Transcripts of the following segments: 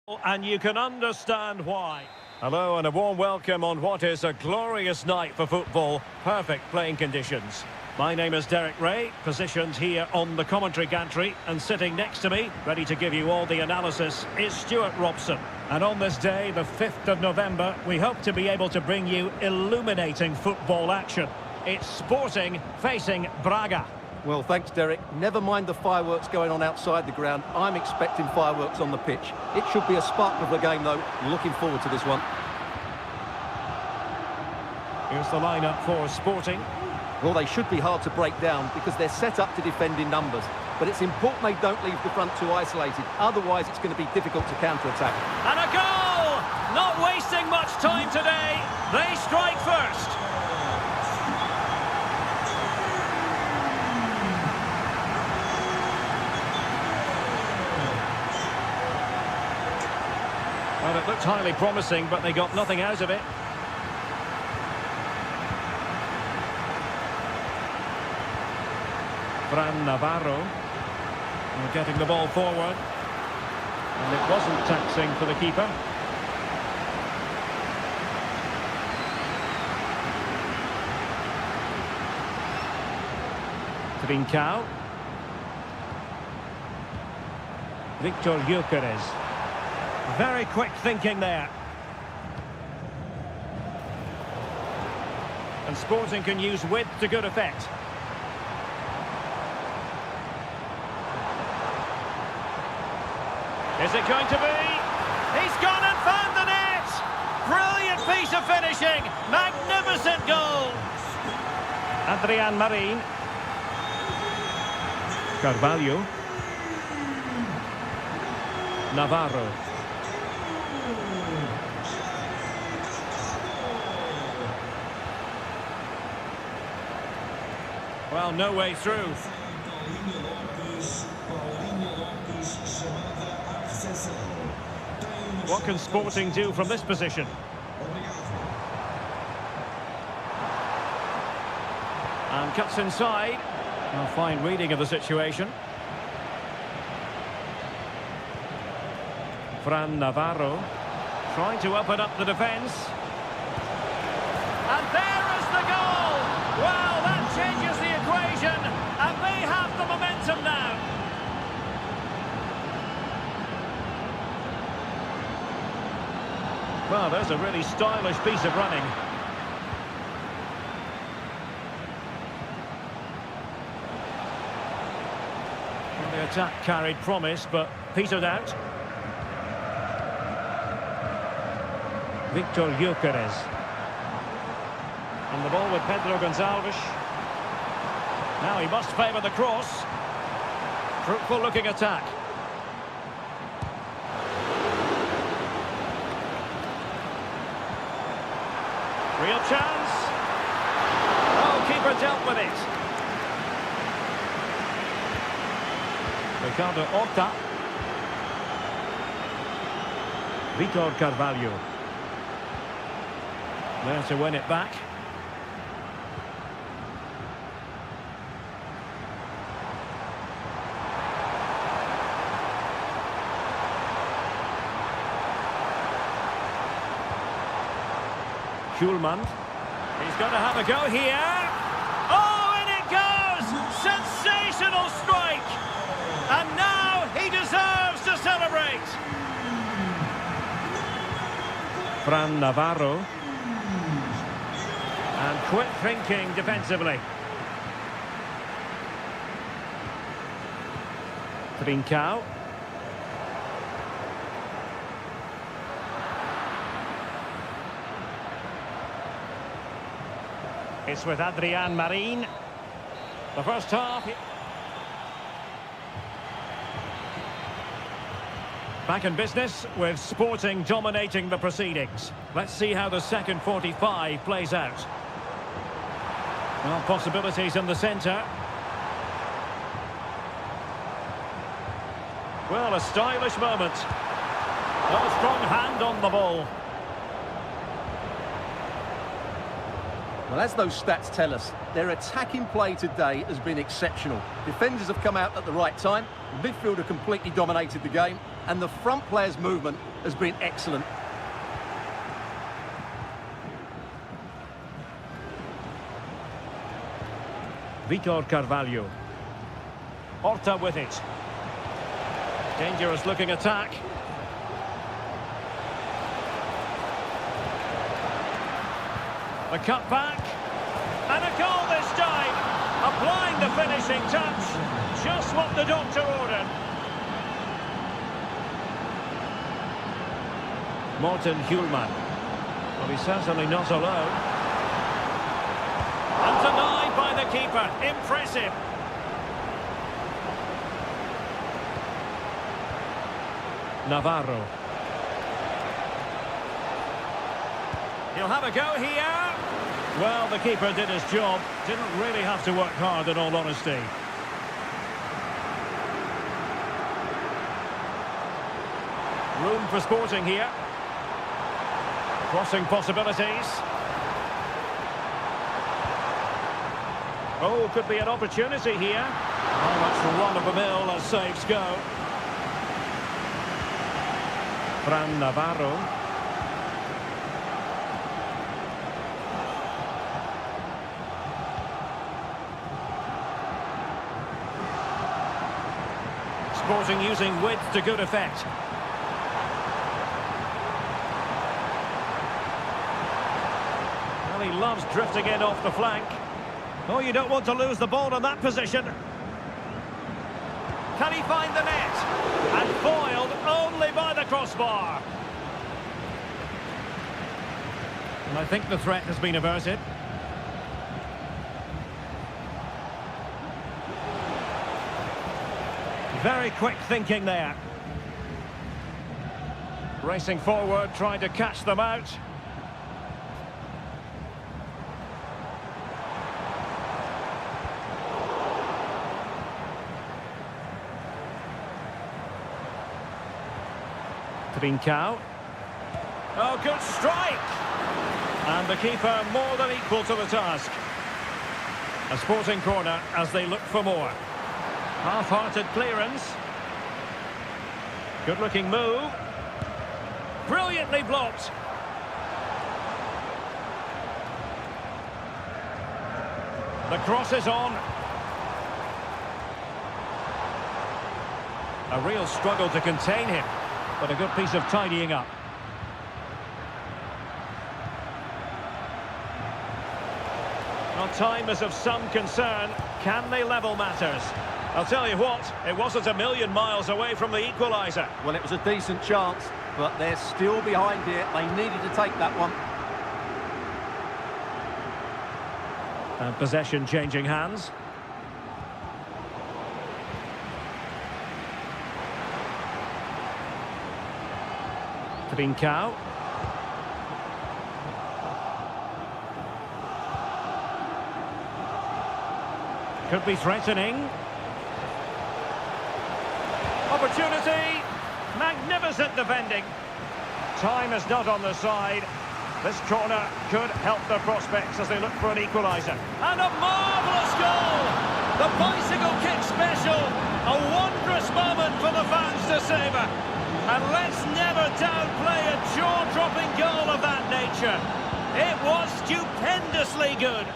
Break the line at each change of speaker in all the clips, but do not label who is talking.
And you can understand why. Hello and a warm welcome on what is a glorious night for football. Perfect playing conditions. My name is Derek Ray, positioned here on the commentary gantry, and sitting next to me, ready to give you all the analysis, is Stuart Robson. And on this day, the 5th of November, we hope to be able to bring you illuminating football action. It's Sporting facing Braga.
Well, thanks, Derek. Never mind the fireworks going on outside the ground. I'm expecting fireworks on the pitch. It should be a spark of the game, though. Looking forward to this one.
Here's the lineup for Sporting.
Well, they should be hard to break down because they're set up to defend in numbers. But it's important they don't leave the front too isolated. Otherwise, it's going to be difficult to counter-attack.
And a goal! Not wasting much time today. They strike first. Well, it looked highly promising, but they got nothing out of it. Fran Navarro. And getting the ball forward. And it wasn't taxing for the keeper. Trincao. Victor Gyökeres. Very quick thinking there. And Sporting can use width to good effect. Is it going to be? He's gone and found the net! Brilliant piece of finishing! Magnificent goal! Adrian Marin. Carvalho. Navarro. Well, no way through. What can Sporting do from this position? And cuts inside. A fine reading of the situation. Fran Navarro trying to open up the defence. And there is the goal! Well, that changes the equation, and they have the momentum now. Well, there's a really stylish piece of running. Well, the attack carried promise, but petered out. Victor Gyökeres. And the ball with Pedro Gonçalves. Now he must favour the cross. Fruitful looking attack. Real chance. Oh, keeper dealt with it. Ricardo Horta. Vitor Carvalho. There to win it back. Schulman. He's going to have a go here. Oh, and it goes! Sensational strike! And now he deserves to celebrate. Fran Navarro. And quick thinking defensively. Trincao. It's with Adrian Marin. The first half. Back in business with Sporting dominating the proceedings. Let's see how the second 45 plays out. Well, possibilities in the centre. Well, a stylish moment. A strong hand on the ball.
Well, as those stats tell us, their attacking play today has been exceptional. Defenders have come out at the right time, the midfielder completely dominated the game, and the front player's movement has been excellent.
Vitor Carvalho. Horta with it. Dangerous looking attack. The cut back. And a goal this time. Applying the finishing touch. Just what the doctor ordered. Morten Hjulman. Well, he's certainly not alone. And denied by the keeper. Impressive. Navarro. He'll have a go here. Well, the keeper did his job. Didn't really have to work hard, in all honesty. Room for sporting here. Crossing possibilities. Oh, could be an opportunity here. How much run-of-the-mill as saves go. Fran Navarro. Sporting using width to good effect. Well, he loves drifting in off the flank. Oh, you don't want to lose the ball in that position. Can he find the net? And foiled only by the crossbar. And I think the threat has been averted. Very quick thinking there. Racing forward, trying to catch them out. Trincao. Oh, good strike! And the keeper more than equal to the task. A Sporting corner as they look for more. Half-hearted clearance. Good-looking move. Brilliantly blocked. The cross is on. A real struggle to contain him, but a good piece of tidying up. Well, time is of some concern. Can they level matters? I'll tell you what, it wasn't a million miles away from the equaliser.
Well, it was a decent chance, but they're still behind here. They needed to take that one.
And possession changing hands. Trincao. Could be threatening. Opportunity. Magnificent defending. Time is not on the side. This corner could help their prospects as they look for an equaliser. And a marvellous goal! The bicycle kick special. A wondrous moment for the fans to savour. And let's never downplay a jaw-dropping goal of that nature. It was stupendously good.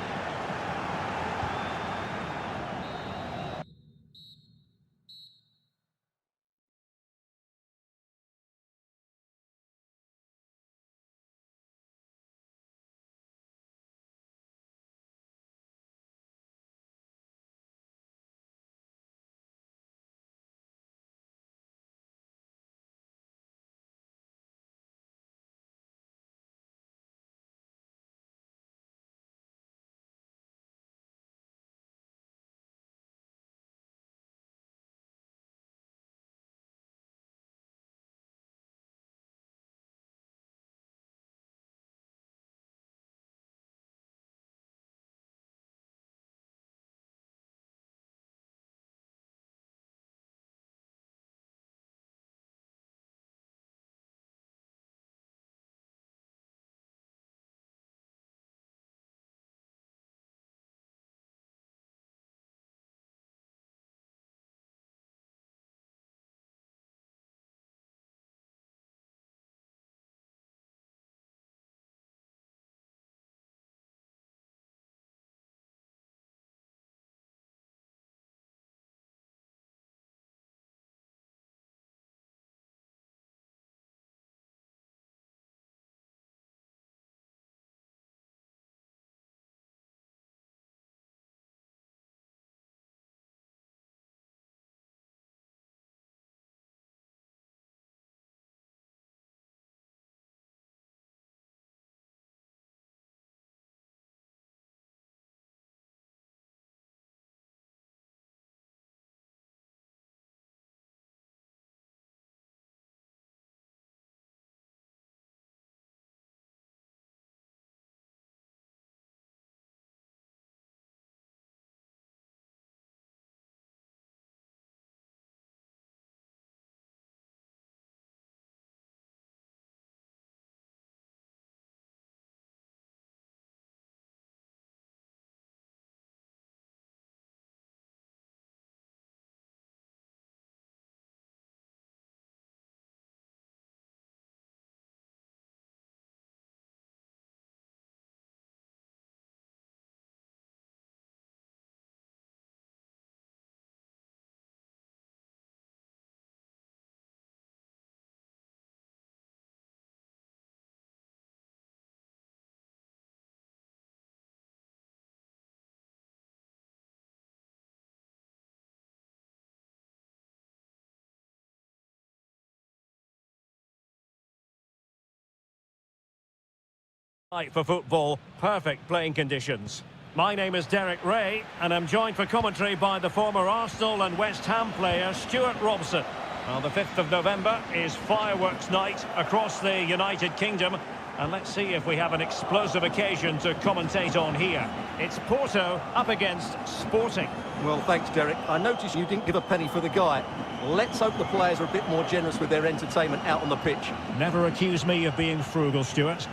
Night for football, perfect playing conditions. My name is Derek Ray, and I'm joined for commentary by the former Arsenal and West Ham player Stuart Robson. Well, the 5th of November is fireworks night across the United Kingdom, and let's see if we have an explosive occasion to commentate on here. It's Porto up against Sporting.
Well, thanks, Derek. I noticed you didn't give a penny for the guy. Let's hope the players are a bit more generous with their entertainment out on the pitch.
Never accuse me of being frugal, Stuart.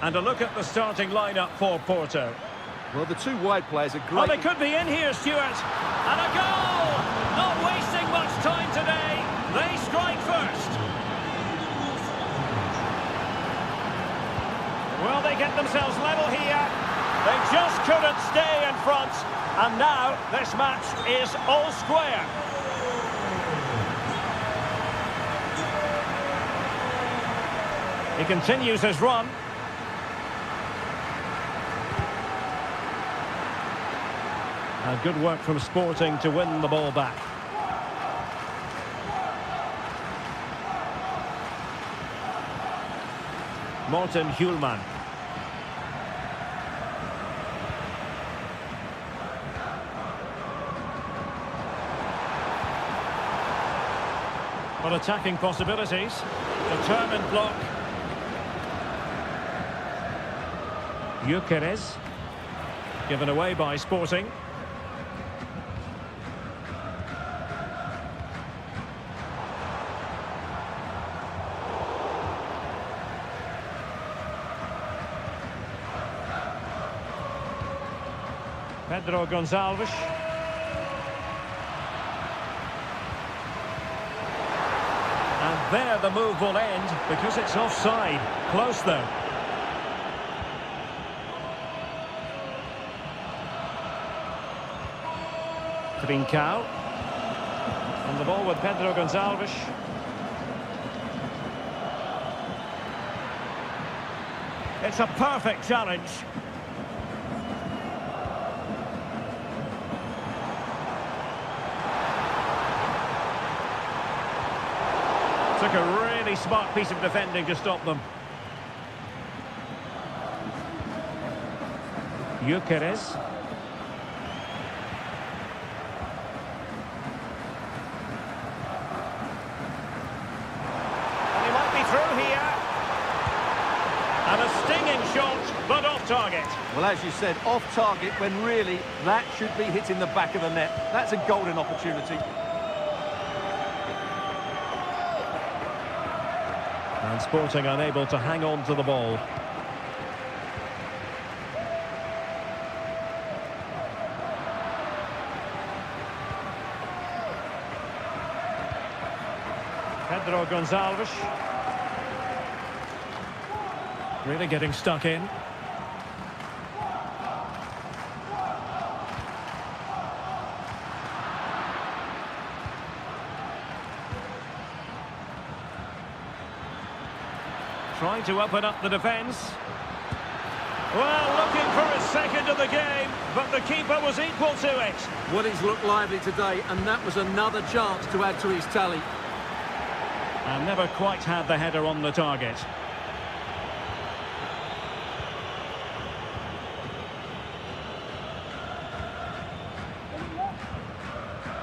And a look at the starting lineup for Porto.
Well, the two wide players are great.
Oh, they could be in here, Stuart. And a goal! Not wasting much time today. They strike first. Well, they get themselves level here. They just couldn't stay in front. And now this match is all square. He continues his run. And good work from Sporting to win the ball back. Morten Hjulman. But attacking possibilities. Determined block. Gyökeres. Given away by Sporting. Pedro Gonçalves. And there the move will end because it's offside. Close though. Trincao. On the ball with Pedro Gonçalves. It's a perfect challenge. Took a really smart piece of defending to stop them. Gyökeres. And he might be through here. And a stinging shot, but off target.
Well, as you said, off target when really that should be hitting the back of the net. That's a golden opportunity.
And Sporting unable to hang on to the ball. Pedro Gonçalves. Really getting stuck in. Trying to open up the defence. Well, looking for his second of the game, but the keeper was equal to it.
Well, he's looked lively today, and that was another chance to add to his tally.
And never quite had the header on the target.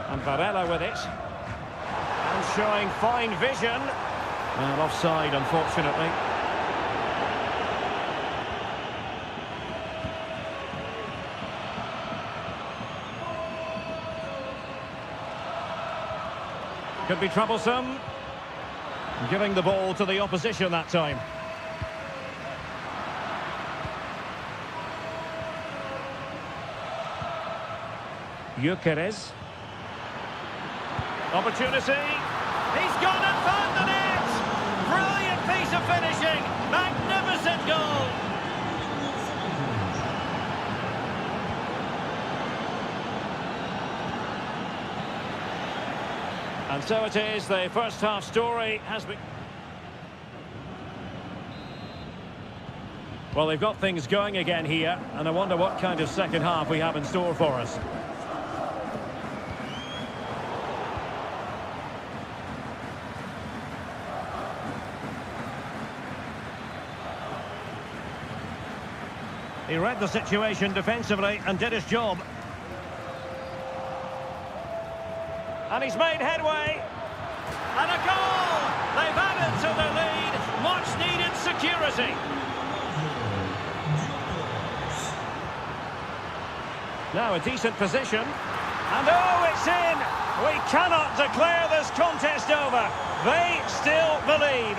And Varela with it. And showing fine vision. Well, offside, unfortunately. Could be troublesome. Giving the ball to the opposition that time. Gyökeres. Opportunity. He's gone and found the net. Brilliant piece of finishing. Magnificent goal. And so it is, the first half story has been... Well, they've got things going again here, and I wonder what kind of second half we have in store for us. He read the situation defensively and did his job. And he's made headway. And a goal! They've added to the lead. Much needed security. Now a decent position. And oh, it's in! We cannot declare this contest over. They still believe.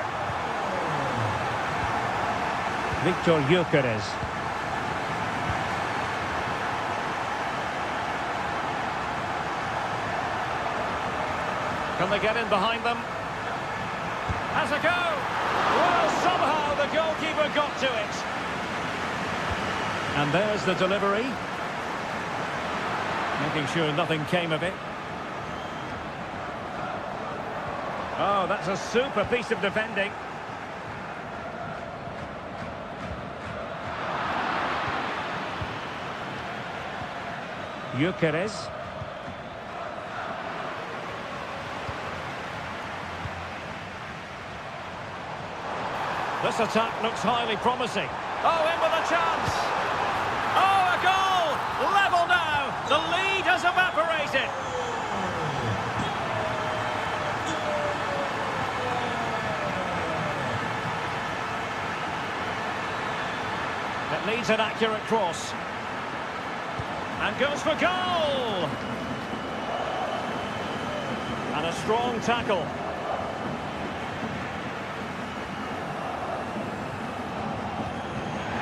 Victor Gyökeres. Can they get in behind them? Has a go! Well, somehow the goalkeeper got to it. And there's the delivery. Making sure nothing came of it. Oh, that's a super piece of defending. Gyökeres. This attack looks highly promising. Oh, in with a chance. Oh, a goal! Level now. The lead has evaporated. It needs an accurate cross. And goes for goal! And a strong tackle.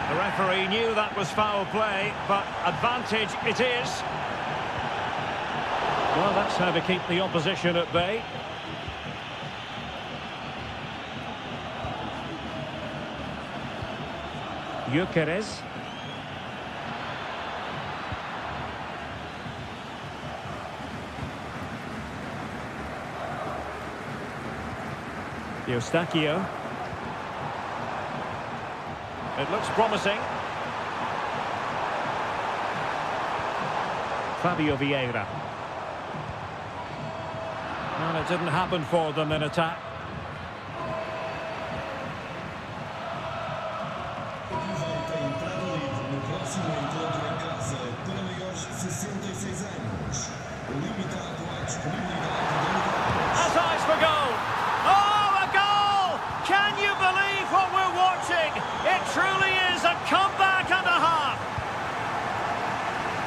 The referee knew that was foul play, but advantage it is. Well, that's how to keep the opposition at bay. Gyökeres. Eustáquio. It looks promising. Fabio Vieira. And it didn't happen for them in attack. Has eyes for goal. Oh, a goal! Can you believe what we're watching? It truly is a comeback and a half.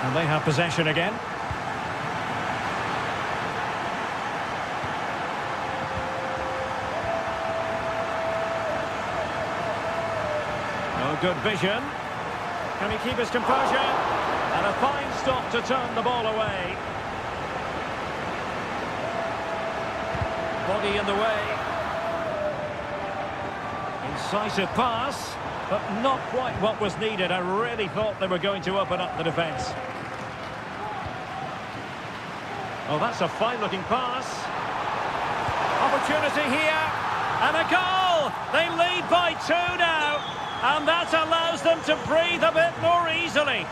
And they have possession again. Oh, good vision. Can he keep his composure? And a fine stop to turn the ball away. Body in the way. Incisive pass, but not quite what was needed. I really thought they were going to open up the defence. Oh, that's a fine-looking pass. Opportunity here, and a goal! They lead by 2 now, and that allows them to breathe a bit more easily.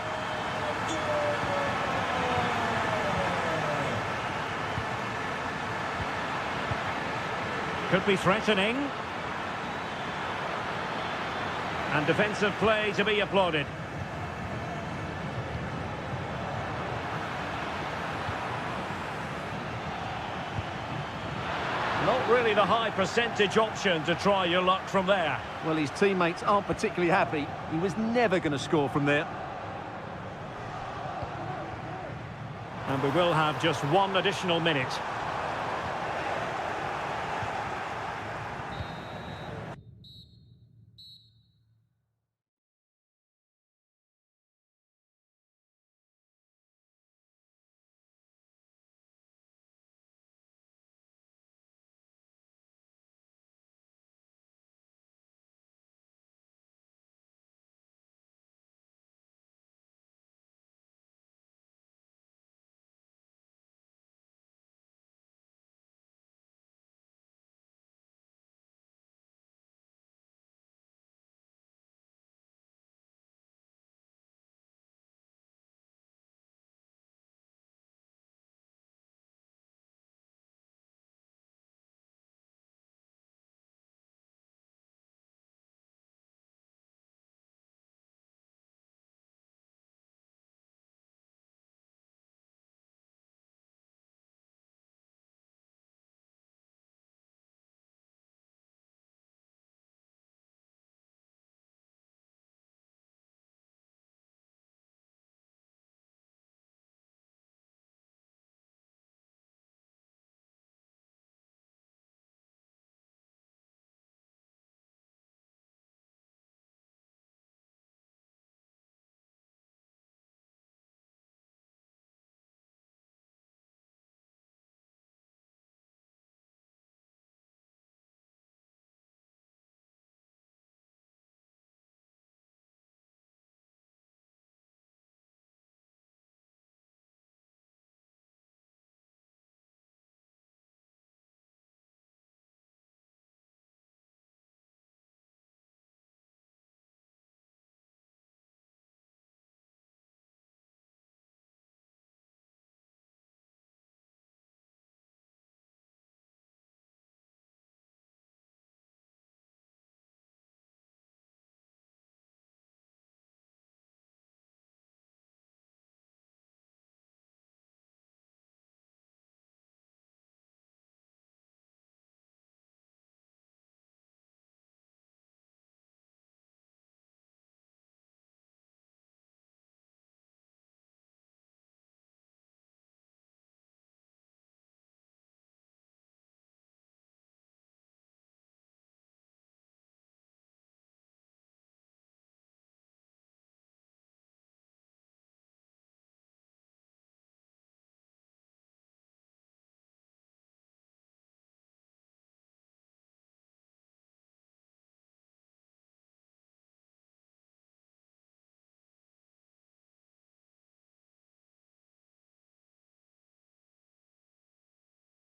Could be threatening. And defensive play to be applauded. Not really the high percentage option to try your luck from there.
Well, his teammates aren't particularly happy. He was never going to score from there.
And we will have just 1 additional minute.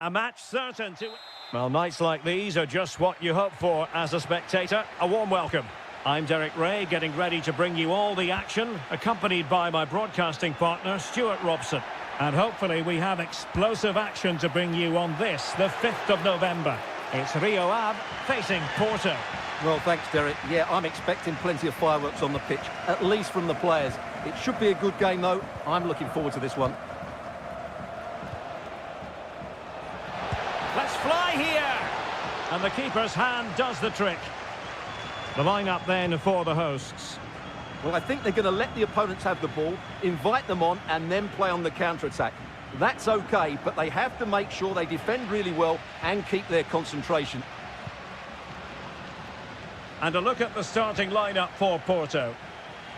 A match certain to... Well, nights like these are just what you hope for as a spectator. A warm welcome. I'm Derek Ray, getting ready to bring you all the action, accompanied by my broadcasting partner, Stuart Robson. And hopefully we have explosive action to bring you on this, the 5th of November. It's Rio Ave facing Porto.
Well, thanks, Derek. Yeah, I'm expecting plenty of fireworks on the pitch, at least from the players. It should be a good game, though. I'm looking forward to this one.
Let's fly here! And the keeper's hand does the trick. The line-up then for the hosts.
Well, I think they're going to let the opponents have the ball, invite them on, and then play on the counter-attack. That's okay, but they have to make sure they defend really well and keep their concentration.
And a look at the starting lineup for Porto.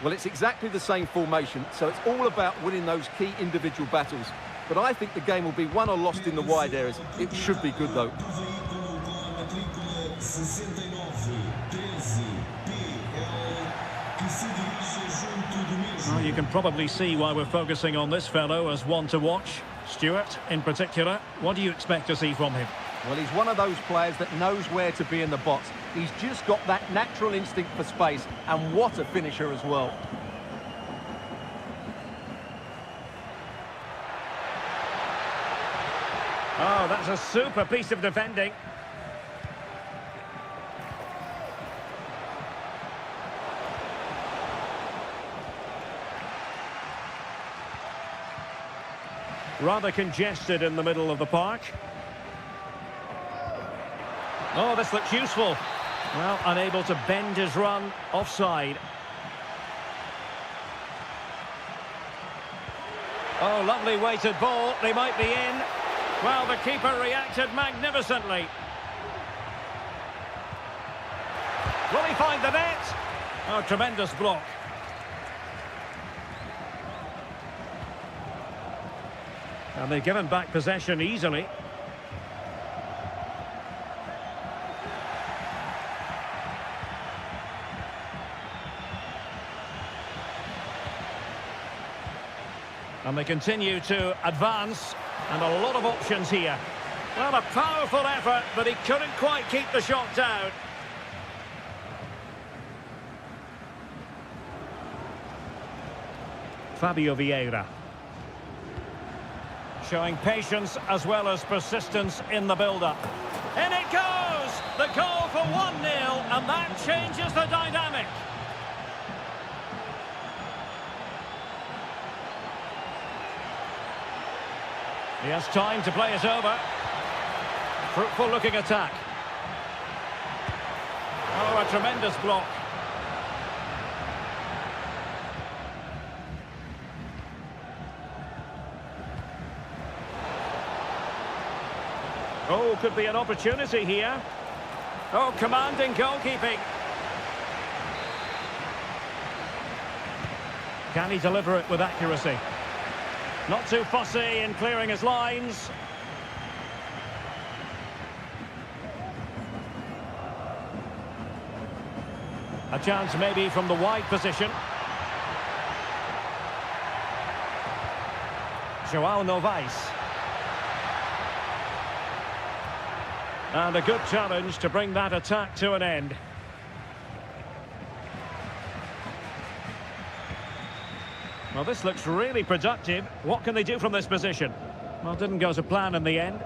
Well, it's exactly the same formation, so it's all about winning those key individual battles. But I think the game will be won or lost in the wide areas. It should be good, though.
Well, you can probably see why we're focusing on this fellow as one to watch. Stuart, in particular, what do you expect to see from him?
Well, he's one of those players that knows where to be in the box. He's just got that natural instinct for space, and what a finisher as well.
Oh, that's a super piece of defending. Rather congested in the middle of the park. Oh, this looks useful. Well, unable to bend his run, offside. Oh, lovely weighted ball. They might be in. Well, the keeper reacted magnificently. Will he find the net? Oh, tremendous block. And they've given back possession easily. And they continue to advance. And a lot of options here. Well, a powerful effort, but he couldn't quite keep the shot down. Fabio Vieira. Showing patience as well as persistence in the build-up. In it goes! The goal for 1-0, and that changes the dynamic. He has time to play it over. Fruitful looking attack. Oh, a tremendous block. Oh, could be an opportunity here. Oh, commanding goalkeeping. Can he deliver it with accuracy? Not too fussy in clearing his lines. A chance maybe from the wide position. João Novaes. And a good challenge to bring that attack to an end. Well, this looks really productive. What can they do from this position? Well, didn't go to plan in the end.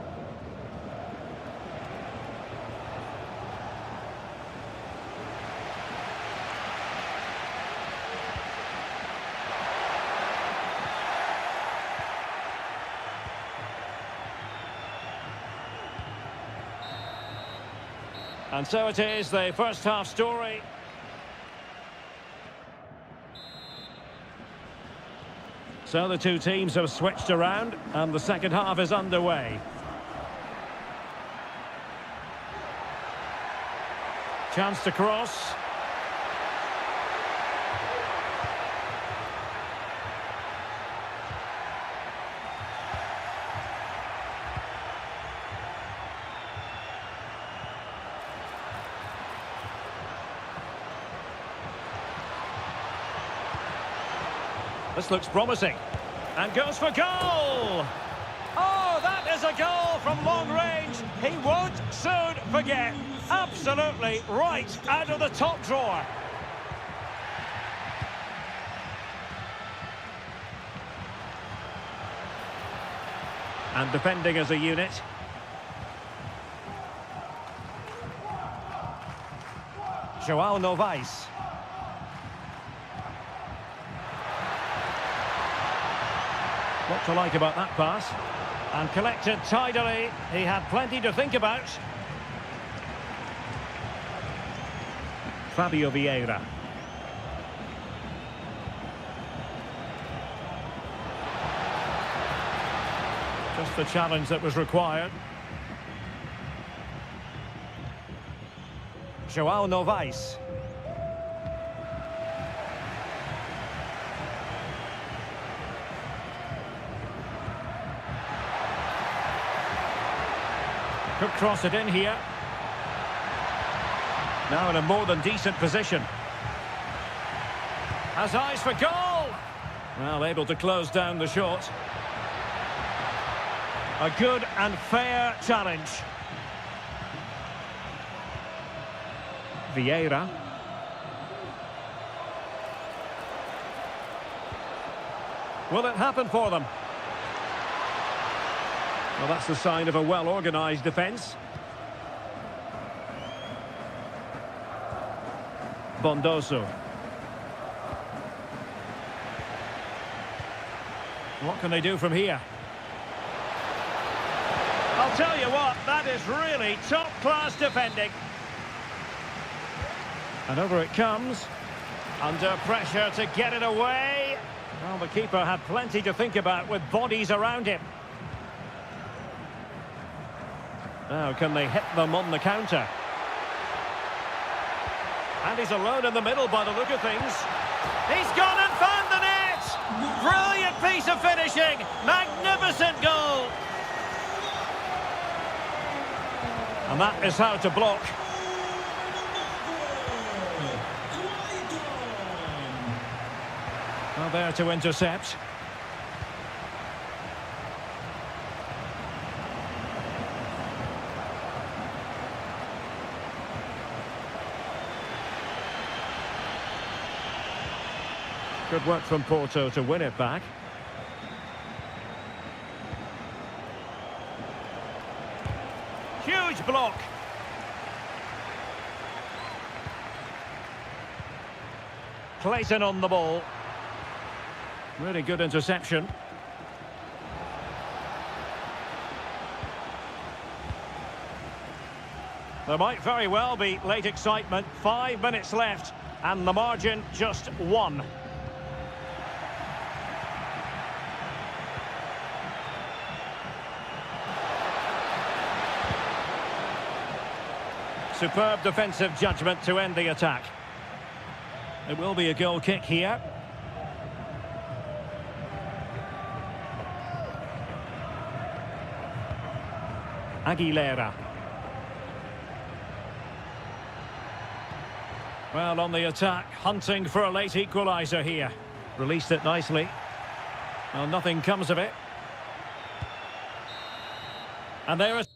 And so it is, the first half story. So the two teams have switched around and the second half is underway. Chance to cross. This looks promising. And goes for goal! Oh, that is a goal from long range. He won't soon forget. Absolutely right out of the top drawer. And defending as a unit. João Novaes. What to like about that pass? And collected tidily. He had plenty to think about. Fabio Vieira. Just the challenge that was required. João Novaes. Could cross it in here. Now in a more than decent position. Has eyes for goal! Well, able to close down the shot. A good and fair challenge. Vieira. Will it happen for them? Well, that's the sign of a well-organised defence. Bondoso. What can they do from here? I'll tell you what, that is really top-class defending. And over it comes. Under pressure to get it away. Well, the keeper had plenty to think about with bodies around him. Now, can they hit them on the counter? And he's alone in the middle by the look of things. He's gone and found the net! Brilliant piece of finishing! Magnificent goal! And that is how to block. Well, there to intercept. Good work from Porto to win it back. Huge block. Clayton on the ball. Really good interception. There might very well be late excitement. 5 minutes left and the margin just 1. Superb defensive judgment to end the attack. It will be a goal kick here. Aguilera. Well, on the attack, hunting for a late equaliser here. Released it nicely. Well, nothing comes of it. And there is...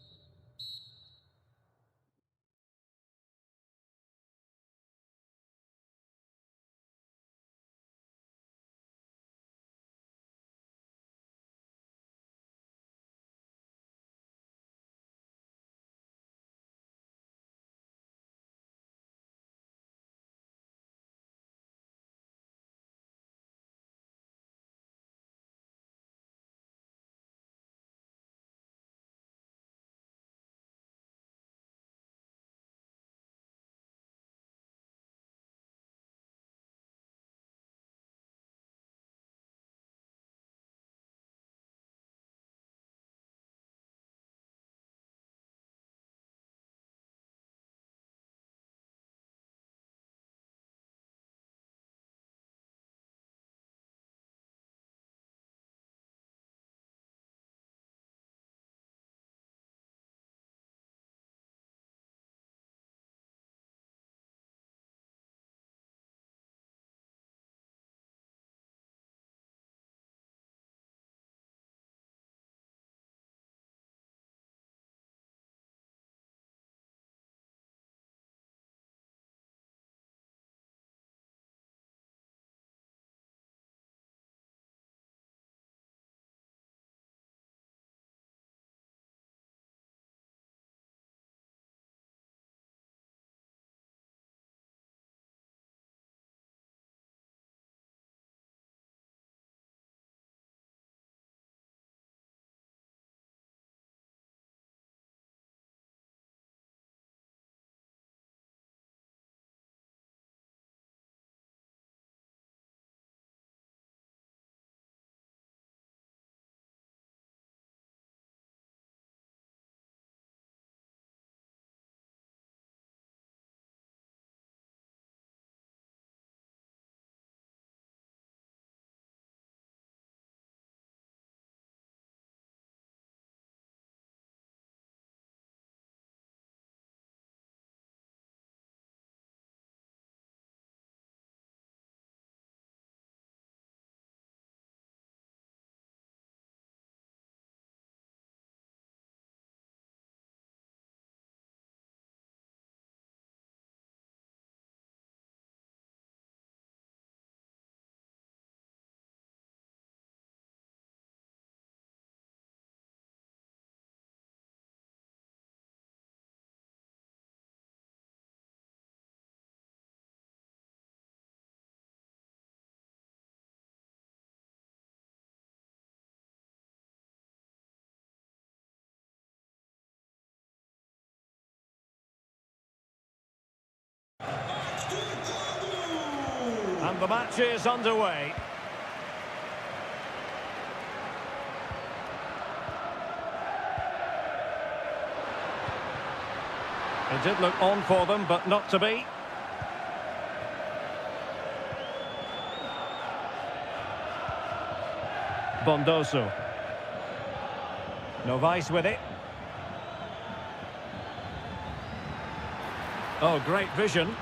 And the match is underway. It did look on for them, but not to be. Bondoso. Novice with it. Oh, great vision.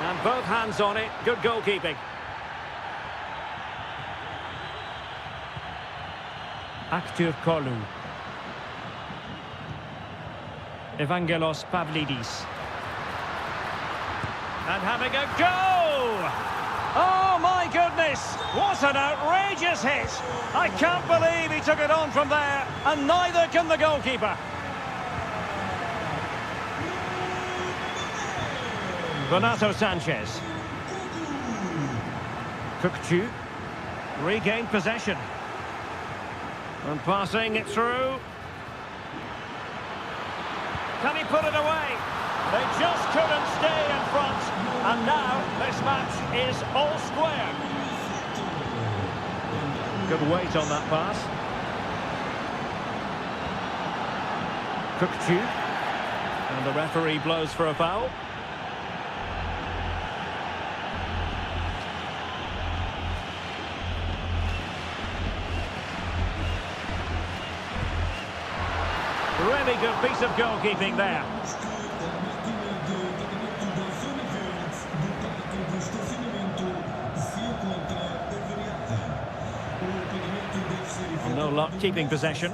And both hands on it. Good goalkeeping. Aktur Kolu. Evangelos Pavlidis. And having a go! Oh my goodness! What an outrageous hit! I can't believe he took it on from there, and neither can the goalkeeper. Renato Sanchez. Kukcu. Regained possession. And passing it through. Can he put it away? They just couldn't stay in front. And now this match is all square. Good weight on that pass. Kukcu. And the referee blows for a foul. Really good piece of goalkeeping there. No luck keeping possession.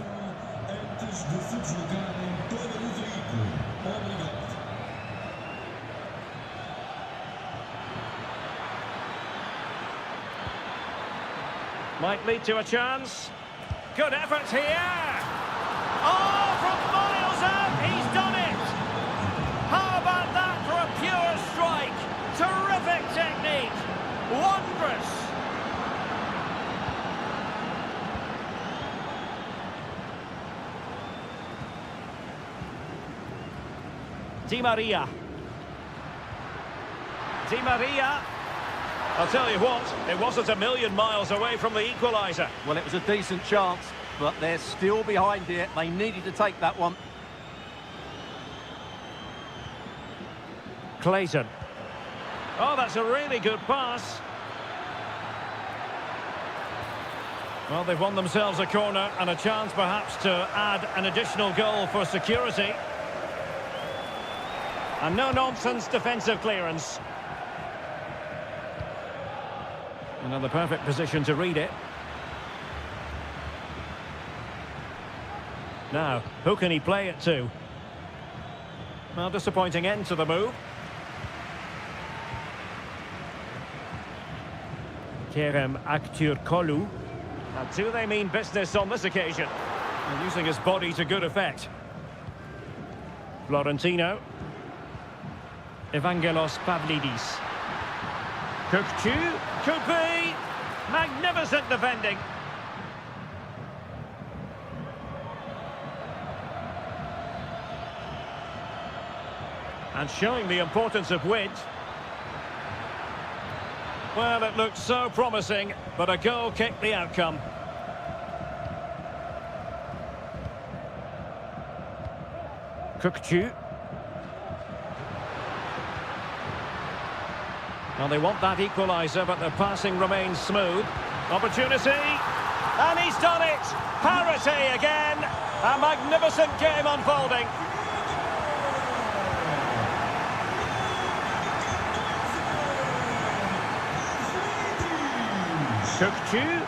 Might lead to a chance. Good effort here. Oh, from miles out, he's done it! How about that for a pure strike? Terrific technique! Wondrous! Di Maria. Di Maria. I'll tell you what, it wasn't a million miles away from the equaliser.
Well, it was a decent chance, but they're still behind here. They needed to take that one.
Clayton. Oh, that's a really good pass. Well, they've won themselves a corner and a chance perhaps to add an additional goal for security. And no-nonsense defensive clearance. Another perfect position to read it. Now, who can he play it to? Well, disappointing end to the move. Kerem Aktürkoğlu. Now, do they mean business on this occasion? And using his body to good effect. Florentino. Evangelos Pavlidis. Kukcu. Could be. Magnificent defending. And showing the importance of width. Well, it looked so promising, but a goal kicked the outcome. Kukcu. Well, they want that equaliser, but the passing remains smooth. Opportunity. And he's done it! Parity again! A magnificent game unfolding. Kukcu.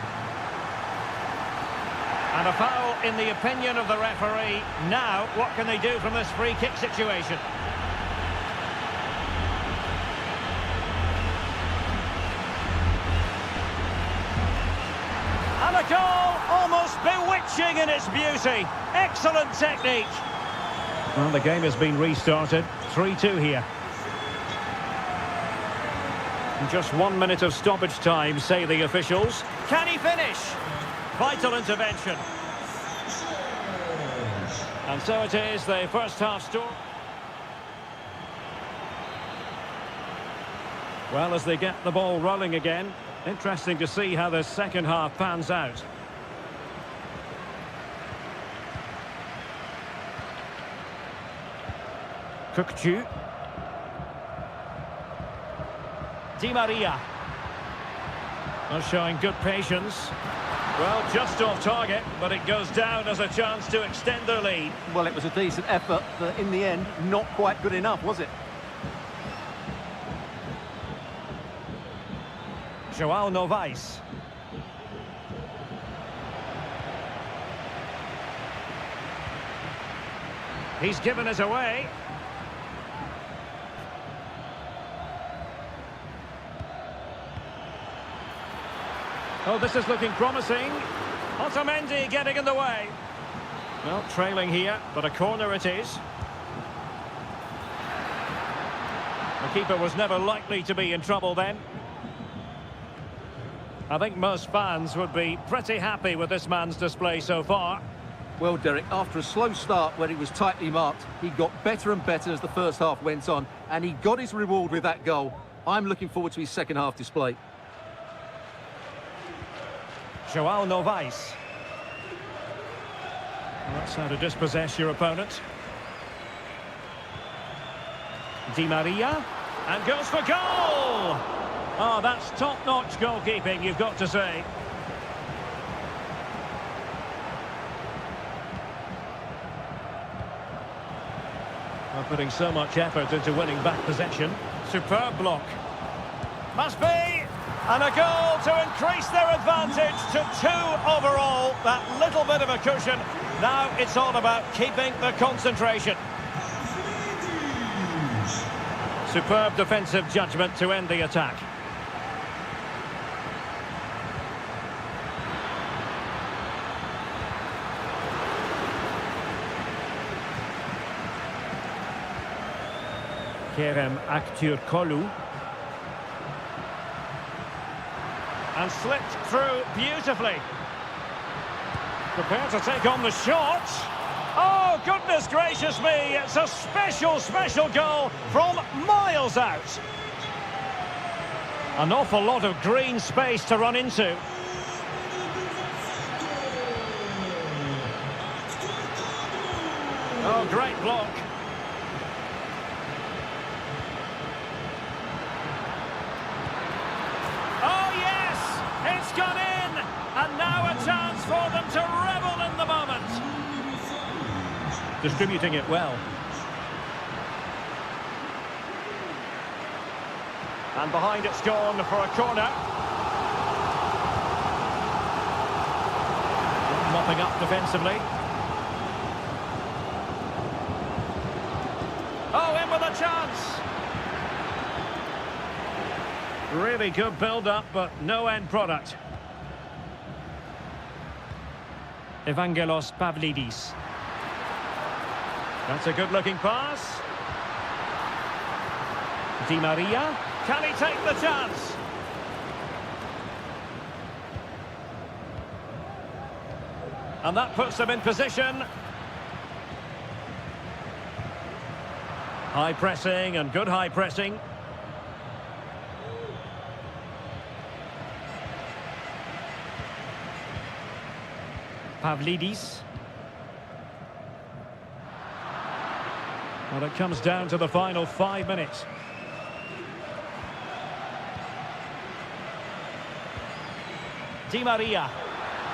And a foul in the opinion of the referee. Now, what can they do from this free kick situation? And a goal almost bewitching in its beauty. Excellent technique. Well, the game has been restarted. 3-2 here. Just 1 minute of stoppage time, say the officials. Can he finish? Vital intervention. And so it is, the first half story. Well, as they get the ball rolling again, interesting to see how the second half pans out. Kukcu. Di Maria. Well, showing good patience. Well, just off target, but it goes down as a chance to extend their lead.
Well, it was a decent effort, but in the end, not quite good enough, was it?
João Novaes. He's given it away. Oh, this is looking promising. Otamendi getting in the way. Well, trailing here, but a corner it is. The keeper was never likely to be in trouble then. I think most fans would be pretty happy with this man's display so far.
Well, Derek, after a slow start where he was tightly marked, he got better and better as the first half went on, and he got his reward with that goal. I'm looking forward to his second half display.
João Novaes. Well, that's how to dispossess your opponent. Di Maria, and goes for goal! Oh, that's top-notch goalkeeping, you've got to say. Well, putting so much effort into winning back possession. Superb block. Must be! And a goal to increase their advantage to 2 overall. That little bit of a cushion. Now it's all about keeping the concentration. Superb defensive judgment to end the attack. Kerem Aktürkoğlu. And slipped through beautifully. Prepared to take on the shot. Oh, goodness gracious me. It's a special, special goal from miles out. An awful lot of green space to run into. Oh, great block. It's gone in, and now a chance for them to revel in the moment. Distributing it well. And behind it's gone for a corner. Mopping up defensively. Oh, in with a chance. Really good build-up, but no end product. Evangelos Pavlidis. That's a good-looking pass. Di Maria. Can he take the chance? And that puts them in position. High pressing and good high pressing. Pavlidis. Well, it comes down to the final 5 minutes. Di Maria.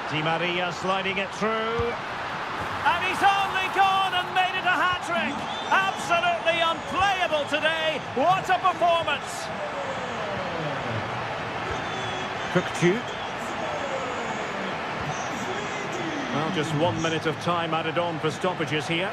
Di Maria sliding it through. And he's only gone and made it a hat-trick. Absolutely unplayable today. What a performance. Kukcu. Well, just 1 minute of time added on for stoppages here.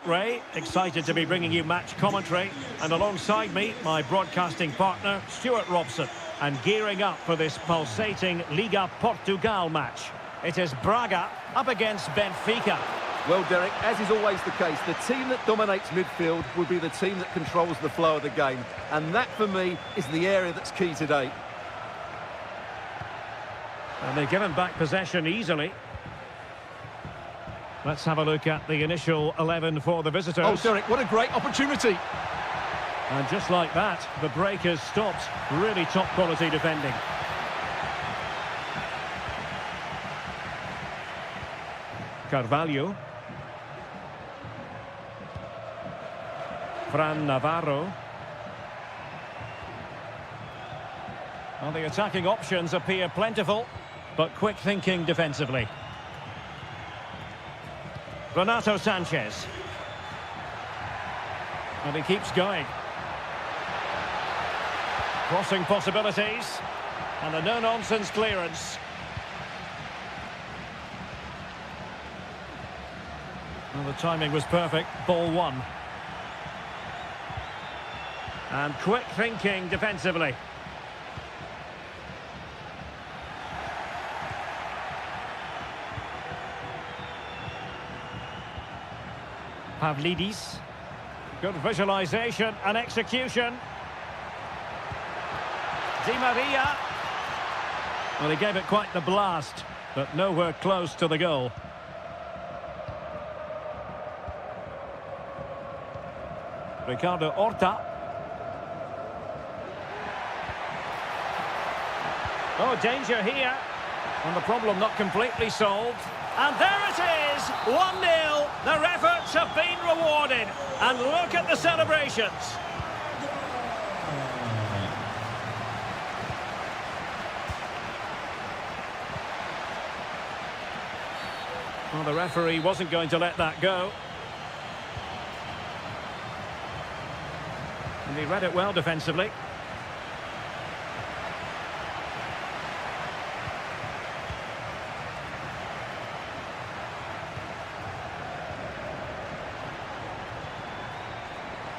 Ray. Excited to be bringing you match commentary. And alongside me, my broadcasting partner, Stuart Robson. And gearing up for this pulsating Liga Portugal match. It is Braga up against Benfica.
Well, Derek, as is always the case, the team that dominates midfield will be the team that controls the flow of the game. And that, for me, is the area that's key today.
And they've given back possession easily. Let's have a look at the initial 11 for the visitors.
Oh, Derek, what a great opportunity.
And just like that, the break is stopped. Really top quality defending. Carvalho. Fran Navarro. Well, the attacking options appear plentiful, but quick thinking defensively. Renato Sanchez. And he keeps going. Crossing possibilities. And a no-nonsense clearance. Well, the timing was perfect. Ball one. And quick thinking defensively. Pavlidis. Good visualization and execution. Di Maria. Well, he gave it quite the blast, but nowhere close to the goal. Ricardo Horta. Oh, danger here. And the problem not completely solved. And there it is, 1-0. Their efforts have been rewarded. And look at the celebrations. Well, the referee wasn't going to let that go. And he read it well defensively.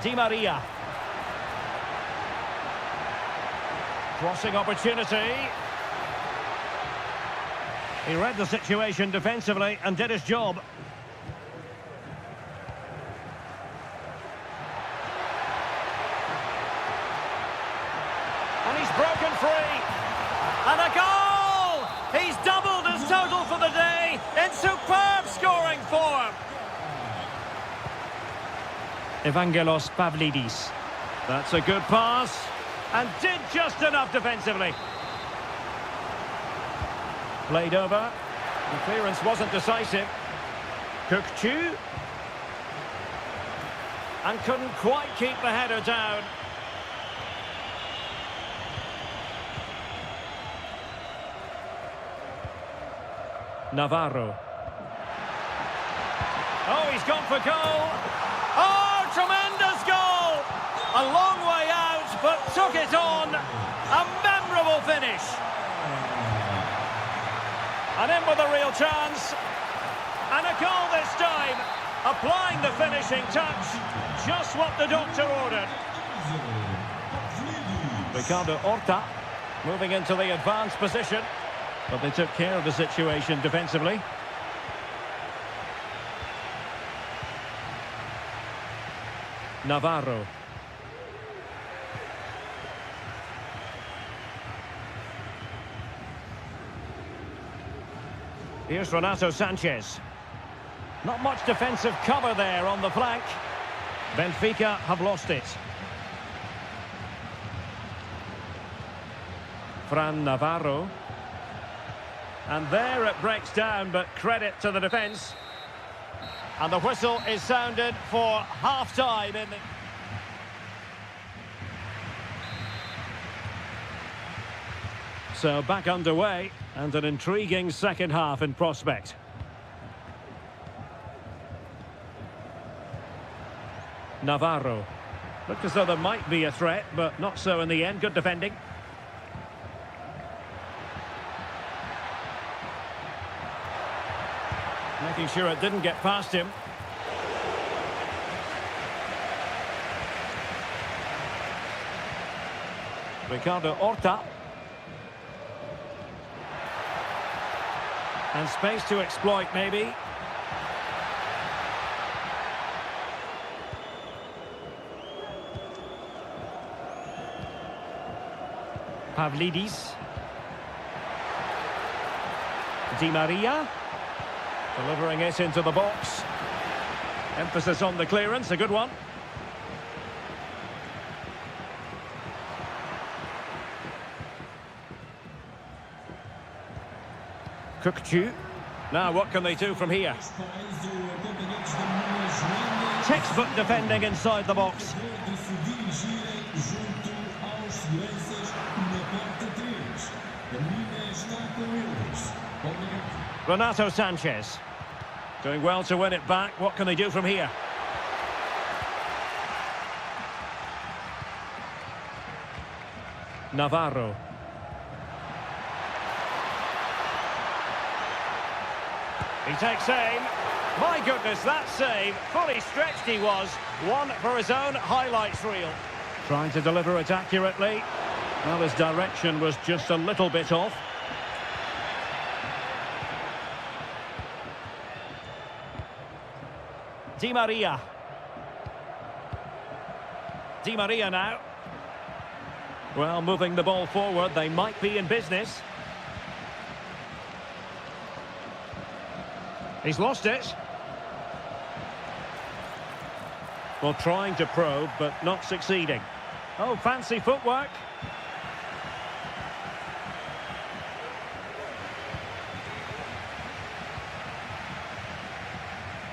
Di Maria. Crossing opportunity. He read the situation defensively and did his job. And he's broken free. And a goal! He's doubled his total for the day in superb scoring form. Evangelos Pavlidis. That's a good pass. And did just enough defensively. Played over. The clearance wasn't decisive. Kukçu. And couldn't quite keep the header down. Navarro. Oh, he's gone for goal. Oh, tremendous goal! A long way out, but took it on. A memorable finish. And in with a real chance. And a goal this time. Applying the finishing touch. Just what the doctor ordered. Ricardo Horta moving into the advanced position. But they took care of the situation defensively. Navarro. Here's Renato Sanchez. Not much defensive cover there on the flank. Benfica have lost it. Fran Navarro. And there it breaks down, but credit to the defence. And the whistle is sounded for half-time in the... So back underway, and an intriguing second half in prospect. Navarro. Looked as though there might be a threat, but not so in the end. Good defending. Making sure it didn't get past him. Ricardo Horta. And space to exploit, maybe. Pavlidis. Di Maria. Delivering it into the box. Emphasis on the clearance, a good one. Kukçu. Now what can they do from here? Textbook defending inside the box. Renato Sanchez. Doing well to win it back. What can they do from here? Navarro. He takes aim. My goodness, that save. Fully stretched he was. One for his own highlights reel. Trying to deliver it accurately. Well, his direction was just a little bit off. Di Maria. Di Maria now. Well, moving the ball forward, they might be in business. He's lost it. Well, trying to probe, but not succeeding. Oh, fancy footwork.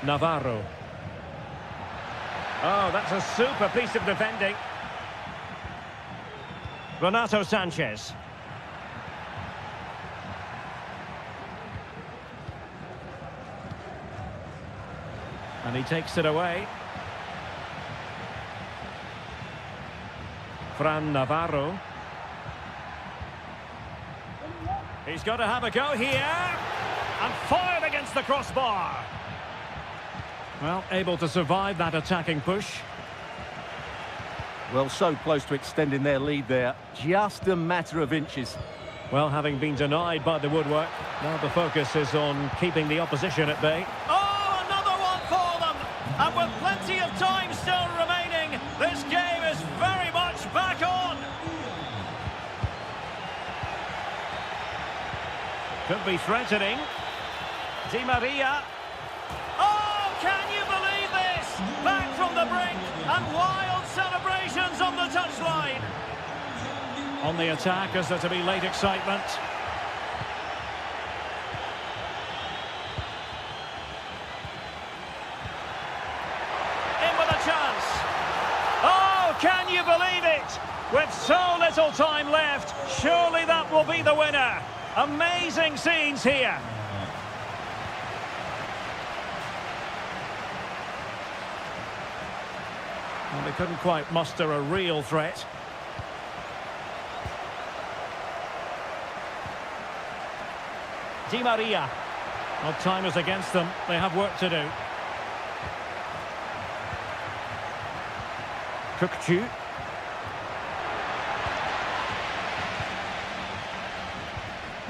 Navarro. Oh, that's a super piece of defending. Renato Sanchez. And he takes it away. Fran Navarro. He's got to have a go here. And fired against the crossbar. Well, able to survive that attacking push.
Well, so close to extending their lead there. Just a matter of inches.
Well, having been denied by the woodwork, now the focus is on keeping the opposition at bay. Oh, another one for them! And with plenty of time still remaining, this game is very much back on. Could be threatening. Di Maria. Oh, can you believe this? Back from the brink and wild celebrations on the touchline. On the attack, is there to be late excitement? In with a chance. Oh, can you believe it? With so little time left, surely that will be the winner. Amazing scenes here. Well, they couldn't quite muster a real threat. Di Maria. Well, time is against them. They have work to do. Kukçu.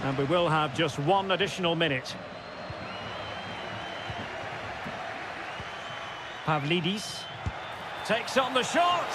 And we will have just one additional minute. Pavlidis takes on the shot.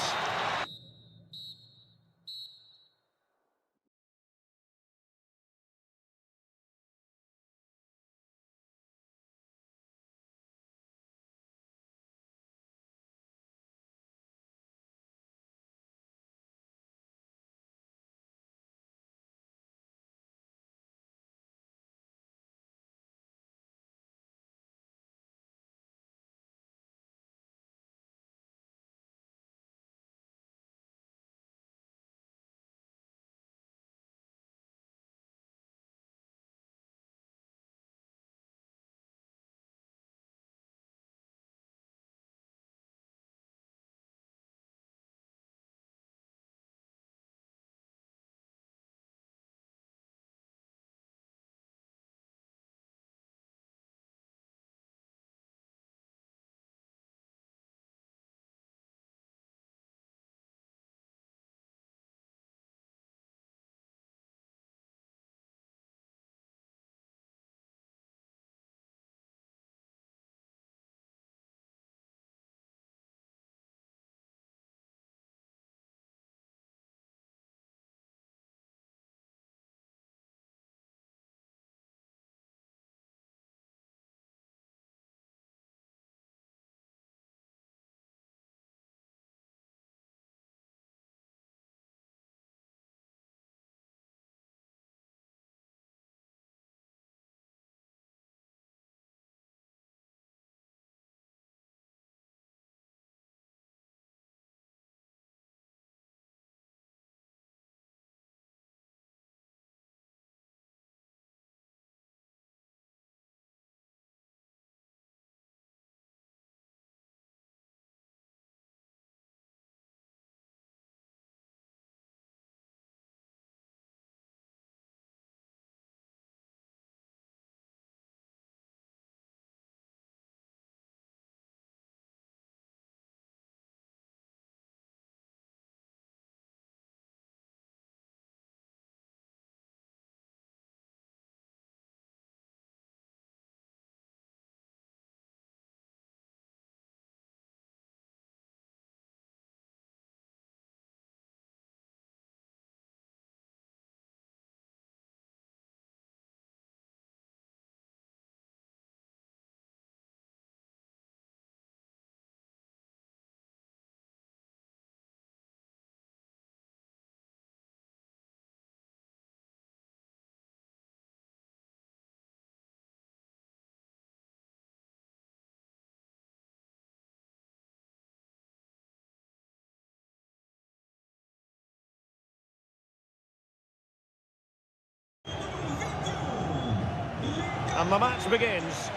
And the match begins.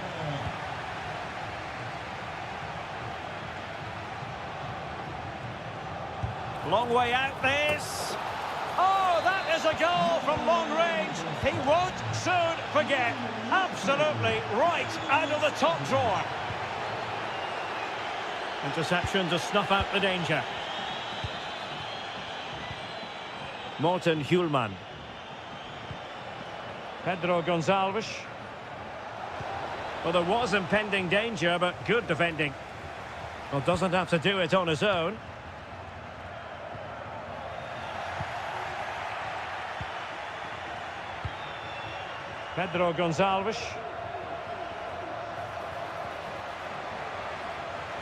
Long way out this. Oh, that is a goal from long range. He won't soon forget. Absolutely right out of the top drawer. Interception to snuff out the danger. Morten Hjulman. Pedro Gonçalves. Well, there was impending danger, but good defending. Well, doesn't have to do it on his own. Pedro Gonçalves.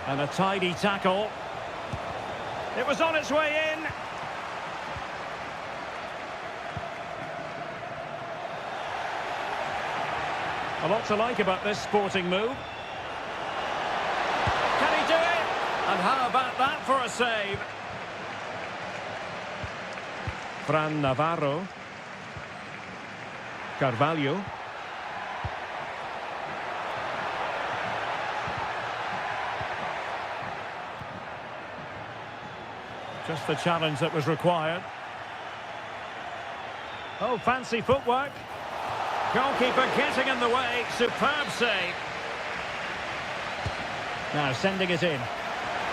And a tidy tackle. It was on its way in. A lot to like about this sporting move. Can he do it? And how about that for a save? Fran Navarro. Carvalho. Just the challenge that was required. Oh, fancy footwork. Goalkeeper getting in the way. Superb save. Now sending it in.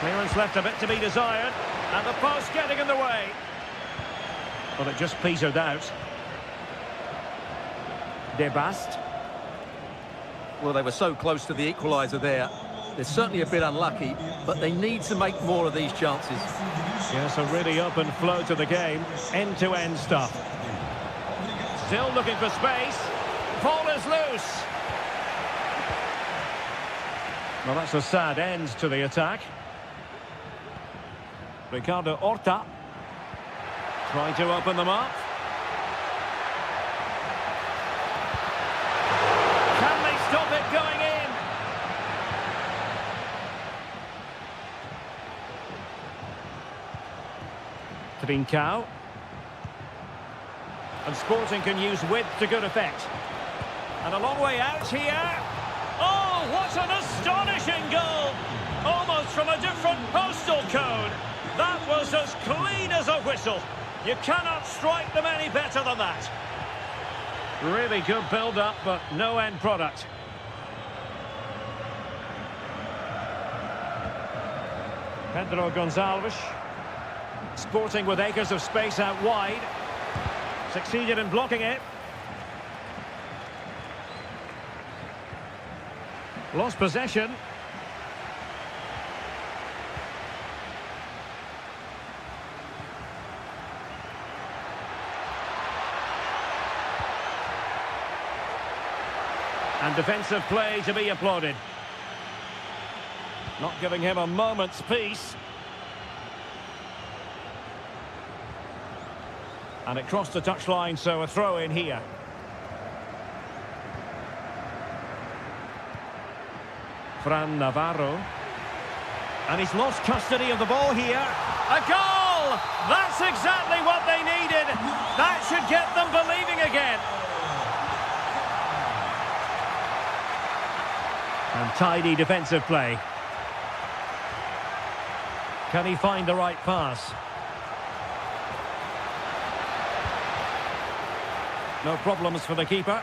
Clearance left a bit to be desired. And the post getting in the way. Well, it just petered out. De Bast.
Well, they were so close to the equaliser there. They're certainly a bit unlucky, but they need to make more of these chances.
Yes, a really open flow to the game. End-to-end stuff. Still looking for space. Ball is loose. Well, that's a sad end to the attack. Ricardo Horta. Trying to open them up. Can they stop it going in? Trincao. And Sporting can use width to good effect. And a long way out here. Oh, what an astonishing goal! Almost from a different postal code. That was as clean as a whistle. You cannot strike them any better than that. Really good build-up, but no end product. Pedro Gonçalves. Sporting with acres of space out wide. Succeeded in blocking it. Lost possession. And defensive play to be applauded. Not giving him a moment's peace. And it crossed the touchline, so a throw in here. Fran Navarro. And he's lost custody of the ball here. A goal! That's exactly what they needed. That should get them believing again. And tidy defensive play. Can he find the right pass? No problems for the keeper.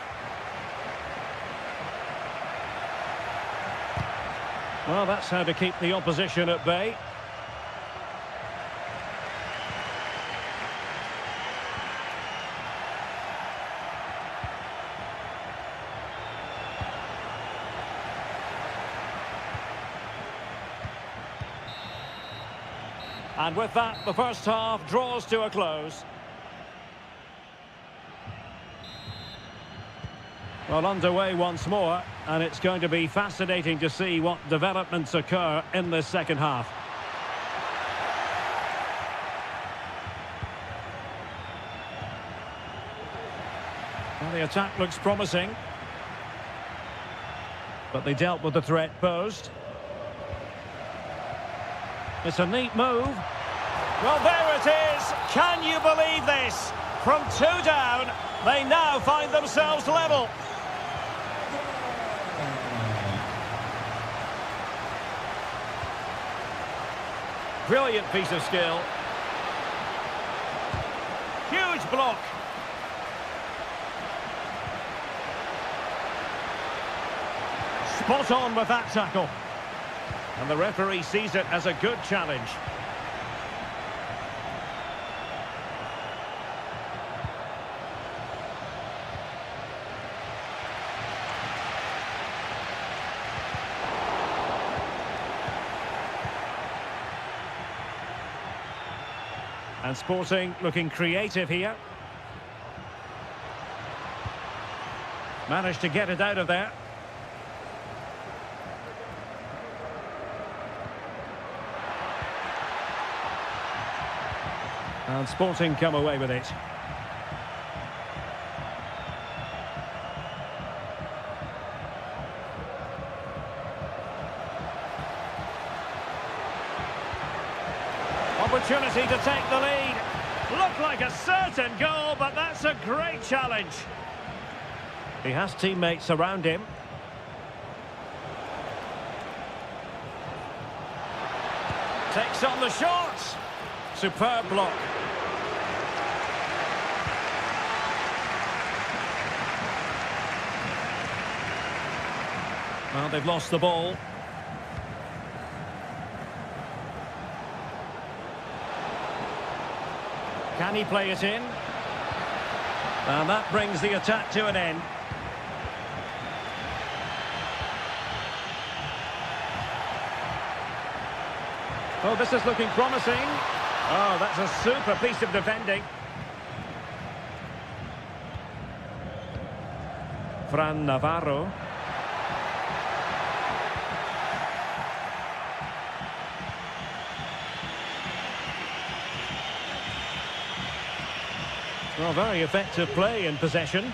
Well, that's how to keep the opposition at bay. And with that, the first half draws to a close. Well, underway once more, and it's going to be fascinating to see what developments occur in this second half. Well, the attack looks promising, but they dealt with the threat posed. It's a neat move. Well, there it is. Can you believe this? From 2 down, they now find themselves level. Brilliant piece of skill. Huge block. Spot on with that tackle. And the referee sees it as a good challenge. And Sporting looking creative here. Managed to get it out of there. And Sporting come away with it. Opportunity to take the lead. Looked like a certain goal, but that's a great challenge. He has teammates around him. Takes on the shot. Superb block. Well, they've lost the ball. Can he play it in? And that brings the attack to an end. Oh, this is looking promising. Oh, that's a super piece of defending. Fran Navarro. Well, very effective play in possession.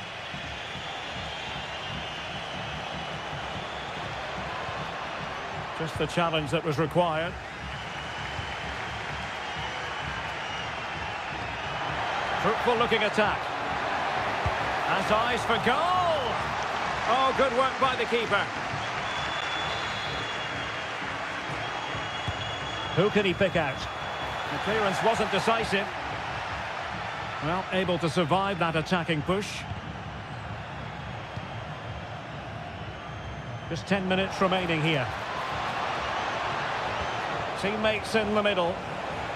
Just the challenge that was required. Fruitful looking attack. Has eyes for goal! Oh, good work by the keeper. Who can he pick out? The clearance wasn't decisive. Well, able to survive that attacking push. Just 10 minutes remaining here. Teammates in the middle.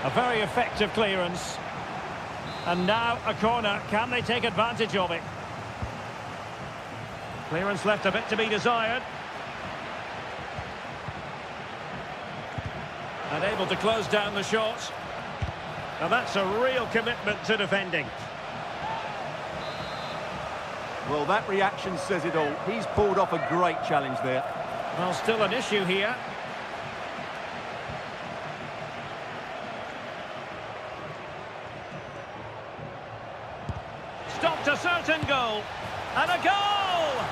A very effective clearance. And now a corner. Can they take advantage of it? Clearance left a bit to be desired. And able to close down the shot. Now that's a real commitment to defending.
Well, that reaction says it all. He's pulled off a great challenge there.
Well, still an issue here. Stopped a certain goal. And a goal!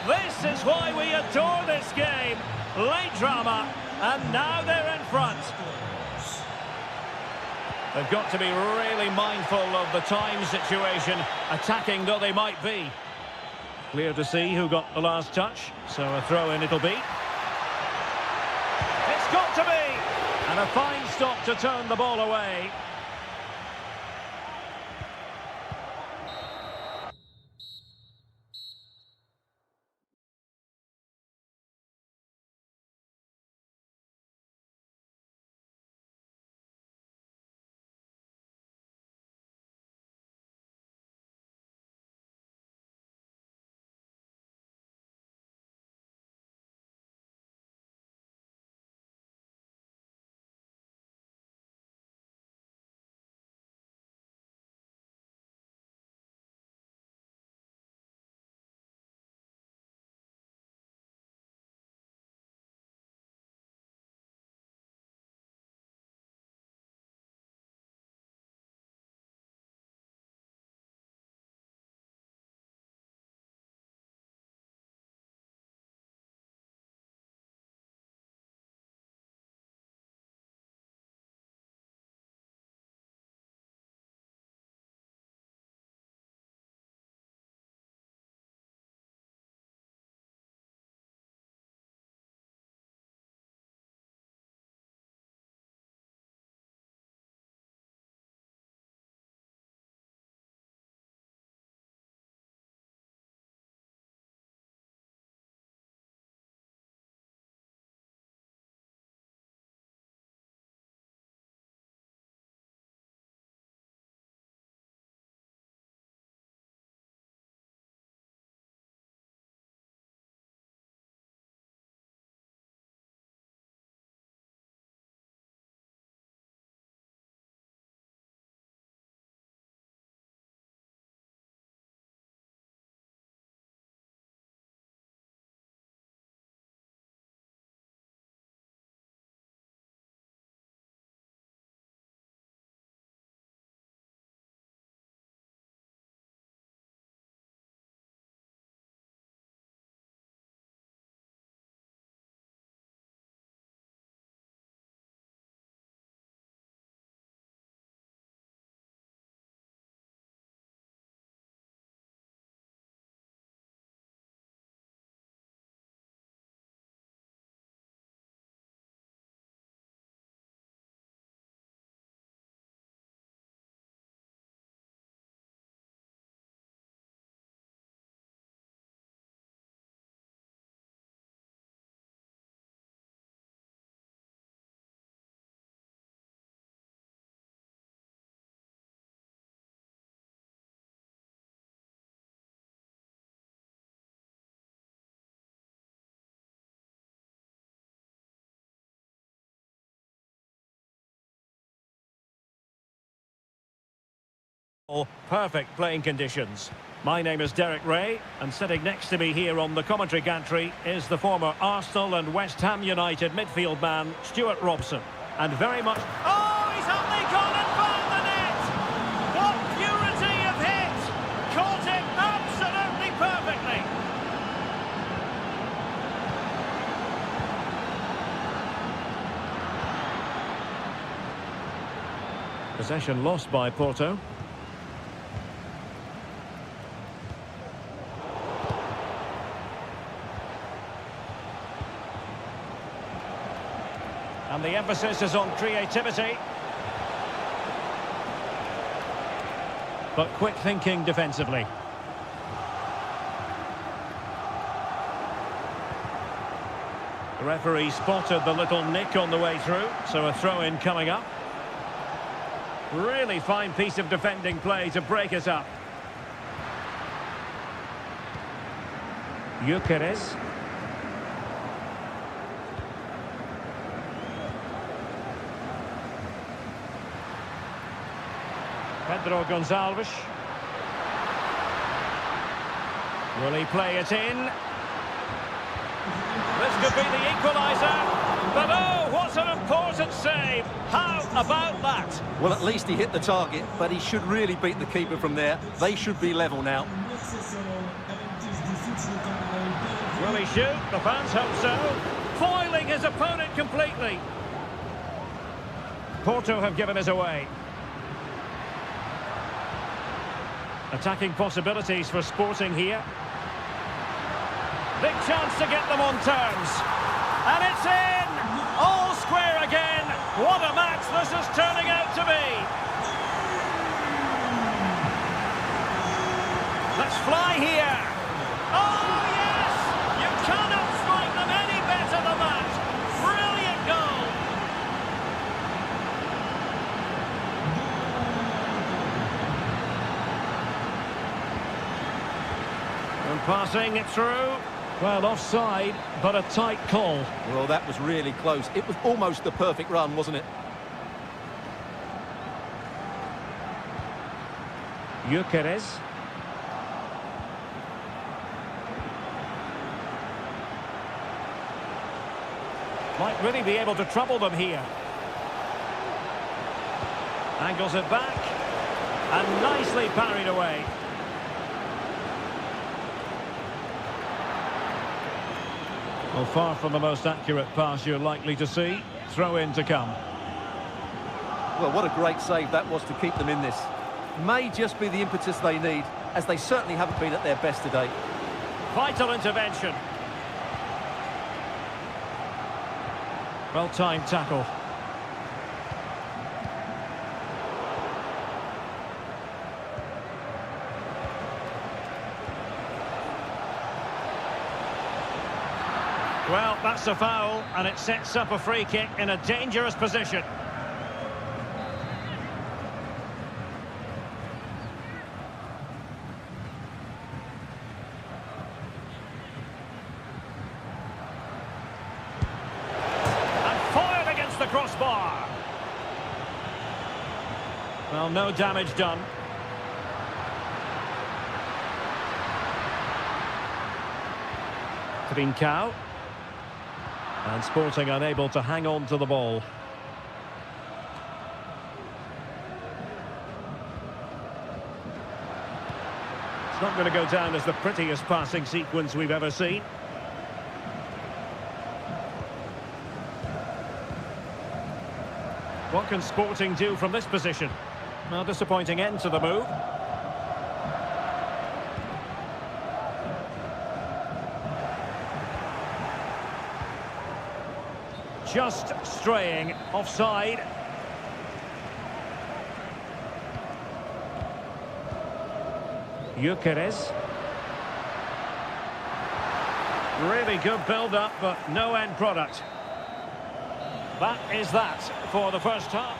This is why we adore this game. Late drama. And now they're in front. They've got to be really mindful of the time situation, attacking though they might be. Clear to see who got the last touch, so a throw-in it'll be. It's got to be! And a fine stop to turn the ball away. Perfect playing conditions. My name is Derek Ray, and sitting next to me here on the commentary gantry is the former Arsenal and West Ham United midfield man, Stuart Robson. And very much... Oh, he's only gone and found the net! What purity of hit! Caught it absolutely perfectly! Possession lost by Porto. And the emphasis is on creativity. But quick thinking defensively. The referee spotted the little nick on the way through, so a throw-in coming up. Really fine piece of defending play to break us up. Gyökeres. Pedro Gonçalves. Will he play it in? This could be the equaliser. But oh, what an important save. How about that?
Well, at least he hit the target, but he should really beat the keeper from there. They should be level now.
Will he shoot? The fans hope so. Foiling his opponent completely. Porto have given us away. Attacking possibilities for Sporting here. Big chance to get them on terms. And it's in! All square again. What a match this is turning out to be. Let's fly here. Oh, yes! You cannot strike them any better than that. Brilliant goal. And passing it through. Well, offside, but a tight call.
Well, that was really close. It was almost the perfect run, wasn't it?
Gyökeres. Might really be able to trouble them here. Angles it back. And nicely parried away. Well, far from the most accurate pass you're likely to see. Throw in to come.
Well, what a great save that was to keep them in this. May just be the impetus they need, as they certainly haven't been at their best today.
Vital intervention. Well-timed tackle. Well, that's a foul, and it sets up a free kick in a dangerous position. And foiled against the crossbar. Well, no damage done. Trincao. And Sporting unable to hang on to the ball. It's not going to go down as the prettiest passing sequence we've ever seen. What can Sporting do from this position? Well, disappointing end to the move. Just straying offside. Gyökeres. Really good build-up, but no end product. That is that for the first half.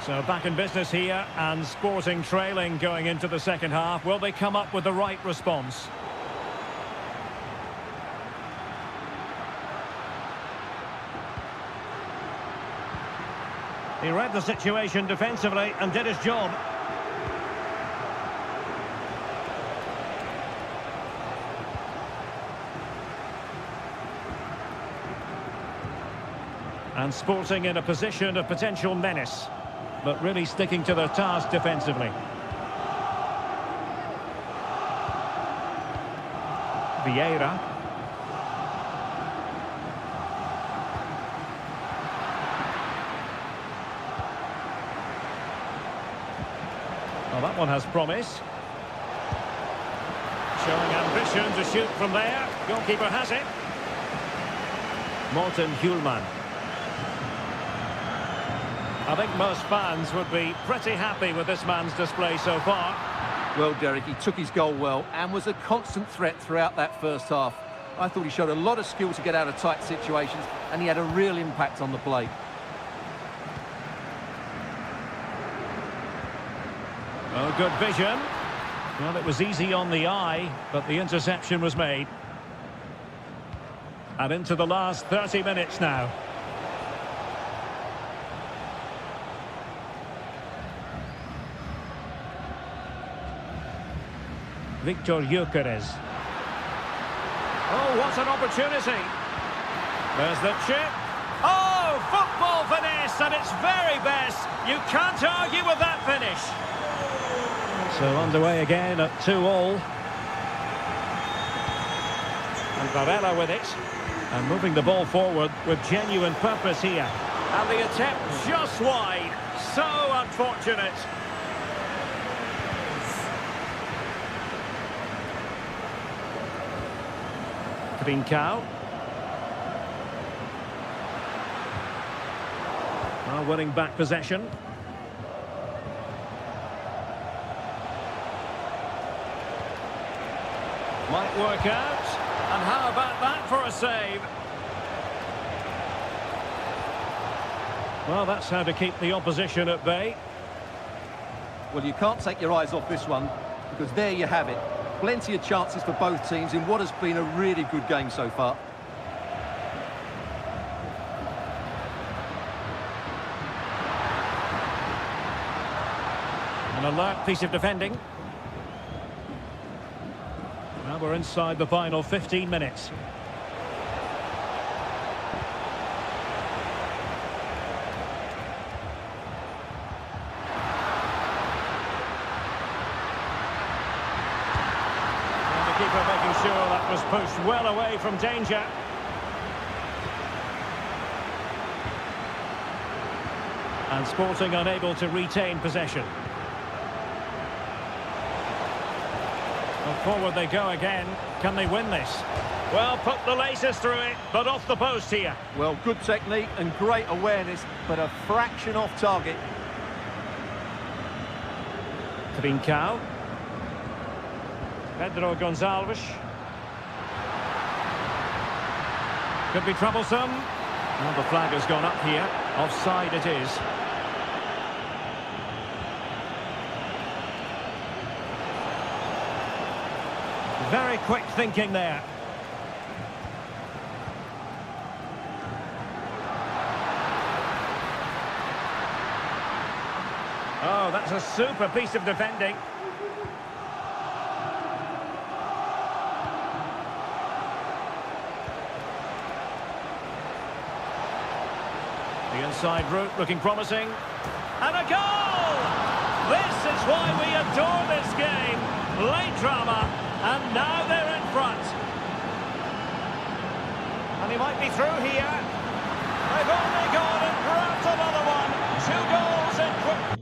So back in business here, and Sporting trailing going into the second half. Will they come up with the right response? He read the situation defensively and did his job. And Sporting in a position of potential menace, but really sticking to their task defensively. Vieira. Well, that one has promise. Showing ambition to shoot from there. Goalkeeper has it. Morten Hjulman. I think most fans would be pretty happy with this man's display so far.
Well, Derek, he took his goal well and was a constant threat throughout that first half. I thought he showed a lot of skill to get out of tight situations, and he had a real impact on the play.
Oh, good vision. Well, it was easy on the eye, but the interception was made. And into the last 30 minutes now. Victor Gyökeres. Oh, what an opportunity. There's the chip. Oh, football finesse at its very best. You can't argue with that finish. So underway again at 2-2. And Varela with it. And moving the ball forward with genuine purpose here. And the attempt just wide. So unfortunate. Trincao. Well, winning back possession. Might work out. And how about that for a save? Well, that's how to keep the opposition at bay.
Well, you can't take your eyes off this one, because there you have it. Plenty of chances for both teams in what has been a really good game so far.
An alert piece of defending. Now we're inside the final 15 minutes. Keeper making sure that was pushed well away from danger. And Sporting unable to retain possession. Well, forward they go again. Can they win this? Well, put the laces through it, but off the post here.
Well, good technique and great awareness, but a fraction off target.
Trincao. Pedro Gonçalves. Could be troublesome. Well, the flag has gone up here. Offside it is. Very quick thinking there. Oh, that's a super piece of defending. The inside route looking promising. And a goal! This is why we adore this game. Late drama, and now they're in front. And he might be through here. They've only gone and grabbed another one. 2 goals in quick.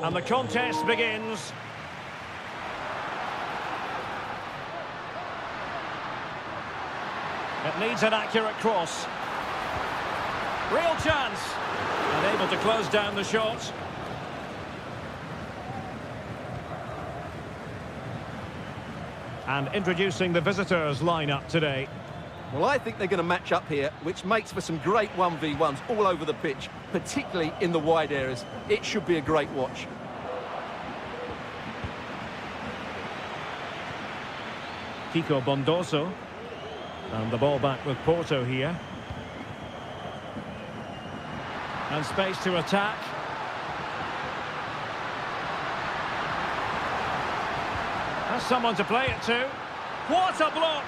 And the contest begins. It needs an accurate cross. Real chance. And able to close down the shot. And introducing the visitors lineup today.
Well, I think they're going to match up here, which makes for some great 1v1s all over the pitch, particularly in the wide areas. It should be a great watch.
Kiko Bondoso. And the ball back with Porto here. And space to attack. Has someone to play it to. What a block!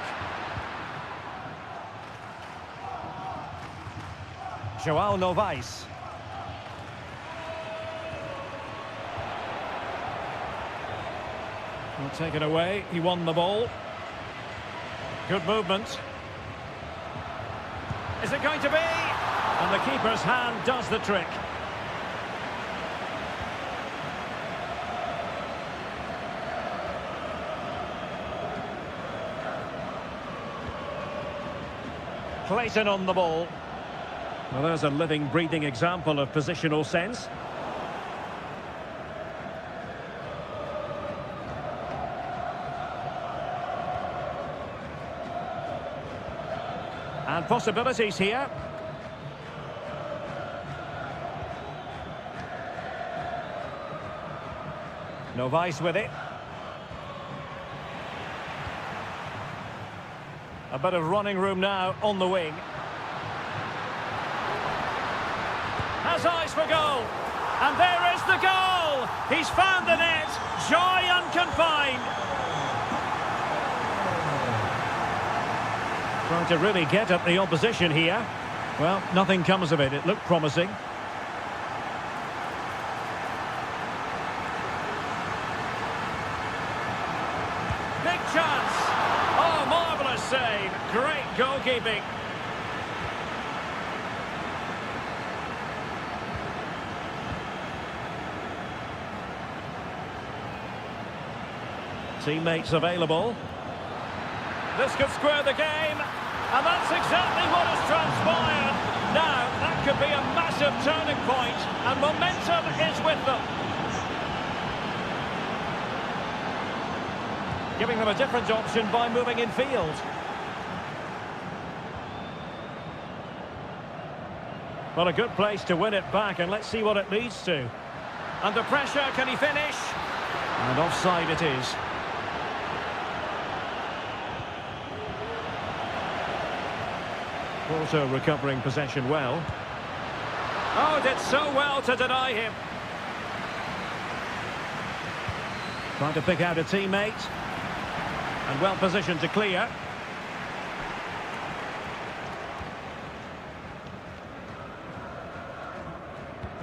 João Novaes. Will take it away. He won the ball. Good movement. Is it going to be? And the keeper's hand does the trick. Clayton on the ball. Well, there's a living, breathing example of positional sense. And possibilities here. Novaes with it. A bit of running room now on the wing. Has eyes for goal. And there is the goal. He's found the net. Joy unconfined. Trying to really get at the opposition here. Well, nothing comes of it. It looked promising. Big chance. Oh, marvellous save. Great goalkeeping. Teammates available. This could square the game. And that's exactly what has transpired. Now, that could be a massive turning point, and momentum is with them. Giving them a different option by moving in field. Well, a good place to win it back, and let's see what it leads to. Under pressure, can he finish? And offside it is. Also recovering possession well. Oh, did so well to deny him. Trying to pick out a teammate. And well positioned to clear.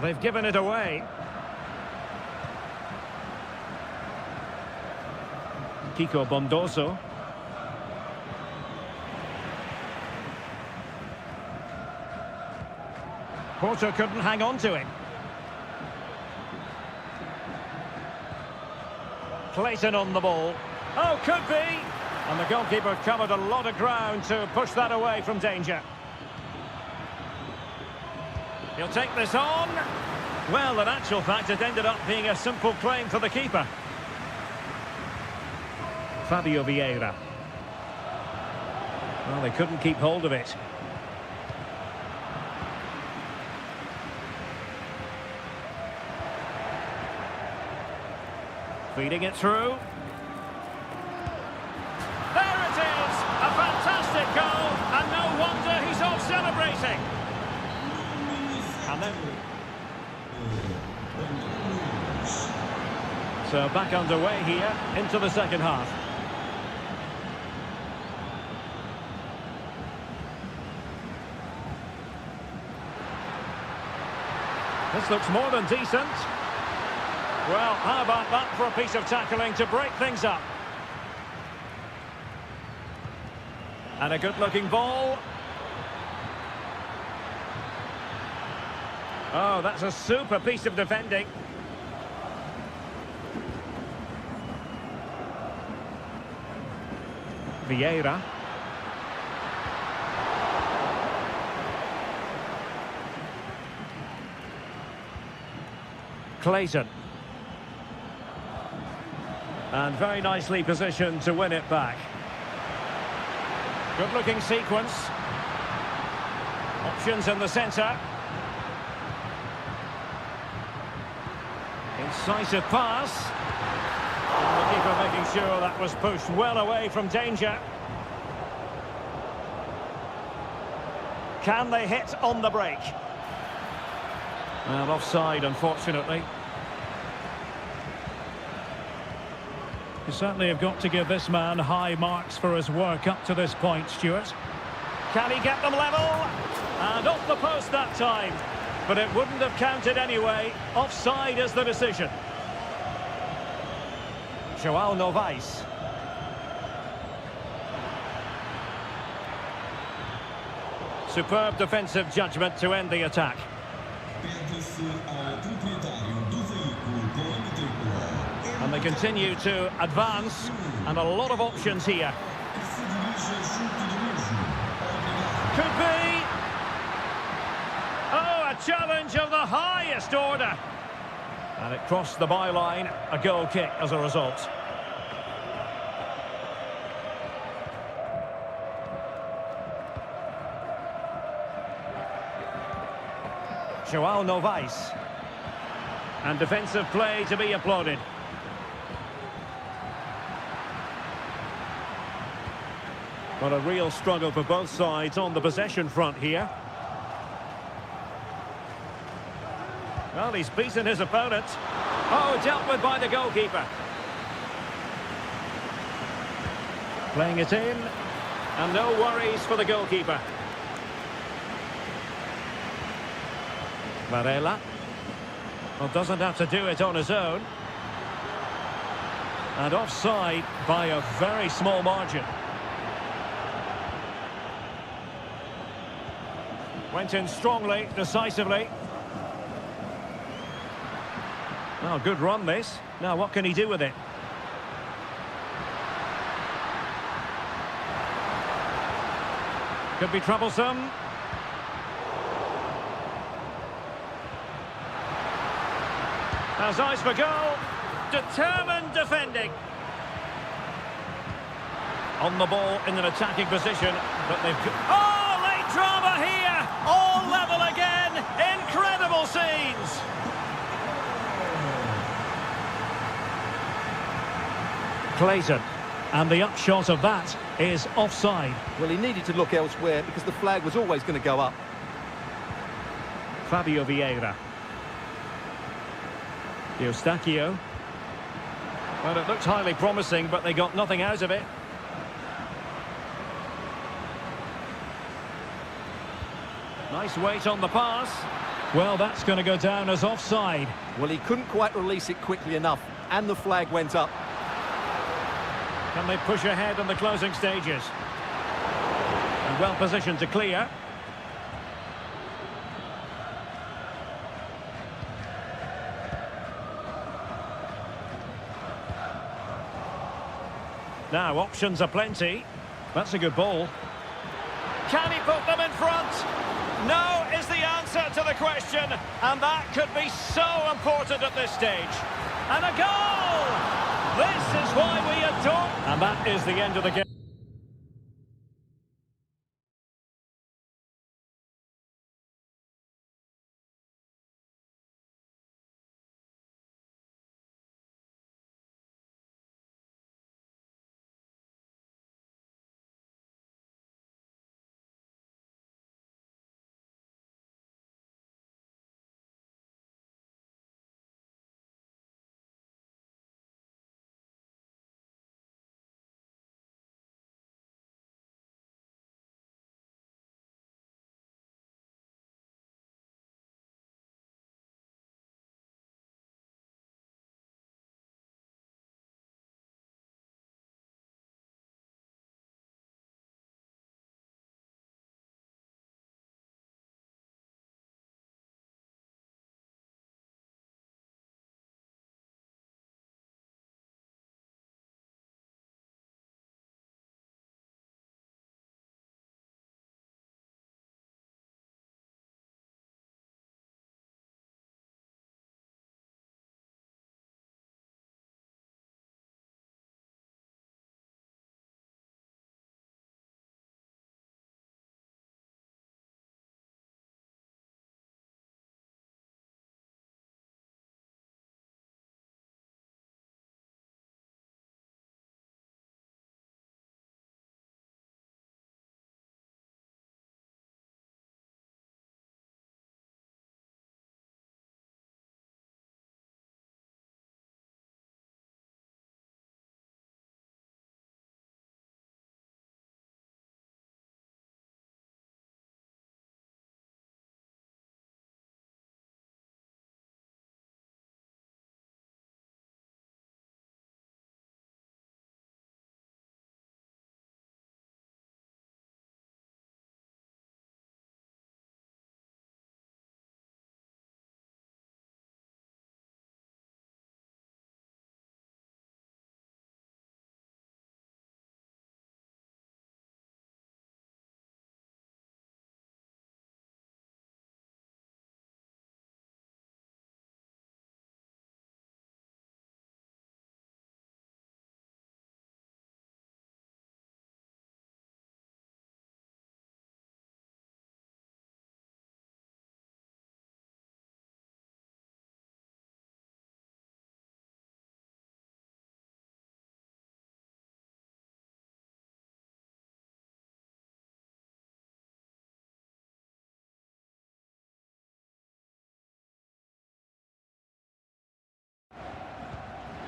They've given it away. Kiko Bondoso. Porto couldn't hang on to him. Clayton on the ball. Oh, could be! And the goalkeeper covered a lot of ground to push that away from danger. He'll take this on. Well, in actual fact, it ended up being a simple claim for the keeper. Fabio Vieira. Well, they couldn't keep hold of it. Feeding it through. There it is! A fantastic goal, and no wonder he's off celebrating. And then... So back underway here, into the second half. This looks more than decent. Well, how about that for a piece of tackling to break things up? And a good-looking ball. Oh, that's a super piece of defending. Vieira. Clayton. And very nicely positioned to win it back. Good looking sequence. Options in the centre. Incisive pass. And the keeper making sure that was pushed well away from danger. Can they hit on the break? And offside, unfortunately. You certainly have got to give this man high marks for his work up to this point, Stuart. Can he get them level? And off the post that time. But it wouldn't have counted anyway. Offside is the decision. João Novaes. Superb defensive judgment to end the attack. And they continue to advance, and a lot of options here. Could be. Oh, a challenge of the highest order. And it crossed the byline, a goal kick as a result. João Novaes. And defensive play to be applauded. But a real struggle for both sides on the possession front here. Well, he's beaten his opponent. Oh, dealt with by the goalkeeper. Playing it in. And no worries for the goalkeeper. Varela. Well, doesn't have to do it on his own. And offside by a very small margin. Went in strongly, decisively. Oh, good run this. Now what can he do with it? Could be troublesome. Has eyes for goal. Determined defending. On the ball in an attacking position, but they've... Oh, late drama here! All level again! Incredible scenes! Clayton, and the upshot of that is offside.
Well, he needed to look elsewhere because the flag was always going to go up.
Fabio Vieira. Eustáquio. Well, it looked highly promising, but they got nothing out of it. Nice weight on the pass. Well, that's going to go down as offside.
Well, he couldn't quite release it quickly enough, and the flag went up.
Can they push ahead in the closing stages? And well positioned to clear. Now, options are plenty. That's a good ball. Can he put them in front? No is the answer to the question. And that could be so important at this stage. And a goal! This is why we adore... And that is the end of the game.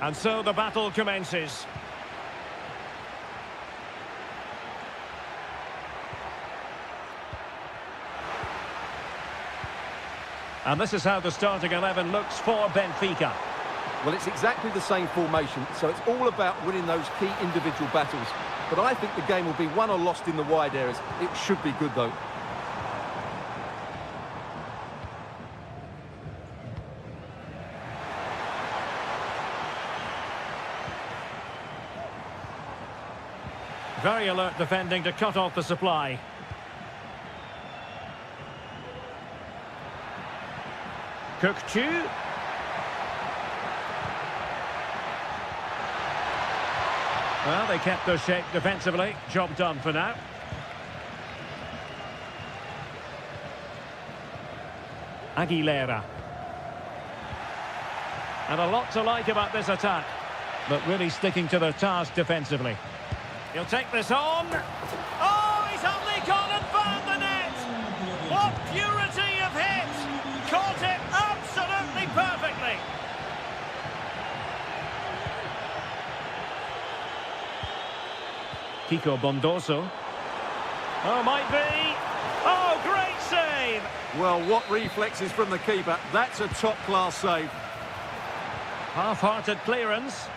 And so the battle commences. And this is how the starting 11 looks for Benfica.
Well, it's exactly the same formation, so it's all about winning those key individual battles. But I think the game will be won or lost in the wide areas. It should be good, though.
Very alert defending to cut off the supply. Kökçü. Well, they kept their shape defensively. Job done for now. Aguilera. And a lot to like about this attack, but really sticking to their task defensively. He'll take this on. Oh, he's only gone and found the net! What purity of hit! Caught it absolutely perfectly! Kiko Bondoso. Oh, might be. Oh, great save!
Well, what reflexes from the keeper. That's a top-class save.
Half-hearted clearance.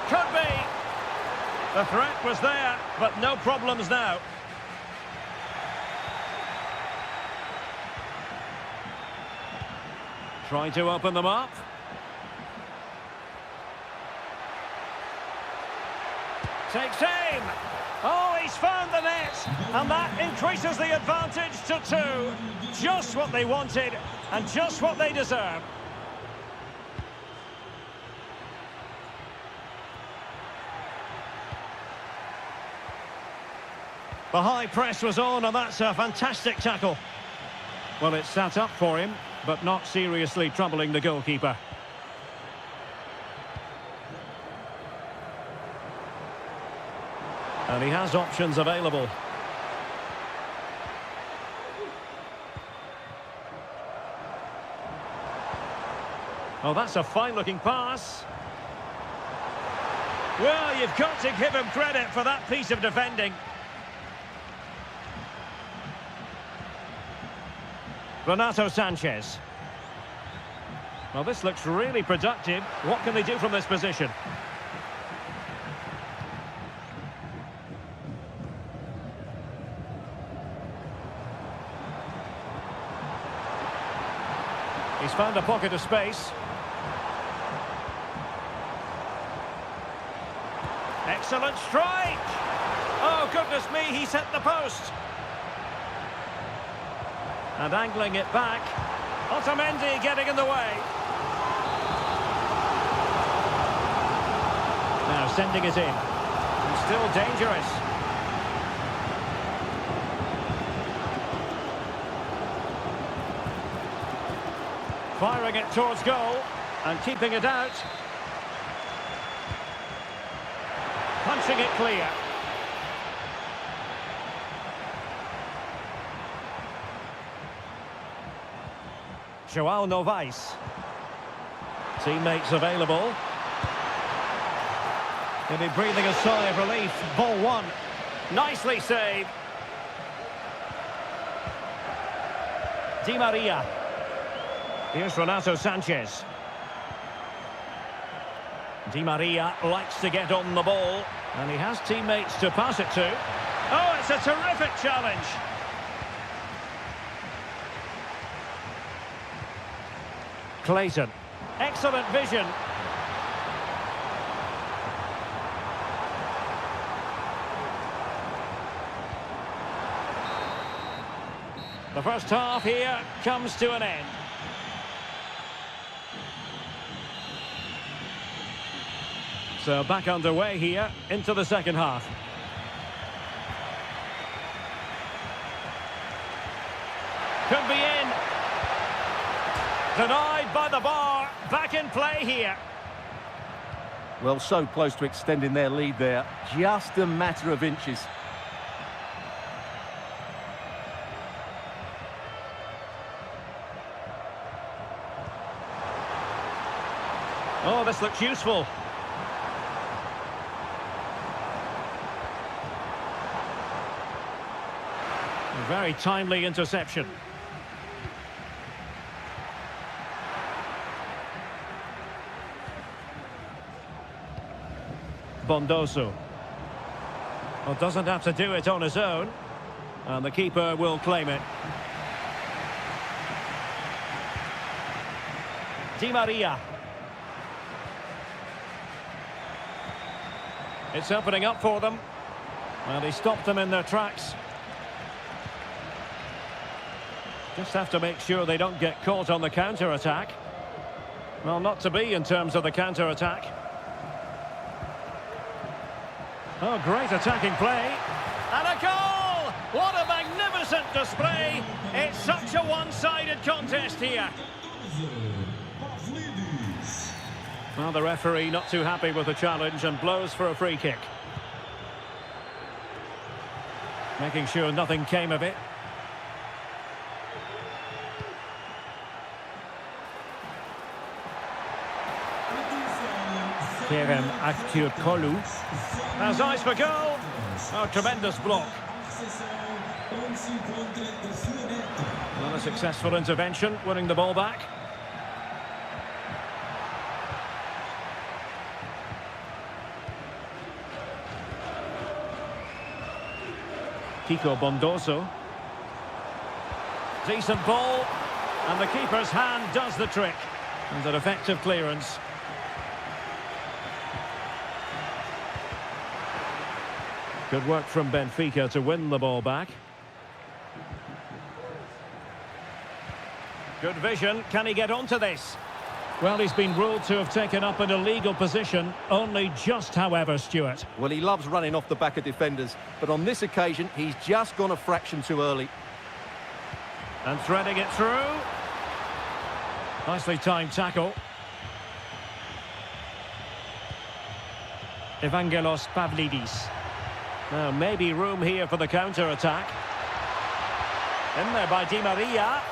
Could be. The threat was there, but no problems now. Trying to open them up. Takes aim. Oh, he's found the net. And that increases the advantage to 2. Just what they wanted and just what they deserve. The high press was on, and that's a fantastic tackle. Well, it's sat up for him, but not seriously troubling the goalkeeper. And he has options available. Oh, that's a fine-looking pass. Well, you've got to give him credit for that piece of defending. Renato Sanchez. Well, this looks really productive. What can they do from this position? He's found a pocket of space. Excellent strike! Oh, goodness me, he's hit the post. And angling it back. Otamendi getting in the way. Now sending it in. And still dangerous. Firing it towards goal and keeping it out. Punching it clear. João Novaes. Teammates available. He'll be breathing a sigh of relief. Ball one. Nicely saved. Di Maria. Here's Renato Sanchez. Di Maria likes to get on the ball, and he has teammates to pass it to. Oh, it's a terrific challenge. Clayton. Excellent vision. The first half here comes to an end. So back underway here into the second half. Could be in. Denied by the bar. Back in play here.
Well, so close to extending their lead there. Just a matter of inches.
Oh, this looks useful. A very timely interception. Bondoso. Well, doesn't have to do it on his own. And the keeper will claim it. Di Maria. It's opening up for them. Well, he stopped them in their tracks. Just have to make sure they don't get caught on the counter-attack. Well, not to be in terms of the counter-attack. Oh, great attacking play. And a goal! What a magnificent display. It's such a one-sided contest here. Well, the referee not too happy with the challenge and blows for a free kick. Making sure nothing came of it. Kerem Aktürkoğlu has eyes for goal. Oh, tremendous block. Not a successful intervention, winning the ball back. Kiko Bondoso. Decent ball, and the keeper's hand does the trick. And an effective clearance. Good work from Benfica to win the ball back. Good vision. Can he get onto this? Well, he's been ruled to have taken up an illegal position. Only just, however, Stuart.
Well, he loves running off the back of defenders, but on this occasion, he's just gone a fraction too early.
And threading it through. Nicely timed tackle. Evangelos Pavlidis. Now, maybe room here for the counter-attack. In there by Di Maria.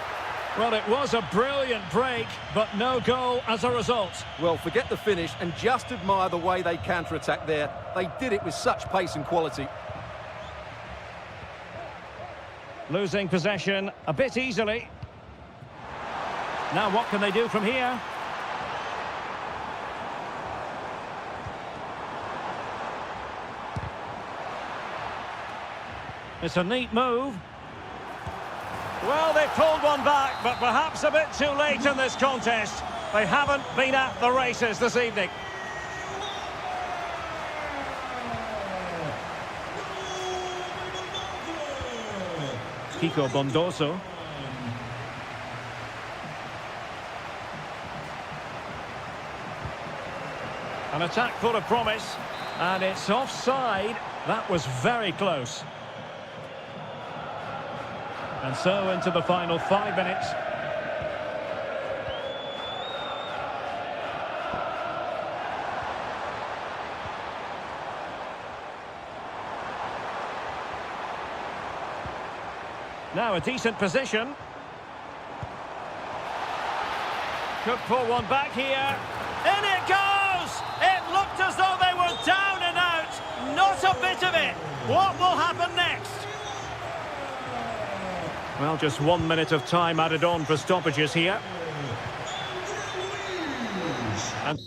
Well, it was a brilliant break, but no goal as a result.
Well, forget the finish and just admire the way they counter-attacked there. They did it with such pace and quality.
Losing possession a bit easily. Now, what can they do from here? It's a neat move. Well, they pulled one back, but perhaps a bit too late in this contest. They haven't been at the races this evening. Kiko Bondoso. An attack full of promise, and it's offside. That was very close. And so into the final 5 minutes. Now a decent position. Could pull one back here. In it goes! It looked as though they were down and out. Not a bit of it. What will happen next? Well, just 1 minute of time added on for stoppages here. And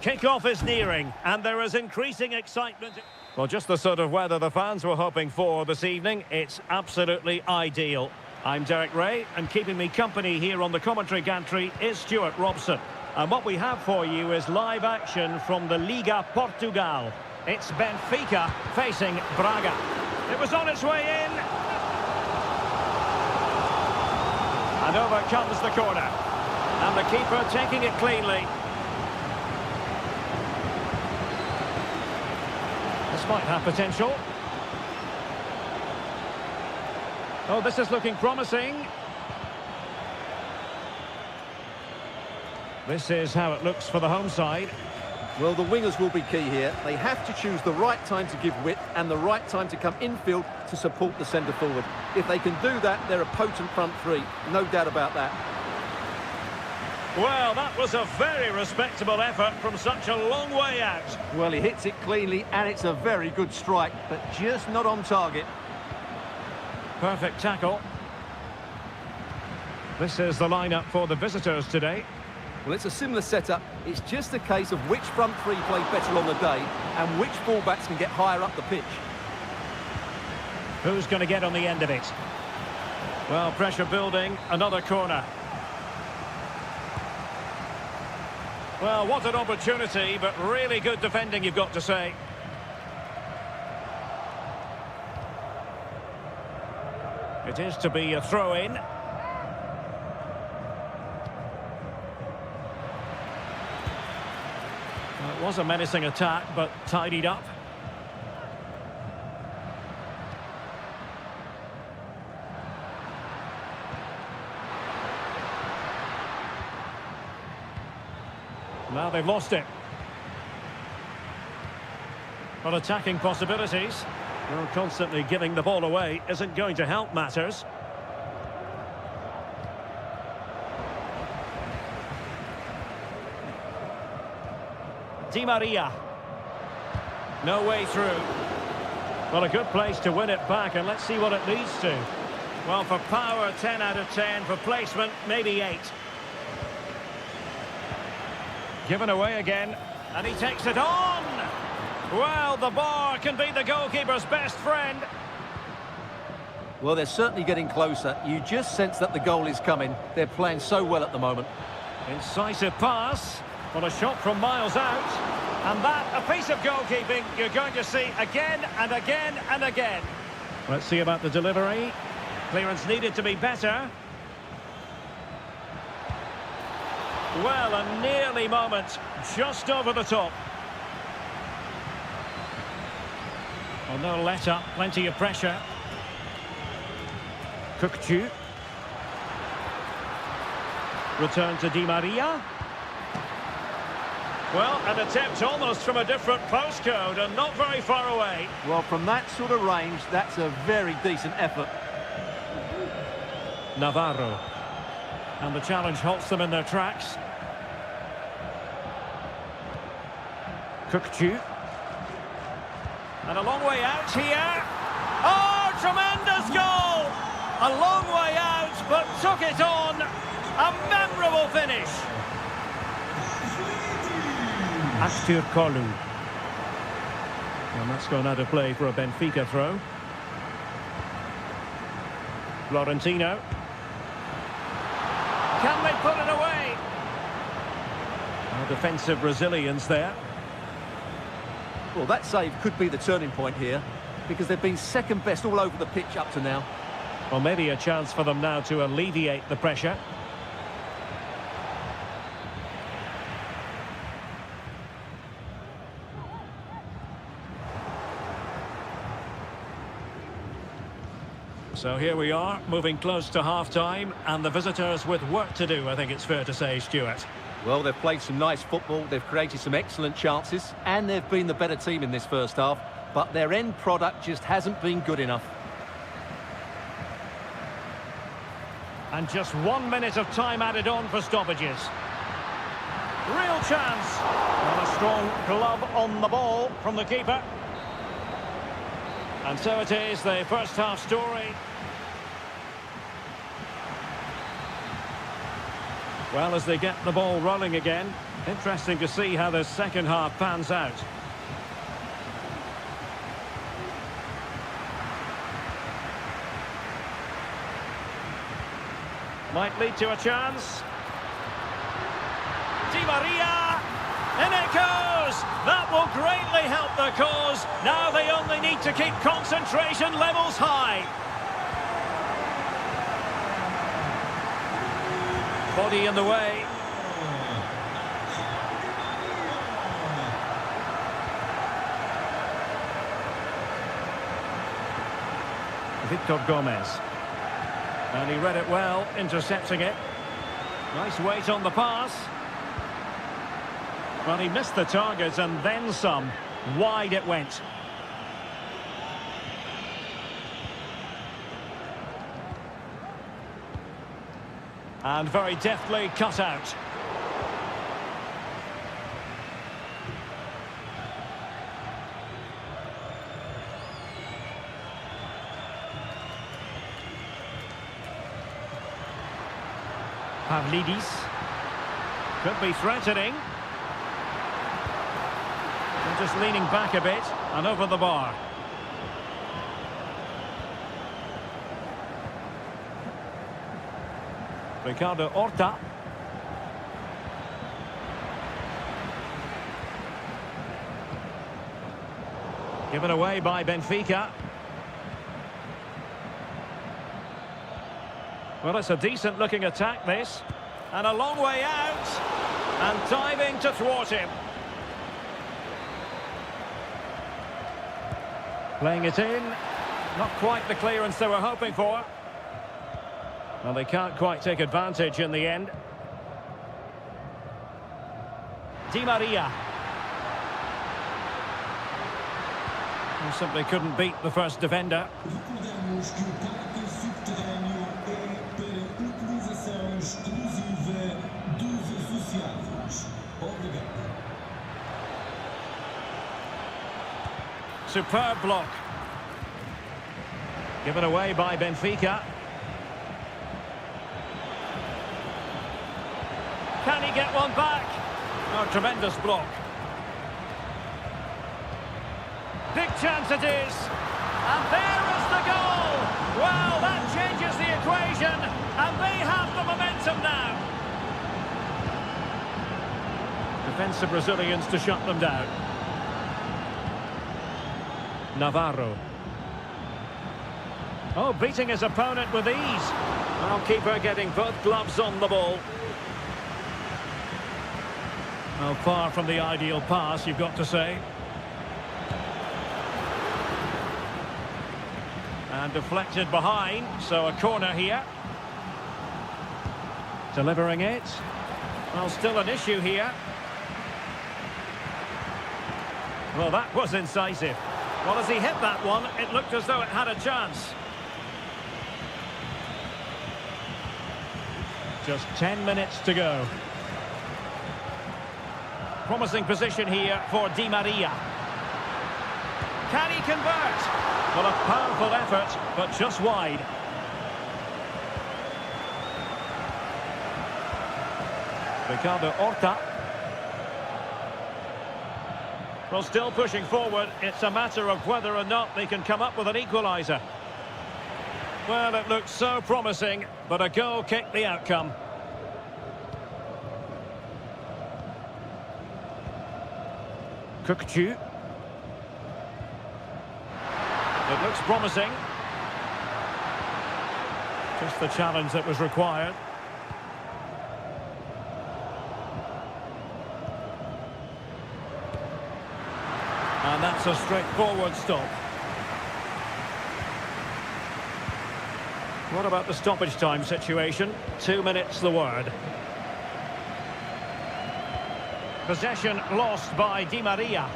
Kick-off is nearing, and there is increasing excitement. Well, just the sort of weather the fans were hoping for this evening. It's absolutely ideal. I'm Derek Ray, and keeping me company here on the commentary gantry is Stuart Robson. And what we have for you is live action from the Liga Portugal. It's Benfica facing Braga. It was on its way in. And over comes the corner. And the keeper taking it cleanly. This might have potential. Oh, this is looking promising. This is how it looks for the home side.
Well, the wingers will be key here. They have to choose the right time to give width and the right time to come infield to support the centre forward. If they can do that, they're a potent front three. No doubt about that.
Well, that was a very respectable effort from such a long way out.
Well, he hits it cleanly and it's a very good strike, but just not on target.
Perfect tackle. This is the lineup for the visitors today.
Well, it's a similar setup. It's just a case of which front three play better on the day and which fullbacks can get higher up the pitch.
Who's going to get on the end of it? Well, pressure building, another corner. Well, what an opportunity, but really good defending, you've got to say. It is to be a throw-in. Well, it was a menacing attack, but tidied up. Now they've lost it. But attacking possibilities. Well, constantly giving the ball away isn't going to help matters. Di Maria. No way through. Well, a good place to win it back, and let's see what it leads to. Well, for power, 10 out of 10. For placement, maybe 8. Given away again, and he takes it on! Well, the bar can be the goalkeeper's best friend.
Well, they're certainly getting closer. You just sense that the goal is coming. They're playing so well at the moment.
Incisive pass. Well, a shot from miles out. And that, a piece of goalkeeping you're going to see again and again and again. Let's see about the delivery. Clearance needed to be better. Well, a nearly moment, just over the top. Oh, no let up, plenty of pressure. Kukcu. Return to Di Maria. Well, an attempt almost from a different postcode and not very far away.
Well, from that sort of range, that's a very decent effort.
Navarro. And the challenge halts them in their tracks. Kukcu. And a long way out here. Oh, tremendous goal! A long way out, but took it on. A memorable finish. Astur Kolu. And that's gone out of play for a Benfica throw. Florentino. Can they put it away? Well, defensive resilience there.
Well, that save could be the turning point here because they've been second best all over the pitch up to now.
Well, maybe a chance for them now to alleviate the pressure. So here we are, moving close to half-time, and the visitors with work to do, I think it's fair to say, Stuart.
Well, they've played some nice football, they've created some excellent chances, and they've been the better team in this first half, but their end product just hasn't been good enough.
And just 1 minute of time added on for stoppages. Real chance. And a strong glove on the ball from the keeper. And so it is, the first half story. Well, as they get the ball rolling again. Interesting to see how the second half pans out. Might lead to a chance. Di Maria, in it goes! That will greatly help the cause. Now they only need to keep concentration levels high. Body in the way. Victor Gomez. And he read it well, intercepting it. Nice weight on the pass. Well, he missed the target and then some. Wide it went. And very deftly cut out. Pavlidis. Could be threatening. And just leaning back a bit and over the bar. Ricardo Horta. Given away by Benfica. Well, it's a decent-looking attack, this. And a long way out. And diving to thwart him. Playing it in. Not quite the clearance they were hoping for. Well, they can't quite take advantage in the end. Di Maria. Well, simply couldn't beat the first defender. Superb block. Given away by Benfica. Can he get one back? Oh, tremendous block. Big chance it is. And there is the goal. Well, that changes the equation. And they have the momentum now. Defensive Brazilians to shut them down. Navarro. Oh, beating his opponent with ease. Well, keeper getting both gloves on the ball. Well, far from the ideal pass, you've got to say. And deflected behind, so a corner here. Delivering it. Well, still an issue here. Well, that was incisive. Well, as he hit that one, it looked as though it had a chance. Just 10 minutes to go. Promising position here for Di Maria. Can he convert? Well, a powerful effort, but just wide. Ricardo Horta. Well, still pushing forward. It's a matter of whether or not they can come up with an equaliser. Well, it looked so promising, but a goal kicked the outcome. Kukcu. It looks promising. Just the challenge that was required. And that's a straightforward stop. What about the stoppage time situation? 2 minutes the word. Possession lost by Di Maria.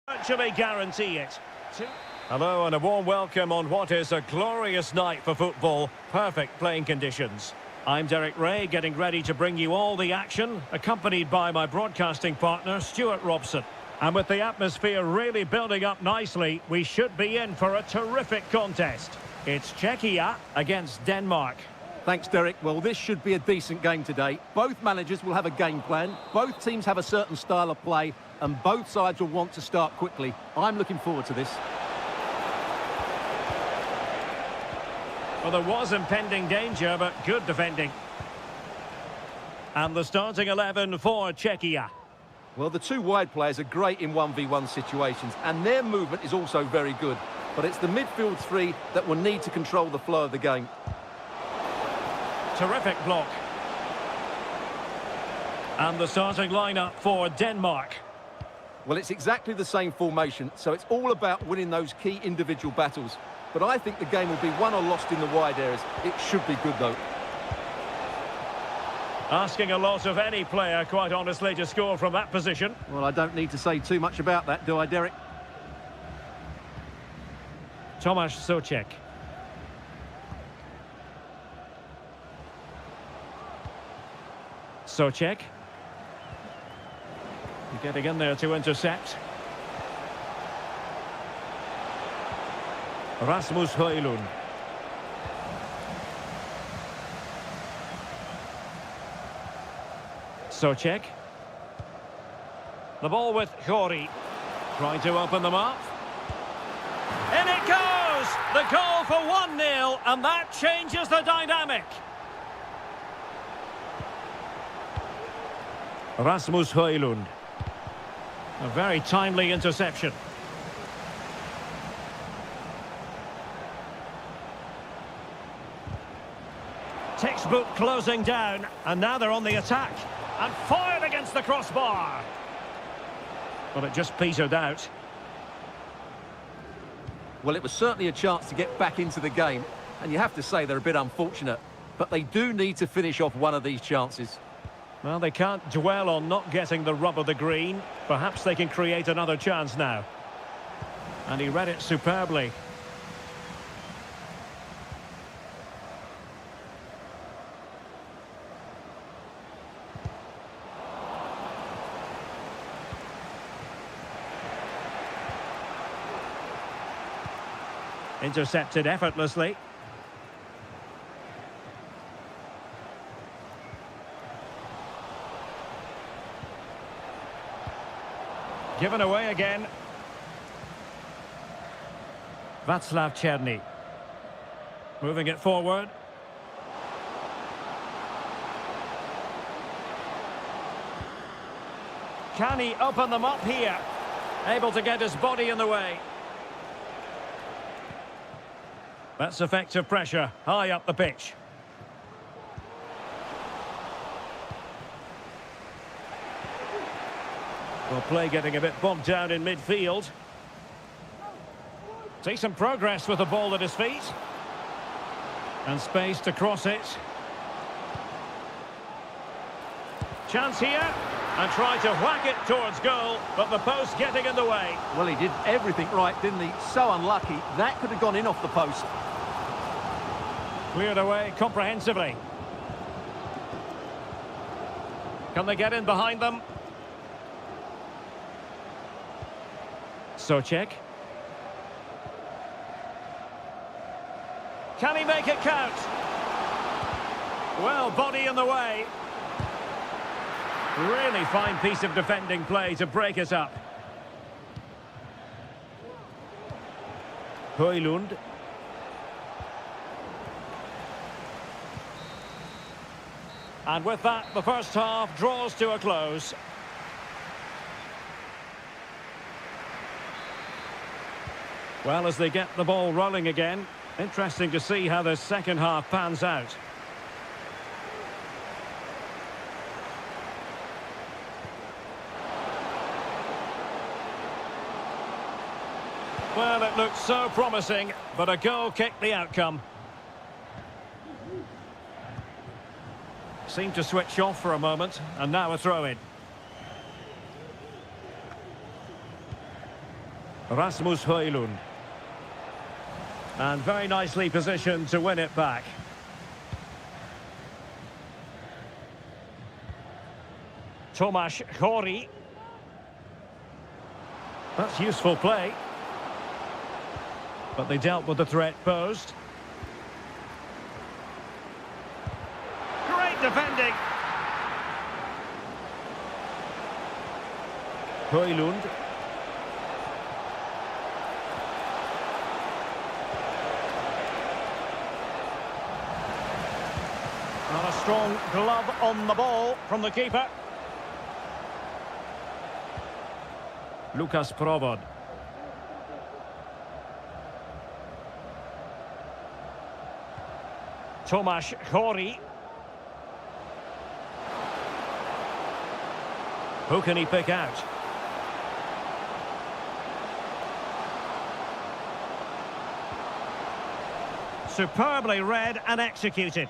Actually guarantee it. Hello and a warm welcome on what is a glorious night for football. Perfect playing conditions. I'm Derek Ray, getting ready to bring you all the action, accompanied by my broadcasting partner, Stuart Robson. And with the atmosphere really building up nicely, we should be in for a terrific contest. It's Czechia against Denmark.
Thanks, Derek. Well, this should be a decent game today. Both managers will have a game plan. Both teams have a certain style of play, and both sides will want to start quickly. I'm looking forward to this.
Well, there was impending danger, but good defending. And the starting 11 for Czechia.
Well, the two wide players are great in 1v1 situations, and their movement is also very good. But it's the midfield three that will need to control the flow of the game.
Terrific block. And the starting lineup for Denmark.
Well, it's exactly the same formation, so it's all about winning those key individual battles. But I think the game will be won or lost in the wide areas. It should be good, though.
Asking a lot of any player, quite honestly, to score from that position.
Well, I don't need to say too much about that, do I, Derek?
Tomasz Souček. Souček. Getting in there to intercept. Rasmus Højlund. Souček. The ball with Hori. Trying to open them up. In it goes! The goal for 1-0, and that changes the dynamic. Rasmus Højlund. A very timely interception. Textbook closing down, and now they're on the attack. And fired against the crossbar. But it just petered out.
Well, it was certainly a chance to get back into the game, and you have to say they're a bit unfortunate. But they do need to finish off one of these chances.
Well, they can't dwell on not getting the rub of the green. Perhaps they can create another chance now. And he read it superbly. Intercepted effortlessly. Given away again. Václav Černý. Moving it forward. Can he open them up here? Able to get his body in the way. That's effective pressure, high up the pitch. Well, play getting a bit bogged down in midfield. Decent progress with the ball at his feet. And space to cross it. Chance here. And try to whack it towards goal, but the post getting in the way.
Well, he did everything right, didn't he? So unlucky. That could have gone in off the post.
Cleared away comprehensively. Can they get in behind them? Souček. Can he make it count? Well, body in the way. Really fine piece of defending play to break it up. Højlund. And with that, the first half draws to a close. Well, as they get the ball rolling again, interesting to see how the second half pans out. Well, it looked so promising, but a goal kicked the outcome. Seemed to switch off for a moment, and now a throw-in. Rasmus Højlund. And very nicely positioned to win it back. Tomasz Chori. That's useful play. But they dealt with the threat posed. Great defending. Højlund. And a strong glove on the ball from the keeper. Lukas Provod. Tomasz Chori. Who can he pick out? Superbly read and executed.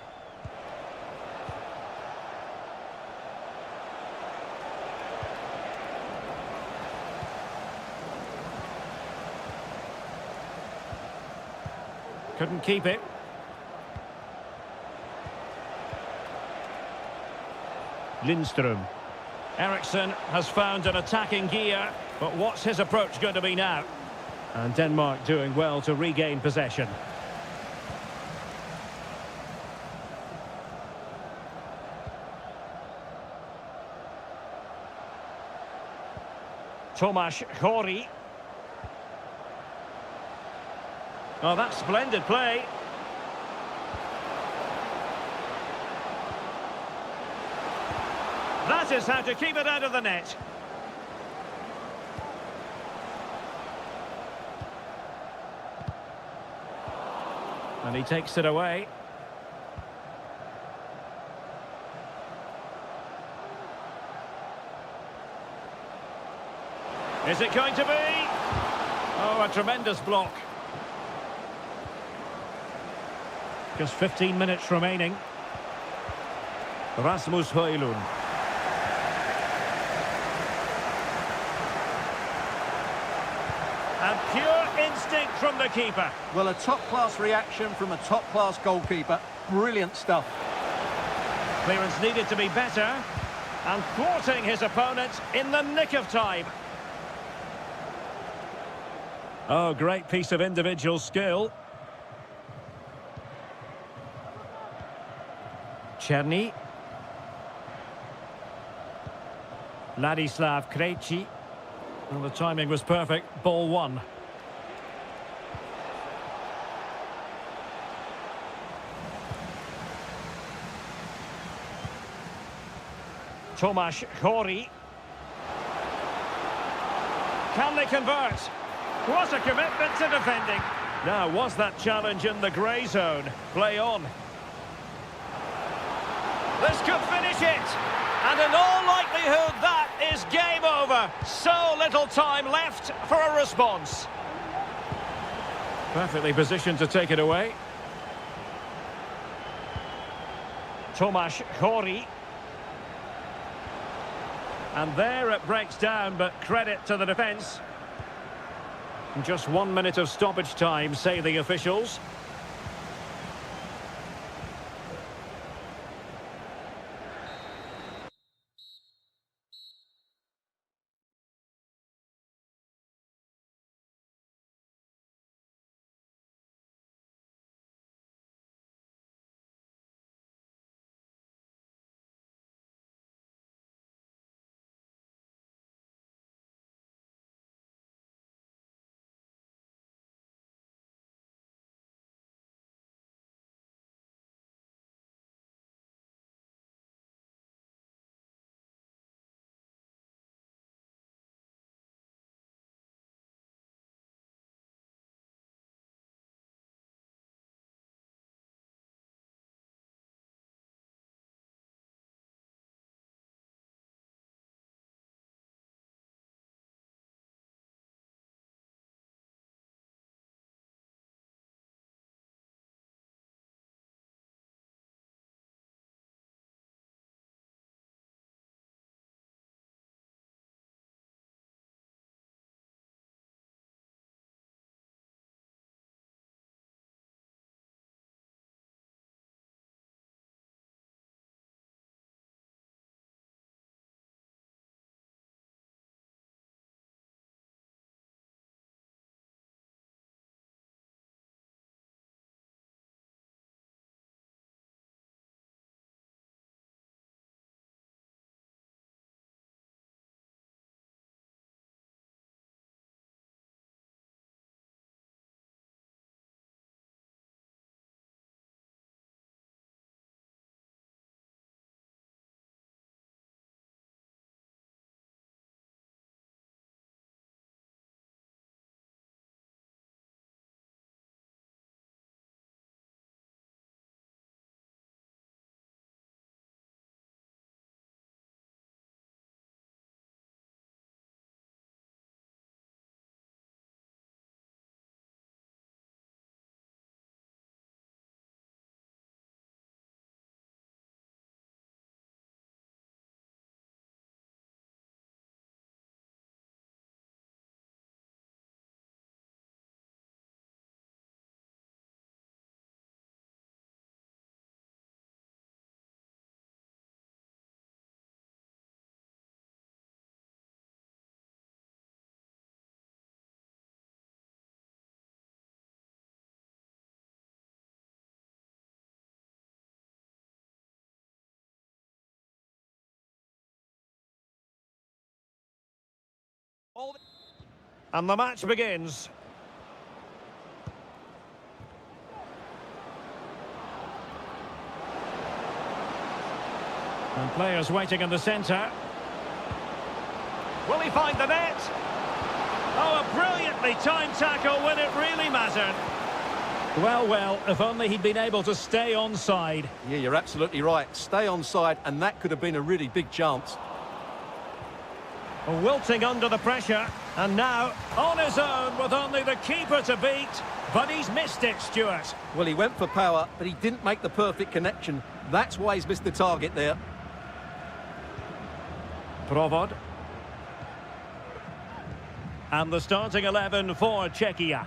Couldn't keep it. Lindström. Eriksson has found an attacking gear, but what's his approach going to be now? And Denmark doing well to regain possession. Tomasz Chori. Oh, that's splendid play. That is how to keep it out of the net. And he takes it away. Is it going to be? Oh, a tremendous block. Just 15 minutes remaining. Rasmus Højlund. And pure instinct from the keeper.
Well, a top-class reaction from a top-class goalkeeper. Brilliant stuff.
Clearance needed to be better. And thwarting his opponent in the nick of time. Oh, great piece of individual skill. Czerny. Ladislav Krejci. Well, the timing was perfect. Ball one. Tomasz Chori. Can they convert? What a commitment to defending. Now, was that challenge in the grey zone? Play on. This could finish it. And in all likelihood, that is game over. So little time left for a response. Perfectly positioned to take it away. Tomasz Chori. And there it breaks down, but credit to the defence. Just 1 minute of stoppage time, say the officials. And the match begins. And players waiting in the centre. Will he find the net? Oh, a brilliantly timed tackle when it really mattered. Well, well, if only he'd been able to stay onside.
Yeah, you're absolutely right. Stay onside, and that could have been a really big chance.
Wilting under the pressure, and now on his own with only the keeper to beat, but he's missed it, Stuart.
Well, he went for power, but he didn't make the perfect connection. That's why he's missed the target there.
Provod. And the starting 11 for Czechia.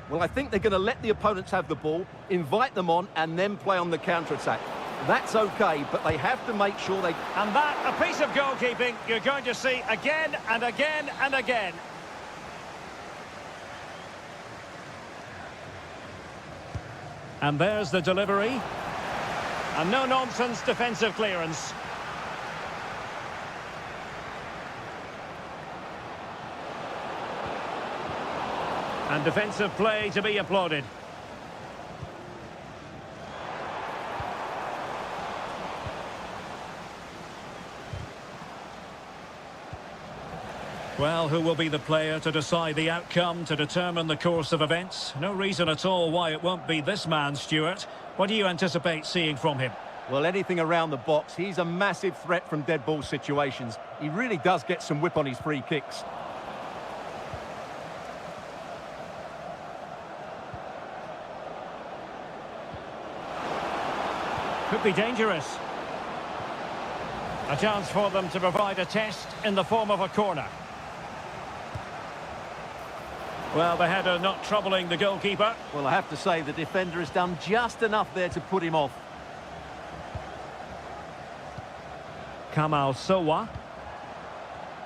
Well, I think they're going to let the opponents have the ball, invite them on, and then play on the counter-attack. That's okay, but they have to make sure they...
And that, a piece of goalkeeping you're going to see again and again and again. And there's the delivery. And no-nonsense defensive clearance. And defensive play to be applauded. Well, who will be the player to decide the outcome, to determine the course of events? No reason at all why it won't be this man, Stuart. What do you anticipate seeing from him?
Well, anything around the box. He's a massive threat from dead ball situations. He really does get some whip on his free kicks.
Could be dangerous. A chance for them to provide a test in the form of a corner. Well, the header not troubling the goalkeeper.
Well, I have to say the defender has done just enough there to put him off.
Kamal Sowa.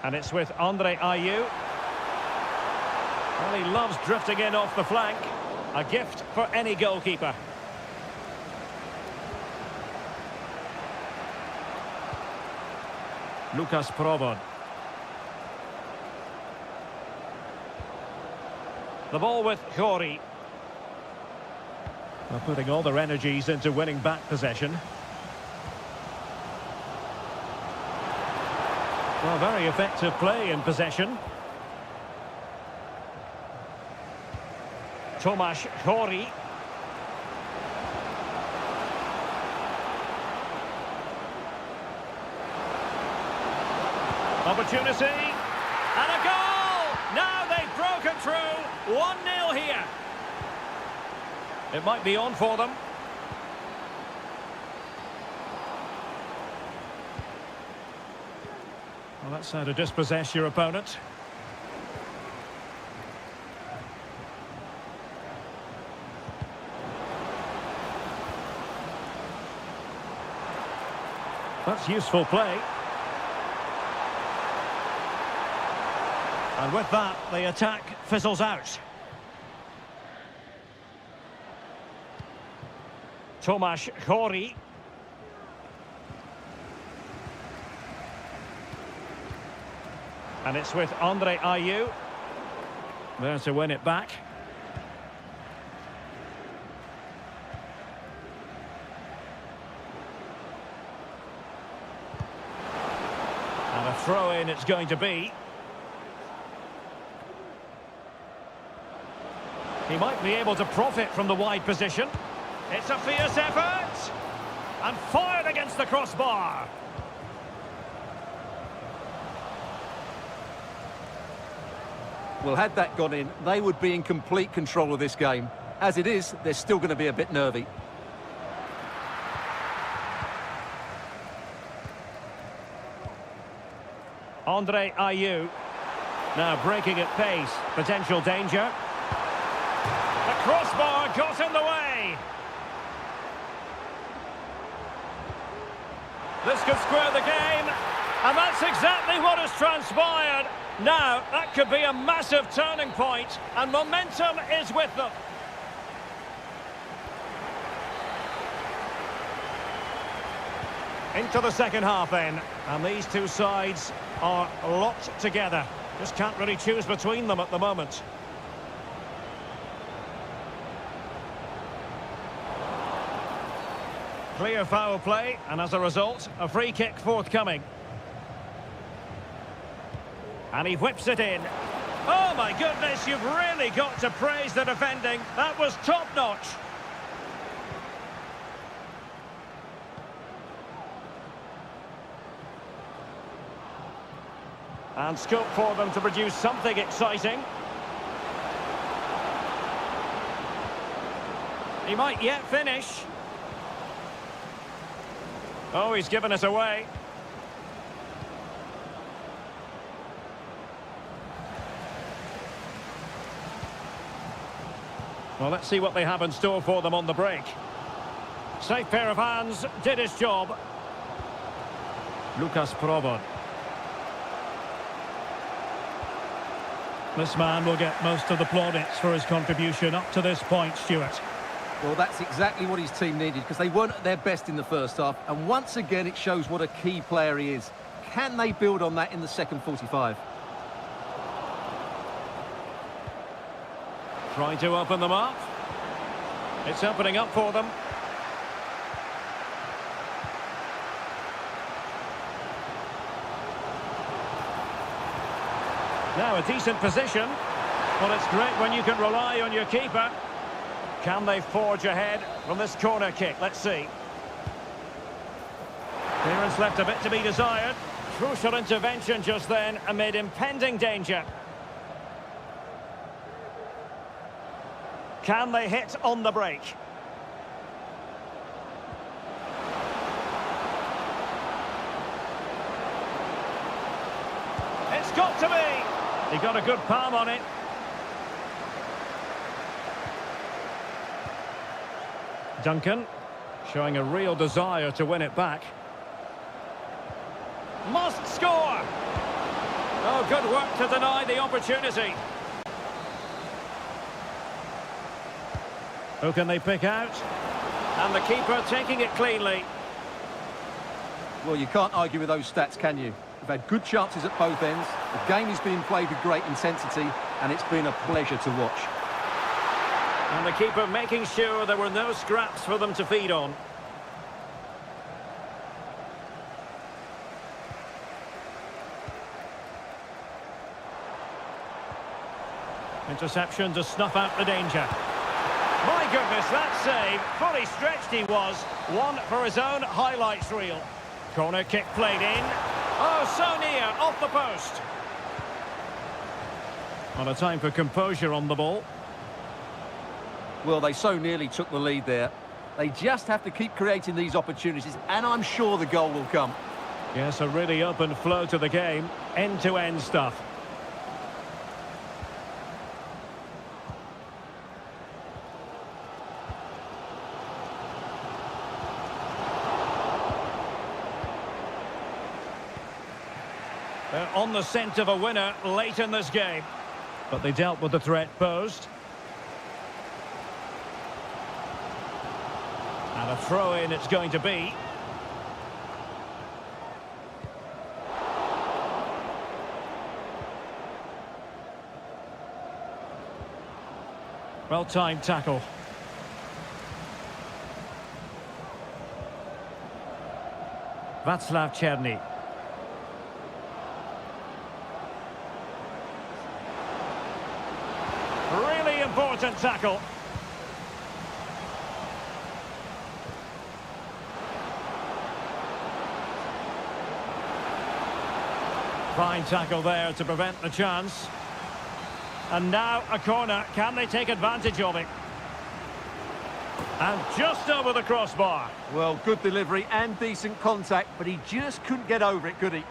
And it's with Andre Ayew. Well, he loves drifting in off the flank. A gift for any goalkeeper. Lucas Provod. The ball with Khori. Well, putting all their energies into winning back possession. Well, very effective play in possession. Tomasz Khori. Opportunity, and a goal! Now they've broken through, 1-0 here. It might be on for them. Well, that's how to dispossess your opponent. That's useful play. And with that, the attack fizzles out. Tomasz Khori. And it's with Andre Ayew. There to win it back. And a throw-in it's going to be. He might be able to profit from the wide position. It's a fierce effort. And fired against the crossbar.
Well, had that gone in, they would be in complete control of this game. As it is, they're still going to be a bit nervy.
Andre Ayew. Now breaking at pace. Potential danger. The crossbar got in the way. This could square the game. And that's exactly what has transpired. Now, that could be a massive turning point, and momentum is with them. Into the second half then, and these two sides are locked together. Just can't really choose between them at the moment. Clear foul play, and as a result, a free kick forthcoming. And he whips it in. Oh my goodness, you've really got to praise the defending. That was top-notch. And scope for them to produce something exciting. He might yet finish. Oh, he's given us away. Well, let's see what they have in store for them on the break. Safe pair of hands, did his job. Lucas Probod. This man will get most of the plaudits for his contribution up to this point, Stuart.
Well, that's exactly what his team needed, because they weren't at their best in the first half, and once again it shows what a key player he is. Can they build on that in the second 45?
Trying to open them up. It's opening up for them. Now a decent position. Well, it's great when you can rely on your keeper. Can they forge ahead from this corner kick? Let's see. Clearance left a bit to be desired. Crucial intervention just then amid impending danger. Can they hit on the break? It's got to be! He got a good palm on it. Duncan, showing a real desire to win it back. Must score! Oh, good work to deny the opportunity. Who can they pick out? And the keeper taking it cleanly.
Well, you can't argue with those stats, can you? We've had good chances at both ends. The game is being played with great intensity, and it's been a pleasure to watch.
And the keeper making sure there were no scraps for them to feed on. Interception to snuff out the danger. My goodness, that save. Fully stretched he was. One for his own highlights reel. Corner kick played in. Oh, so near, off the post. On a time for composure on the ball.
Well, they so nearly took the lead there. They just have to keep creating these opportunities, and I'm sure the goal will come.
Yes, a really open flow to the game. End-to-end stuff. They're on the scent of a winner late in this game. But they dealt with the threat posed. And a throw-in it's going to be. Well-timed tackle. Václav Černý. Really important tackle. Fine tackle there to prevent the chance. And now a corner. Can they take advantage of it? And just over the crossbar.
Well, good delivery and decent contact, but he just couldn't get over it, could he?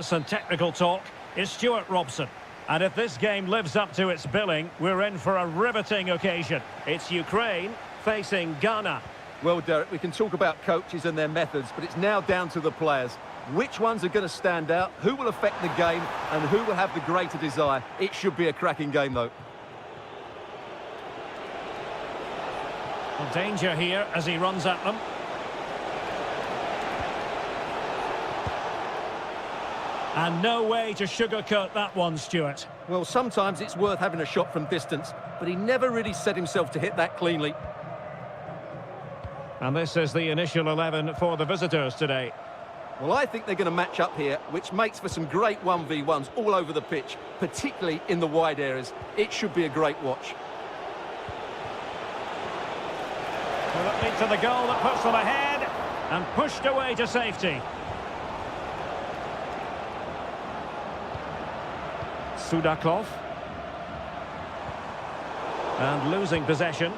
Some technical talk is Stuart Robson. And if this game lives up to its billing, we're in for a riveting occasion. It's Ukraine facing Ghana.
Well, Derek, we can talk about coaches and their methods, but it's now down to the players. Which ones are going to stand out, who will affect the game, and who will have the greater desire? It should be a cracking game, though.
Well, danger here as he runs at them. And no way to sugarcoat that one, Stuart.
Well, sometimes it's worth having a shot from distance, but he never really set himself to hit that cleanly.
And this is the initial 11 for the visitors today.
Well, I think they're going to match up here, which makes for some great 1v1s all over the pitch, particularly in the wide areas. It should be a great watch.
Well, it leads to the goal that puts them ahead and pushed away to safety. Sudakov. And losing possession.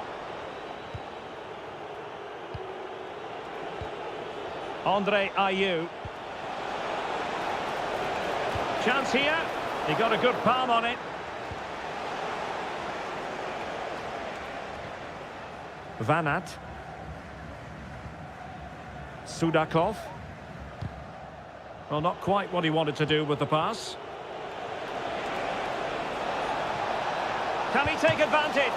Andre Ayew. Chance here. He got a good palm on it. Vanat. Sudakov. Well, not quite what he wanted to do with the pass. Can he take advantage?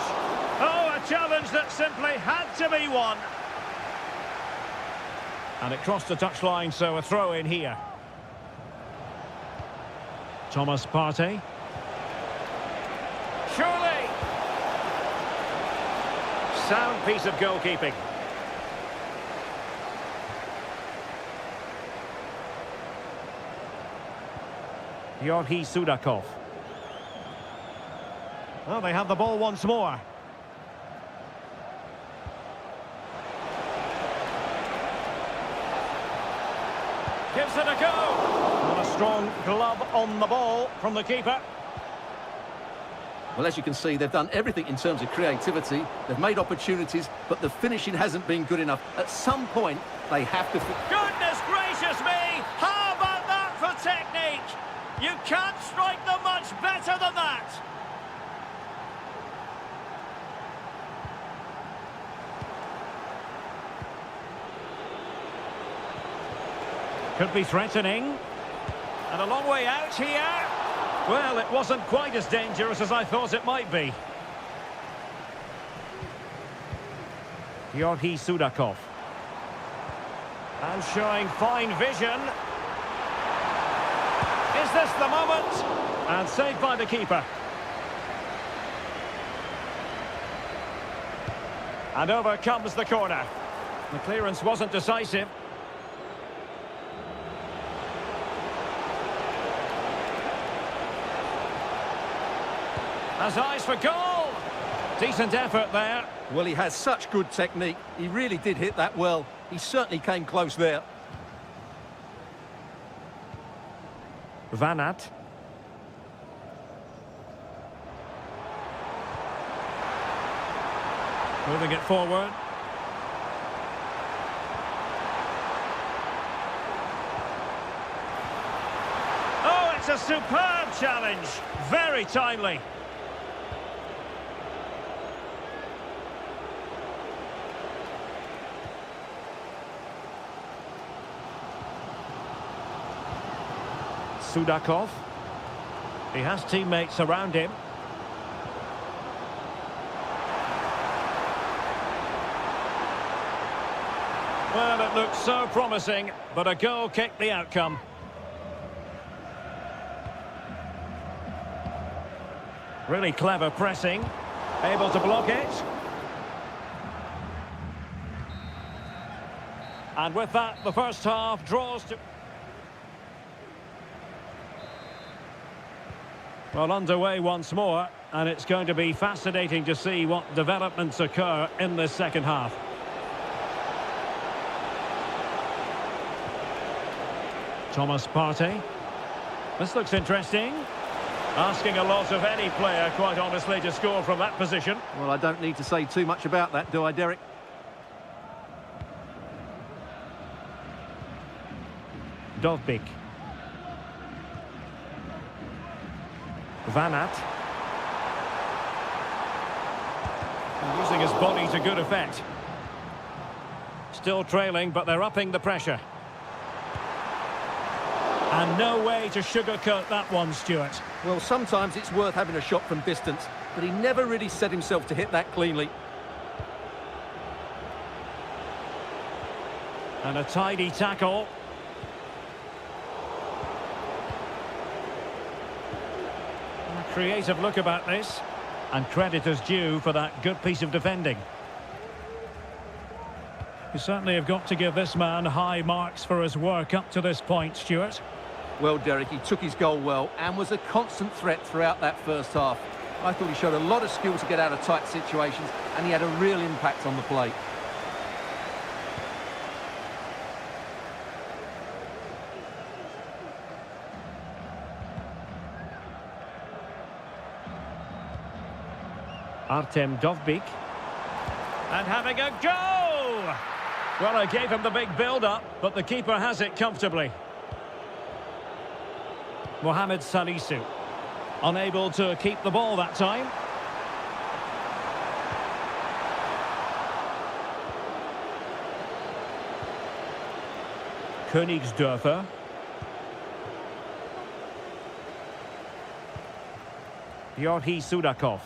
Oh, a challenge that simply had to be won. And it crossed the touchline, so a throw in here. Thomas Partey. Surely. Sound piece of goalkeeping. Georgi Sudakov. Well, they have the ball once more. Gives it a go. And a strong glove on the ball from the keeper.
Well, as you can see, they've done everything in terms of creativity. They've made opportunities, but the finishing hasn't been good enough. At some point, they have to...
Goodness gracious me! How about that for technique? You can't strike them much better than that. Could be threatening. And a long way out here. Well, it wasn't quite as dangerous as I thought it might be. Georgi Sudakov. And showing fine vision. Is this the moment? And saved by the keeper. And over comes the corner. The clearance wasn't decisive. Has eyes for goal. Decent effort there.
Well, he has such good technique. He really did hit that well. He certainly came close there.
Vanat. Moving it forward. Oh, it's a superb challenge. Very timely. Sudakov. He has teammates around him. Well, it looked so promising, but a goal kicked the outcome. Really clever pressing. Able to block it. And with that, the first half draws to... Well, underway once more, and it's going to be fascinating to see what developments occur in this second half. Thomas Partey. This looks interesting. Asking a lot of any player, quite honestly, to score from that position.
Well, I don't need to say too much about that, do I, Derek?
Dovbik. Van Aert. Using his body to good effect. Still trailing, but they're upping the pressure. And no way to sugarcoat that one, Stuart.
Well, sometimes it's worth having a shot from distance, but he never really set himself to hit that cleanly.
And a tidy tackle. A creative look about this. And credit is due for that good piece of defending. You certainly have got to give this man high marks for his work up to this point, Stuart.
Well, Derek, he took his goal well and was a constant threat throughout that first half. I thought he showed a lot of skill to get out of tight situations, and he had a real impact on the play.
Artem Dovbyk. And having a go! Well, I gave him the big build-up, but the keeper has it comfortably. Mohamed Salisu. Unable to keep the ball that time. Königsdörfer. Georgi Sudakov.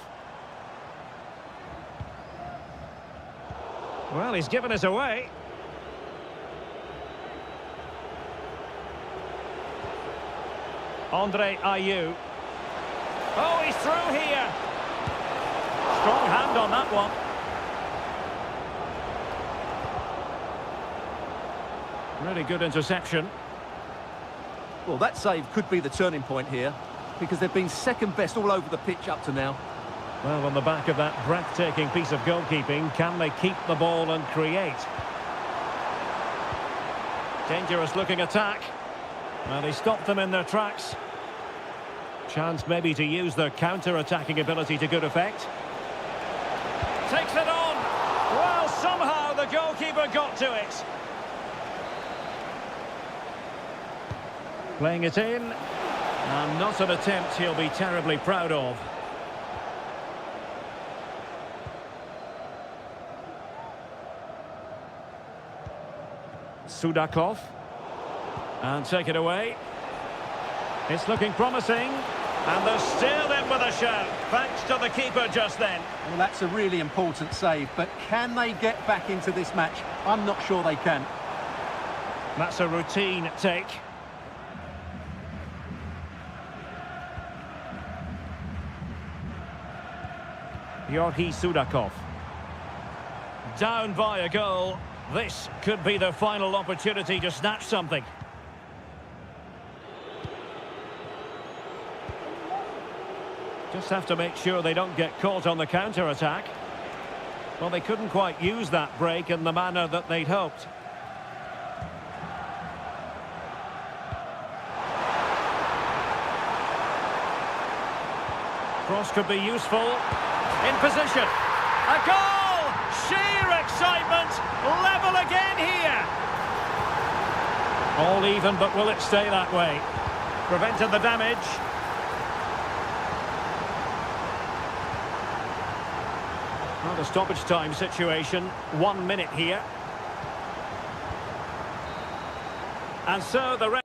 Well, he's given us away. Andre Ayew. Oh, he's through here. Strong hand on that one. Really good interception.
Well, that save could be the turning point here, because they've been second best all over the pitch up to now.
Well, on the back of that breathtaking piece of goalkeeping, can they keep the ball and create? Dangerous looking attack. Well, they stopped them in their tracks. Chance maybe to use their counter-attacking ability to good effect. Takes it on. Well, somehow the goalkeeper got to it. Playing it in. And not an attempt he'll be terribly proud of. Sudakov. And take it away. It's looking promising. And they're still in with a shout, thanks to the keeper just then.
Well, that's a really important save, but can they get back into this match? I'm not sure they can.
That's a routine take. Georgi Sudakov. Down by a goal. This could be their final opportunity to snatch something. Just have to make sure they don't get caught on the counter-attack. Well, they couldn't quite use that break in the manner that they'd hoped. Cross could be useful. In position. A goal! Sheer excitement! Level again here! All even, but will it stay that way? Prevented the damage. Well, the stoppage time situation. 1 minute here. And so the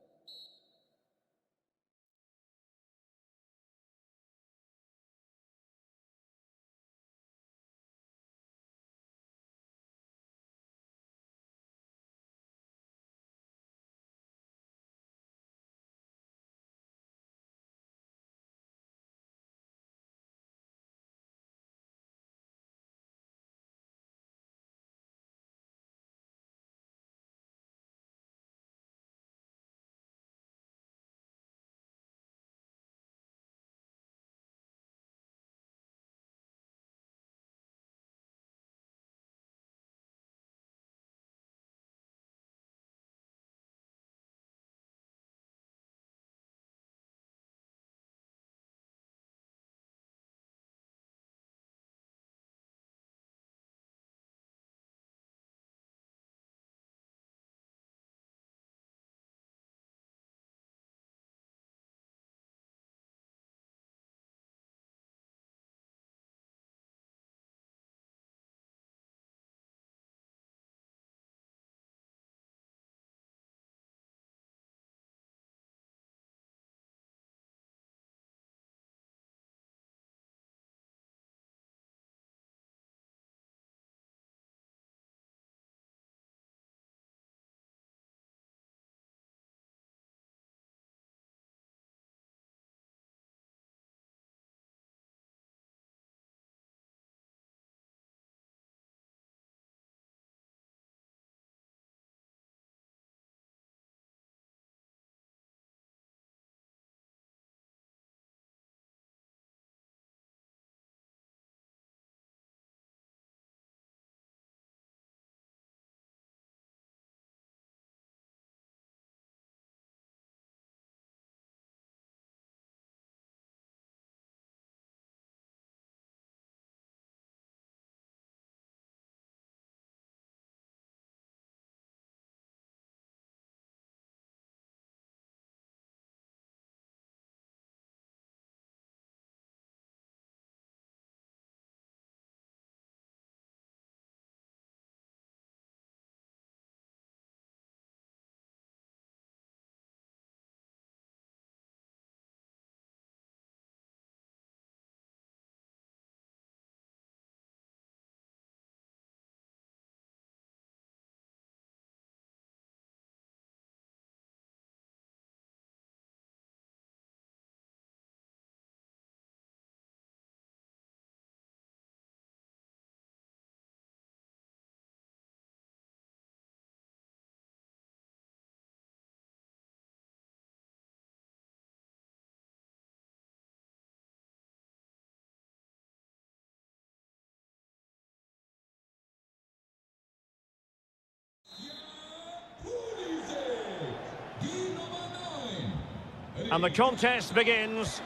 And the contest begins.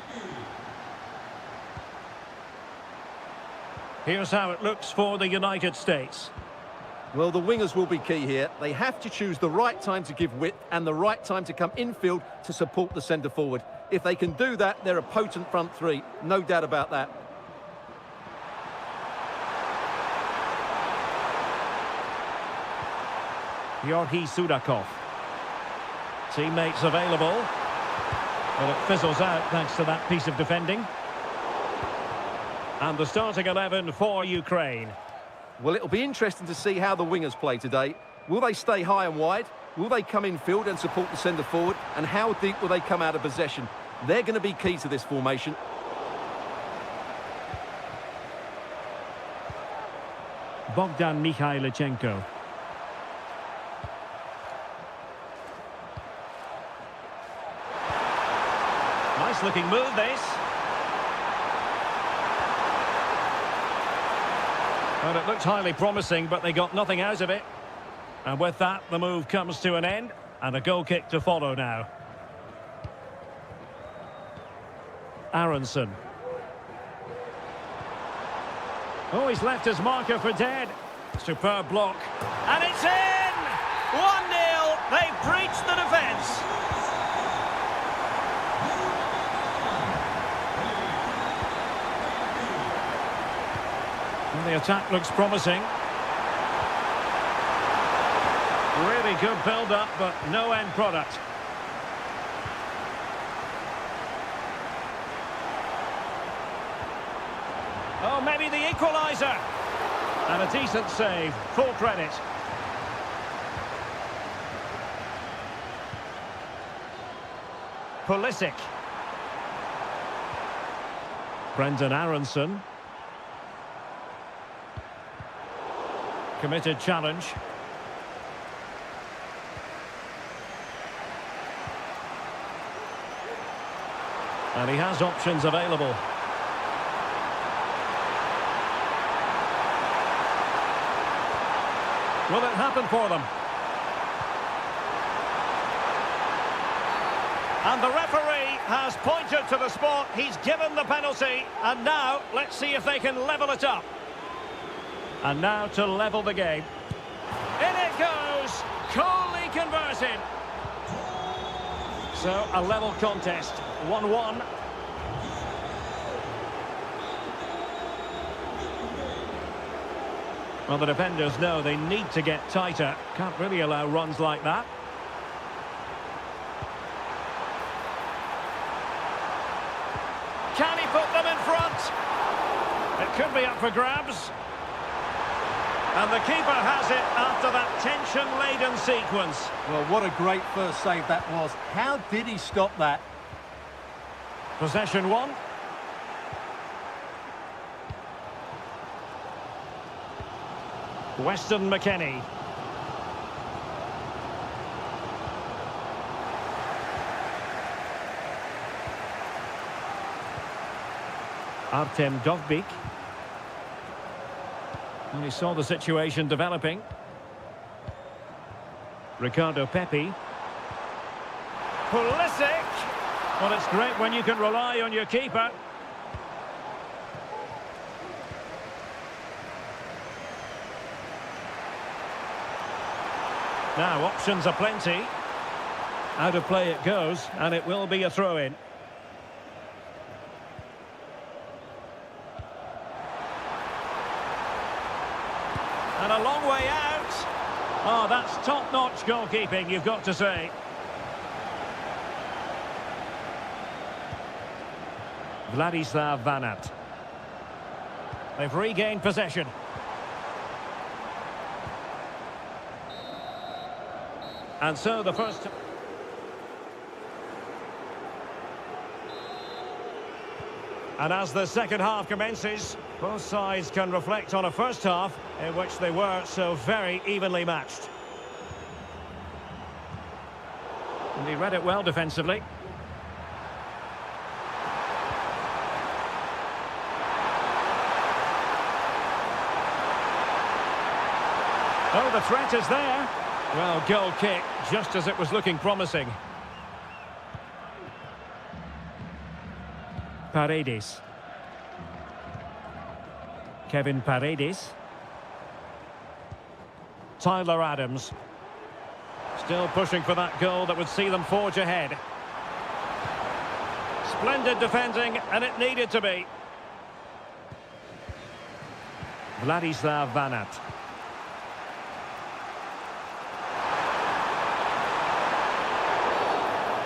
Here's how it looks for the United States.
Well, the wingers will be key here. They have to choose the right time to give width and the right time to come infield to support the centre forward. If they can do that, they're a potent front three. No doubt about that.
Georgi Sudakov. Teammates available. Well, it fizzles out thanks to that piece of defending. And the starting 11 for Ukraine.
Well, it'll be interesting to see how the wingers play today. Will they stay high and wide? Will they come in field and support the centre forward? And how deep will they come out of possession? They're going to be key to this formation.
Bogdan Mikhailichenko. Nice looking move, this. Well, it looked highly promising, but they got nothing out of it. And with that, the move comes to an end, and a goal kick to follow now. Aronson. Oh, he's left his marker for dead. Superb block. And it's in! 1-0. They've breached the defence. And the attack looks promising. Really good build-up, but no end product. Oh, maybe the equaliser. And a decent save. Full credit. Pulisic. Brendan Aronson. Committed challenge. And he has options available. Will it happen for them? And the referee has pointed to the spot. He's given the penalty. And now, let's see if they can level it up. And now to level the game. In it goes! Coolly converted. So, a level contest. 1-1. Well, the defenders know they need to get tighter. Can't really allow runs like that. Can he put them in front? It could be up for grabs. And the keeper has it after that tension-laden sequence.
Well, what a great first save that was. How did he stop that?
Possession one. Weston McKennie. Artem Dovbyk. And he saw the situation developing. Ricardo Pepi. Pulisic. Well, it's great when you can rely on your keeper. Now, options are plenty. Out of play it goes, and it will be a throw-in. And a long way out. Oh, that's top-notch goalkeeping, you've got to say. Vladislav Vanat. They've regained possession. And so the first... And as the second half commences, both sides can reflect on a first half in which they were so very evenly matched. And he read it well defensively. Oh, the threat is there. Well, goal kick, just as it was looking promising. Paredes. Kevin Paredes. Tyler Adams. Still pushing for that goal that would see them forge ahead. Splendid defending, and it needed to be. Vladislav Vanat.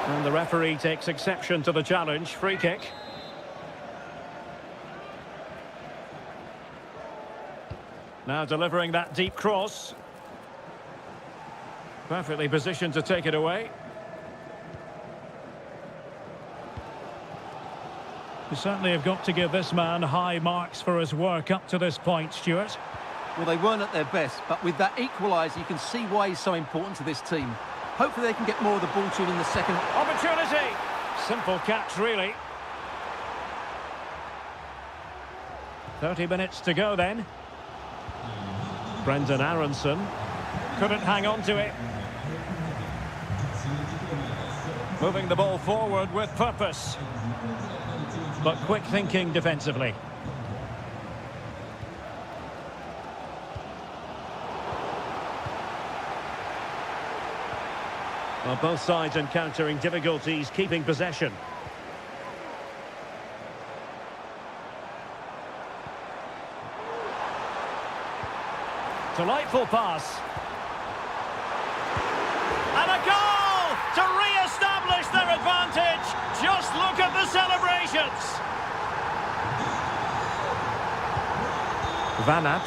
And the referee takes exception to the challenge. Free kick. Now delivering that deep cross. Perfectly positioned to take it away. You certainly have got to give this man high marks for his work up to this point, Stuart.
Well, they weren't at their best, but with that equaliser, you can see why he's so important to this team. Hopefully they can get more of the ball to him in the second.
Opportunity! Simple catch, really. 30 minutes to go then. Brendan Aronson couldn't hang on to it. Moving the ball forward with purpose. But quick thinking defensively. Well, both sides encountering difficulties keeping possession. Delightful pass. And a goal to re-establish their advantage. Just look at the celebrations. Vanat.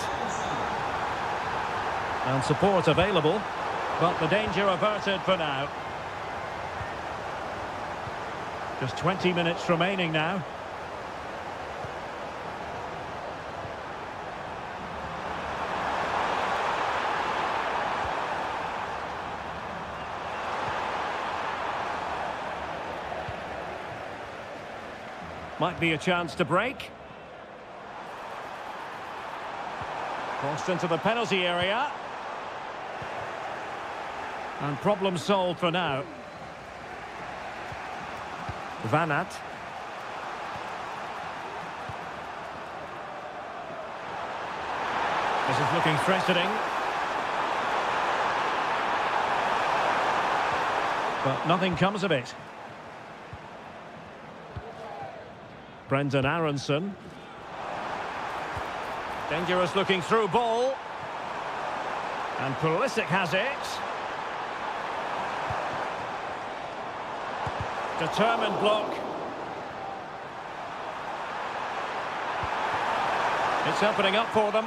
And support available. But the danger averted for now. Just 20 minutes remaining now. Might be a chance to break. Crossed into the penalty area. And problem solved for now. Vanat. This is looking threatening. But nothing comes of it. Brendan Aronson. Dangerous looking through ball. And Pulisic has it. Determined block. It's opening up for them.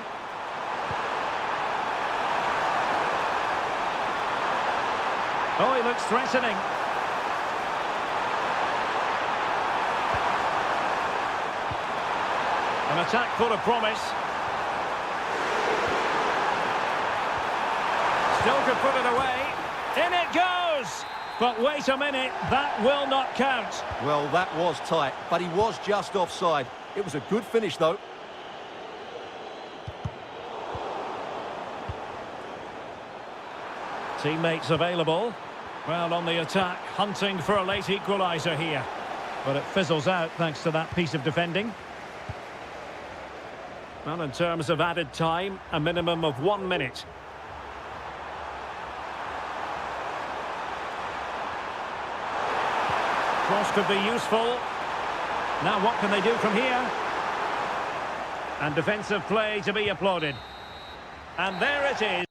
Oh, he looks threatening. An attack full of promise. Still could put it away. In it goes! But wait a minute, that will not count.
Well, that was tight, but he was just offside. It was a good finish, though.
Teammates available. Well, on the attack, hunting for a late equaliser here. But it fizzles out thanks to that piece of defending. Well, in terms of added time, a minimum of 1 minute. Cross could be useful. Now what can they do from here? And defensive play to be applauded. And there it is.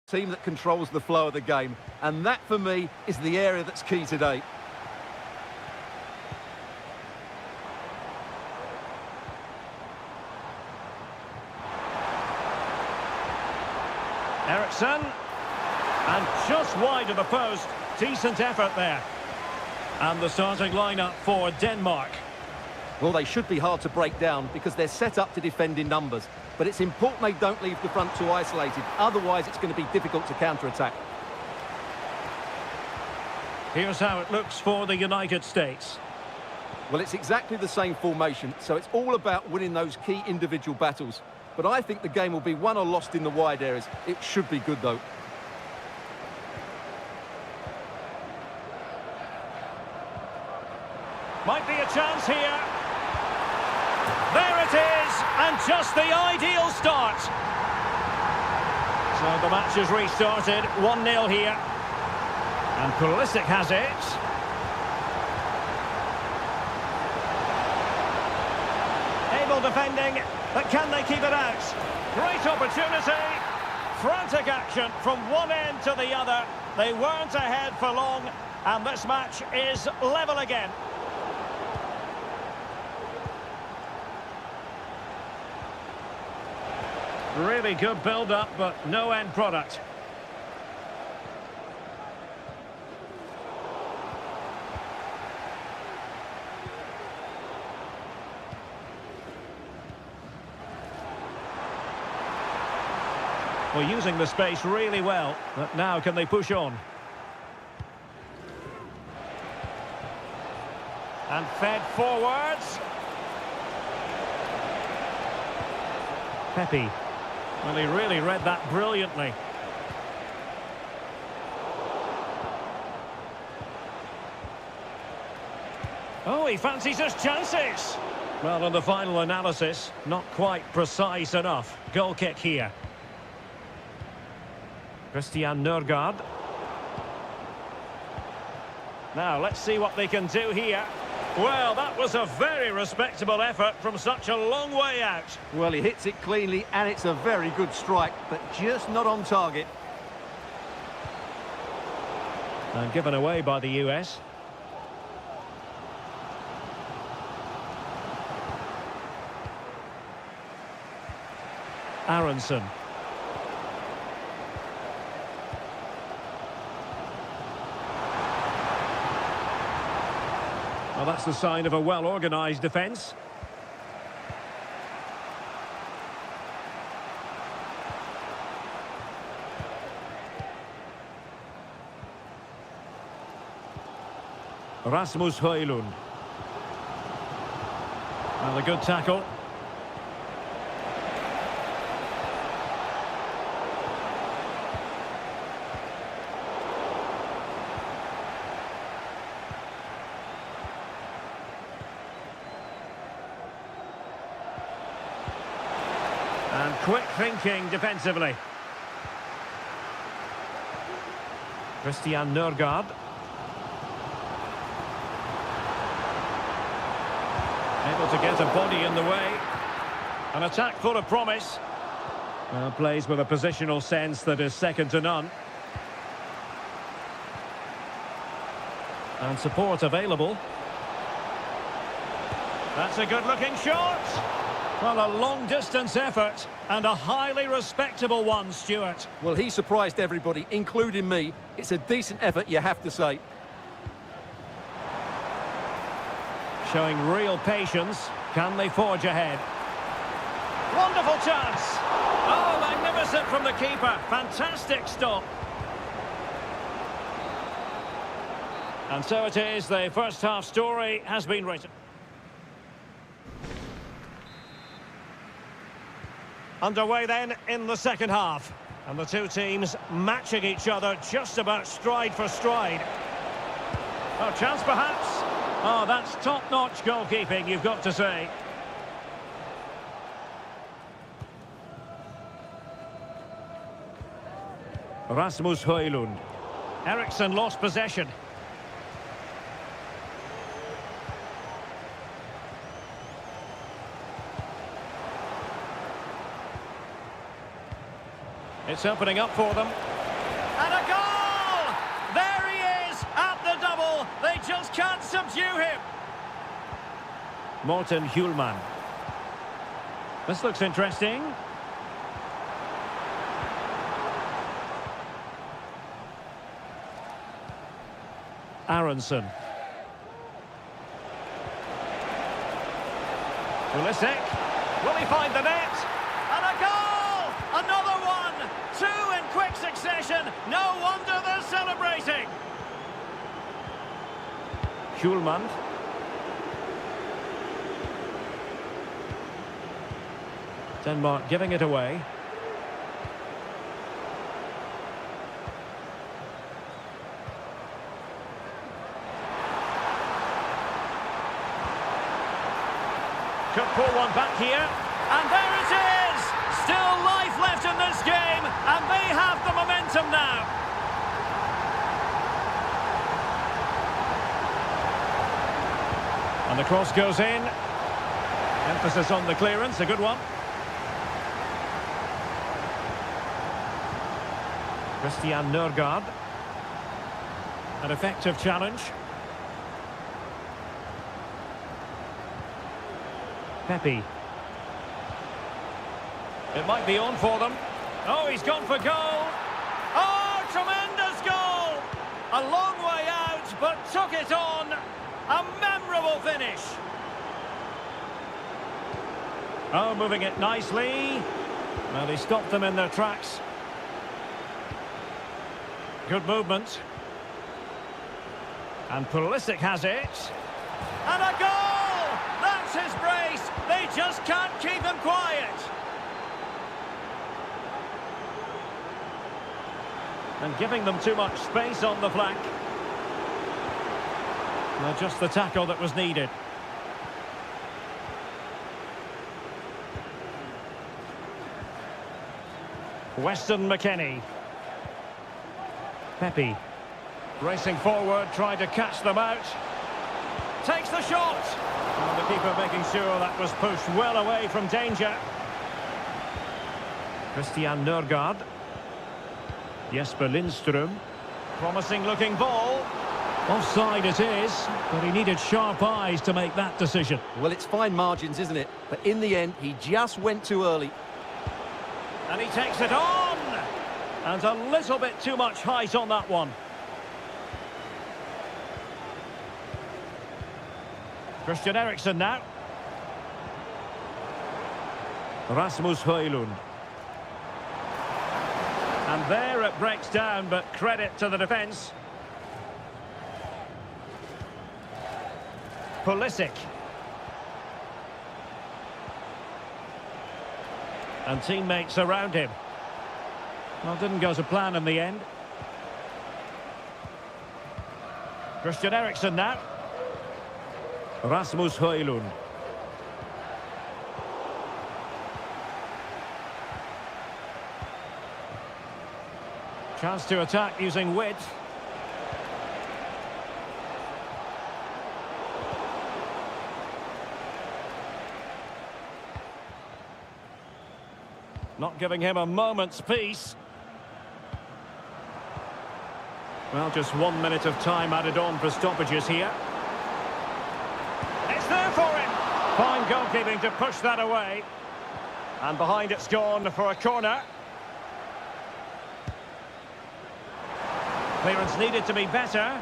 Team that controls the flow of the game. And that, for me, is the area that's key today.
Eriksson. And just wide of the post. Decent effort there. And the starting lineup for Denmark.
Well, they should be hard to break down because they're set up to defend in numbers. But it's important they don't leave the front too isolated. Otherwise, it's going to be difficult to counter-attack.
Here's how it looks for the United States.
Well, it's exactly the same formation, so it's all about winning those key individual battles. But I think the game will be won or lost in the wide areas. It should be good, though.
Might be a chance here. There it is, and just the ideal start. So the match has restarted, 1-0 here. And Pulisic has it. Able defending, but can they keep it out? Great opportunity. Frantic action from one end to the other. They weren't ahead for long, and this match is level again. Really good build-up, but no end product. Well, using the space really well, but now can they push on? And fed forwards. Pepe. Well, he really read that brilliantly. Oh, he fancies his chances. Well, on the final analysis, not quite precise enough. Goal kick here. Christian Nørgaard. Now, let's see what they can do here. Well, that was a very respectable effort from such a long way out.
Well, he hits it cleanly, and it's a very good strike, but just not on target.
And given away by the US. Aronson. Well, that's the sign of a well-organised defence. Rasmus Højlund. Well, a good tackle. And quick thinking defensively. Christian Nørgaard. Able to get a body in the way. An attack full of promise. Well, plays with a positional sense that is second to none. And support available. That's a good-looking shot. Well, a long-distance effort and a highly respectable one, Stuart.
Well, he surprised everybody, including me. It's a decent effort, you have to say.
Showing real patience. Can they forge ahead? Wonderful chance. Oh, magnificent from the keeper. Fantastic stop. And so it is, the first half story has been written. Underway then in the second half. And the two teams matching each other just about stride for stride. Oh, chance perhaps. Oh, that's top-notch goalkeeping, you've got to say. Rasmus Højlund. Eriksson lost possession. It's opening up for them. Morten Hjulman. This looks interesting. Aronson. Pulisic. Will he find the net? And a goal! Another one! Two in quick succession. No wonder they're celebrating. Hjulman. Denmark giving it away. Could pull one back here. And there it is! Still life left in this game, and they have the momentum now. And the cross goes in. Emphasis on the clearance, a good one. Christian Nørgaard. An effective challenge. Pepe. It might be on for them. Oh, he's gone for goal. Oh, tremendous goal! A long way out, but took it on. A memorable finish. Oh, moving it nicely. Well, he stopped them in their tracks. Good movement. And Pulisic has it. And a goal! That's his brace. They just can't keep him quiet. And giving them too much space on the flank. Well, just the tackle that was needed. Weston McKennie. Pepe. Racing forward, trying to catch them out. Takes the shot. And the keeper making sure that was pushed well away from danger. Christian Nørgaard. Jesper Lindström. Promising looking ball. Offside it is, but he needed sharp eyes to make that decision.
Well, it's fine margins, isn't it? But in the end, he just went too early.
And he takes it on! And a little bit too much height on that one. Christian Eriksen now. Rasmus Højlund. And there it breaks down, but credit to the defence. Pulisic. And teammates around him. Well, didn't go to plan in the end. Christian Eriksen now. Rasmus Højlund. Chance to attack using width. Not giving him a moment's peace. Well, just 1 minute of time added on for stoppages here. It's there for him. Fine goalkeeping to push that away. And behind it's gone for a corner. Clearance needed to be better.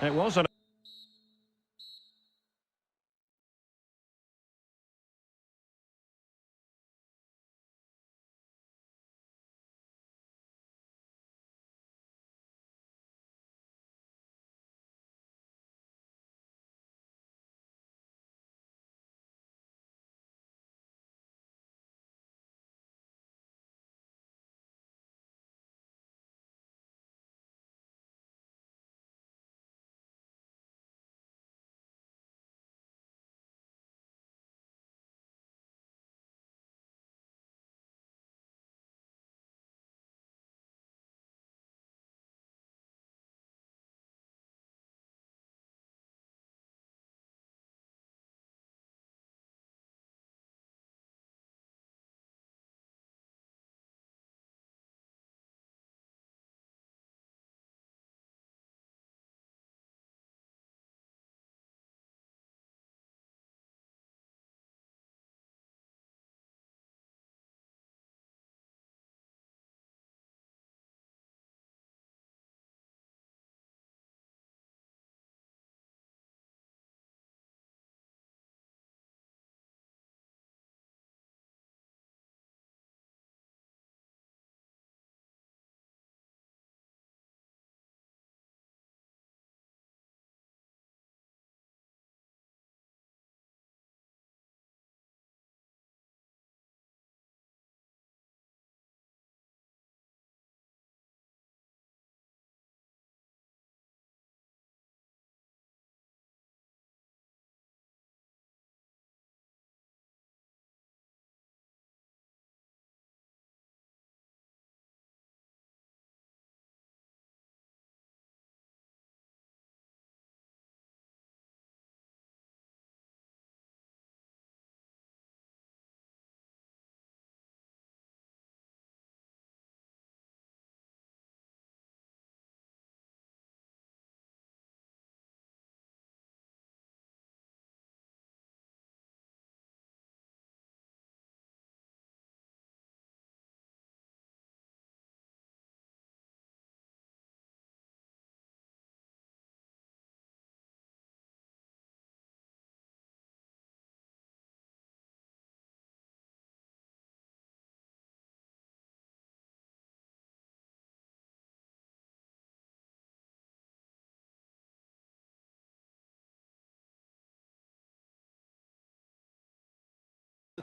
It was an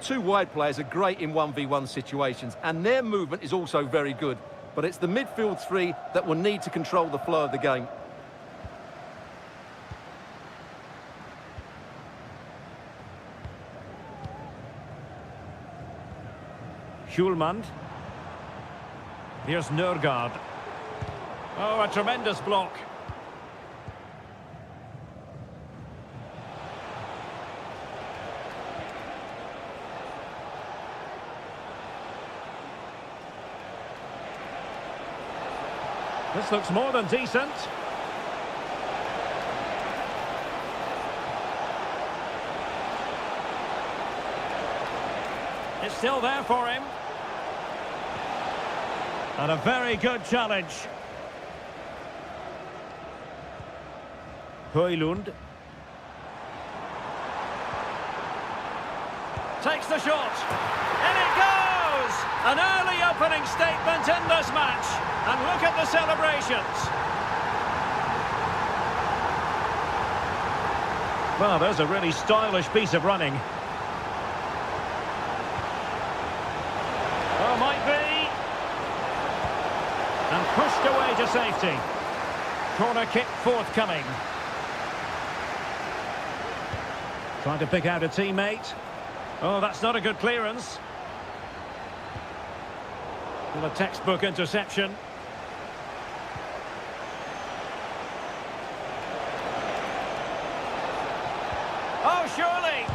two wide players are great in 1v1 situations, and their movement is also very good. But it's the midfield three that will need to control the flow of the game.
Hjulmand. Here's Nørgaard. Oh, a tremendous block. This looks more than decent. It's still there for him. And a very good challenge. Højlund. Takes the shot. And it goes! An early opening statement in this match. And look at the celebrations. Well, there's a really stylish piece of running. Oh, might be. And pushed away to safety. Corner kick forthcoming. Trying to pick out a teammate. Oh, that's not a good clearance. Well, a textbook interception. Oh, surely!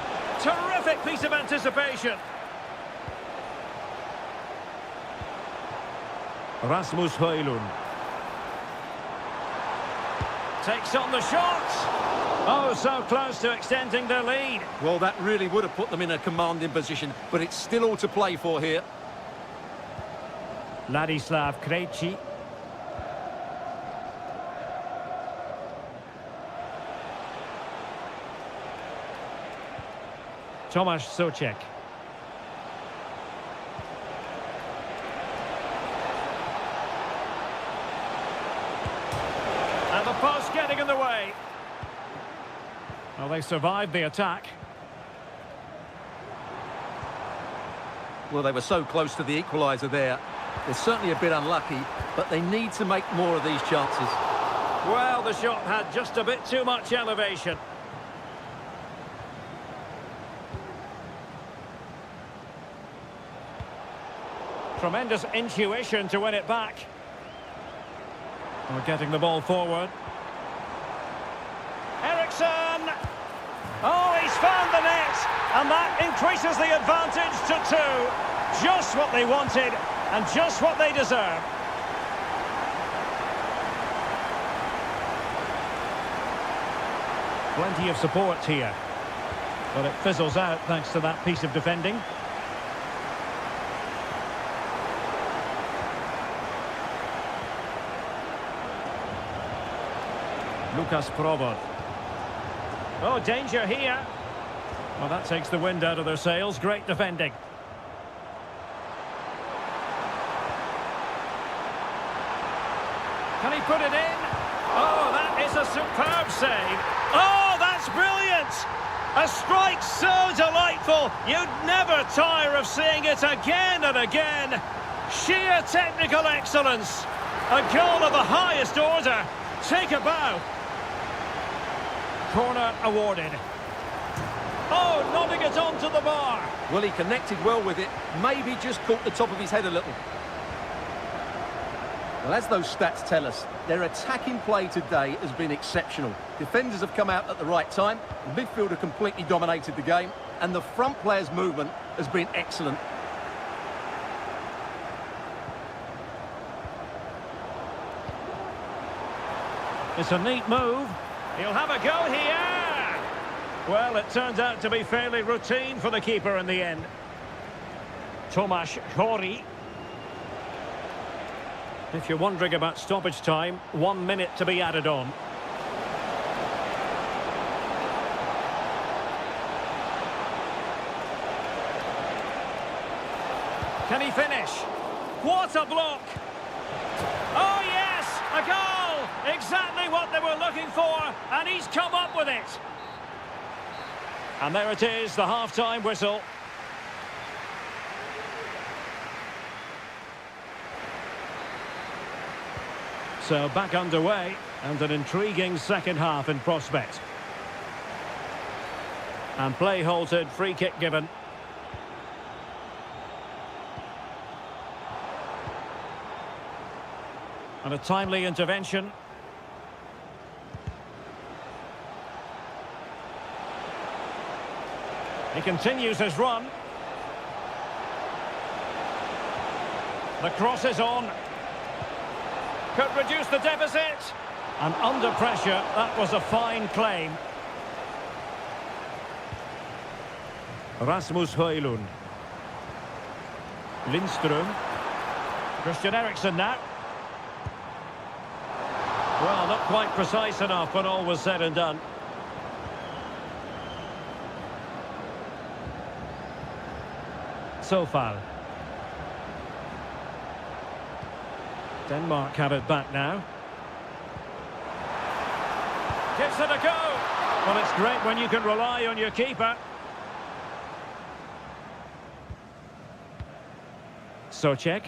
Terrific piece of anticipation. Rasmus Højlund. Takes on the shot. Oh, so close to extending their lead.
Well, that really would have put them in a commanding position, but it's still all to play for here.
Ladislav Krejci. Tomasz Souček. And the post getting in the way. Well, they survived the attack.
Well, they were so close to the equaliser there. They're certainly a bit unlucky, but they need to make more of these chances.
Well, the shot had just a bit too much elevation. Tremendous intuition to win it back. We're getting the ball forward. Eriksson! Oh, he's found the net! And that increases the advantage to 2. Just what they wanted, and just what they deserve. Plenty of support here. But it fizzles out thanks to that piece of defending. Lucas Provod. Oh, danger here. Well, that takes the wind out of their sails. Great defending. Can he put it in? Oh, that is a superb save. Oh, that's brilliant! A strike so delightful, you'd never tire of seeing it again and again. Sheer technical excellence. A goal of the highest order. Take a bow. Corner awarded. Oh, nodding it onto the bar.
Well, he connected well with it. Maybe just caught the top of his head a little. Well, as those stats tell us, their attacking play today has been exceptional. Defenders have come out at the right time, the midfielder completely dominated the game, and the front player's movement has been excellent.
It's a neat move. He'll have a go here. Well, it turns out to be fairly routine for the keeper in the end. Tomasz Højlund. If you're wondering about stoppage time, 1 minute to be added on. Can he finish? What a block! Oh yes, a goal! Exactly what they were looking for, and he's come up with it. And there it is, the half-time whistle. So back underway and an intriguing second half in prospect. And play halted, free kick given. And a timely intervention. He continues his run. The cross is on. Could reduce the deficit. And under pressure, that was a fine claim. Rasmus Højlund. Lindström. Christian Eriksen now. Well, not quite precise enough when all was said and done. So far. Denmark have it back now. Gives it a go. Well, it's great when you can rely on your keeper. Socek.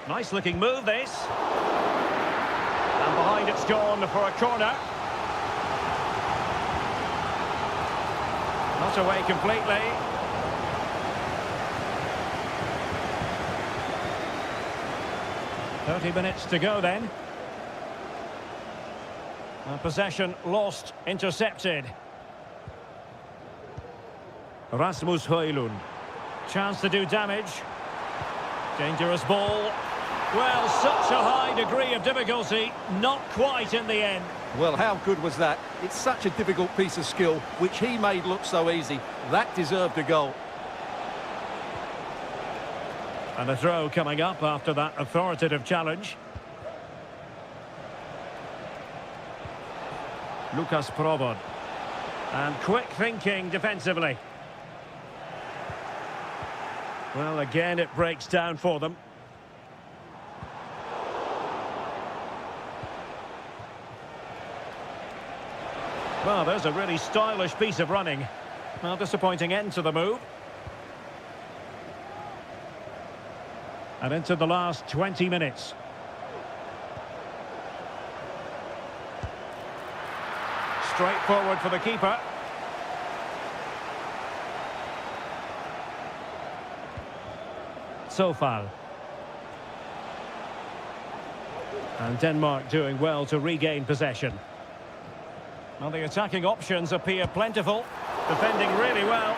Nice looking move, this. And behind it's gone for a corner. Not away completely. Minutes to go then. Possession lost, intercepted. Rasmus Højlund. Chance to do damage. Dangerous ball. Well, such a high degree of difficulty, not quite in the end.
Well, how good was that? It's such a difficult piece of skill, which he made look so easy. That deserved a goal.
And a throw coming up after that authoritative challenge. Lucas Provod. And quick thinking defensively. Well, again, it breaks down for them. Well, there's a really stylish piece of running. Well, disappointing end to the move. And into the last 20 minutes. Straight forward for the keeper. So far. And Denmark doing well to regain possession. Well, the attacking options appear plentiful. Defending really well.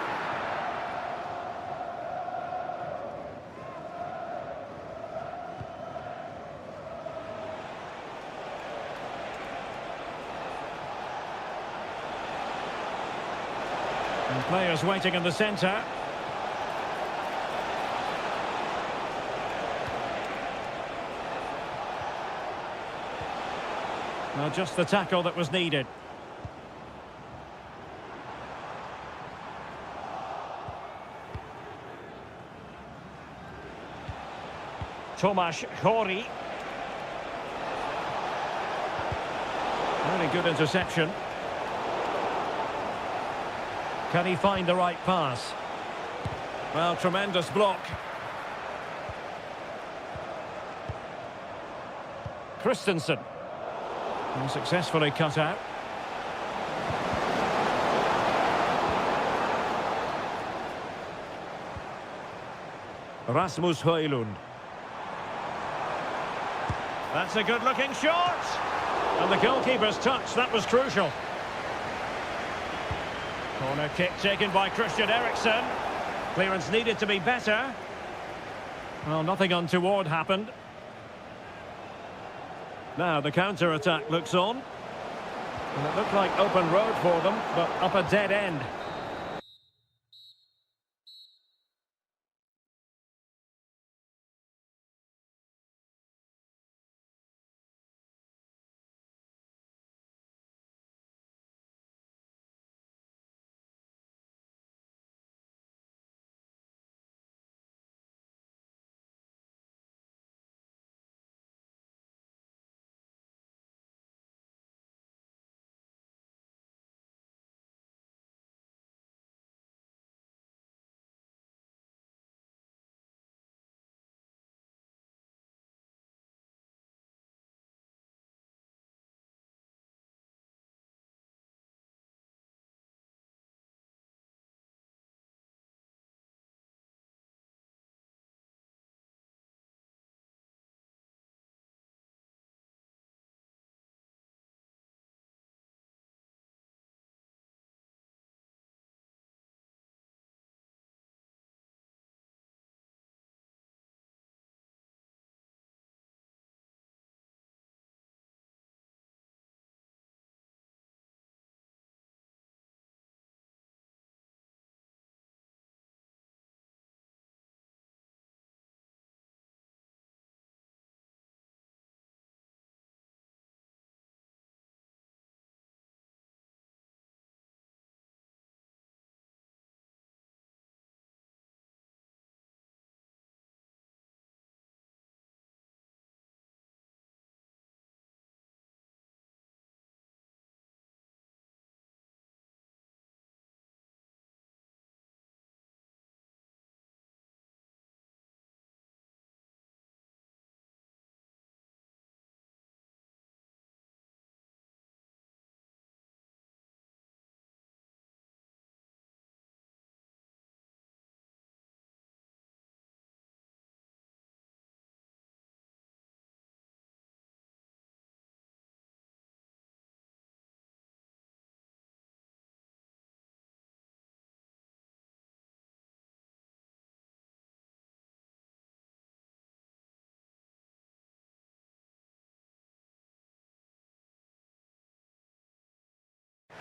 And players waiting in the centre. Well, just the tackle that was needed. Tomasz Chori. Very good interception. Can he find the right pass? Well, tremendous block. Christensen. And successfully cut out. Rasmus Højlund. That's a good-looking shot. And the goalkeeper's touch, that was crucial. Corner kick taken by Christian Eriksen. Clearance needed to be better. Well, nothing untoward happened. Now the counter-attack looks on. And it looked like open road for them, but up a dead end.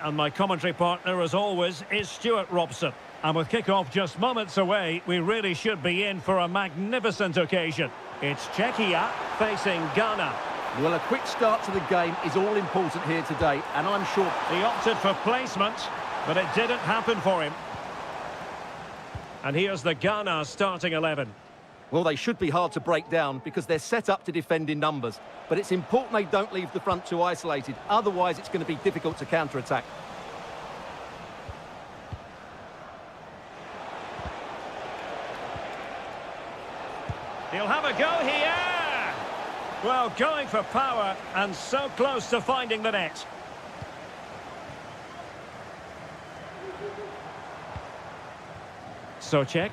and my commentary partner, as always, is Stuart Robson. And with kick-off just moments away, we really should be in for a magnificent occasion. It's Czechia facing Ghana.
Well, a quick start to the game is all important here today, and I'm sure
He opted for placement, but it didn't happen for him. And here's the Ghana starting 11.
well, they should be hard to break down because they're set up to defend in numbers. But it's important they don't leave the front two isolated. Otherwise, it's going to be difficult to counter-attack.
He'll have a go here. Well, going for power and so close to finding the net. Socek.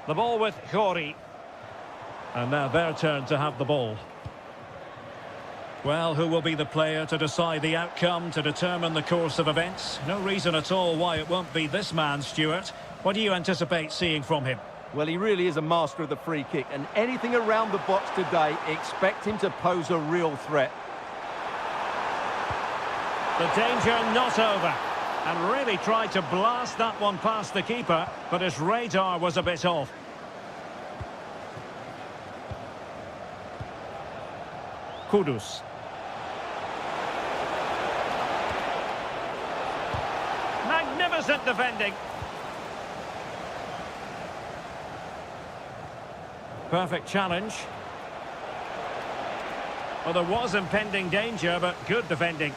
The ball with Gori. And now their turn to have the ball. Well, who will be the player to decide the outcome, to determine the course of events? No reason at all why it won't be this man, Stuart. What do you anticipate seeing from him?
Well, he really is a master of the free kick, and anything around the box today, expect him to pose a real threat.
The danger not over. And really tried to blast that one past the keeper, but his radar was a bit off. Kudus. Magnificent defending. Perfect challenge. Well, there was impending danger, but good defending.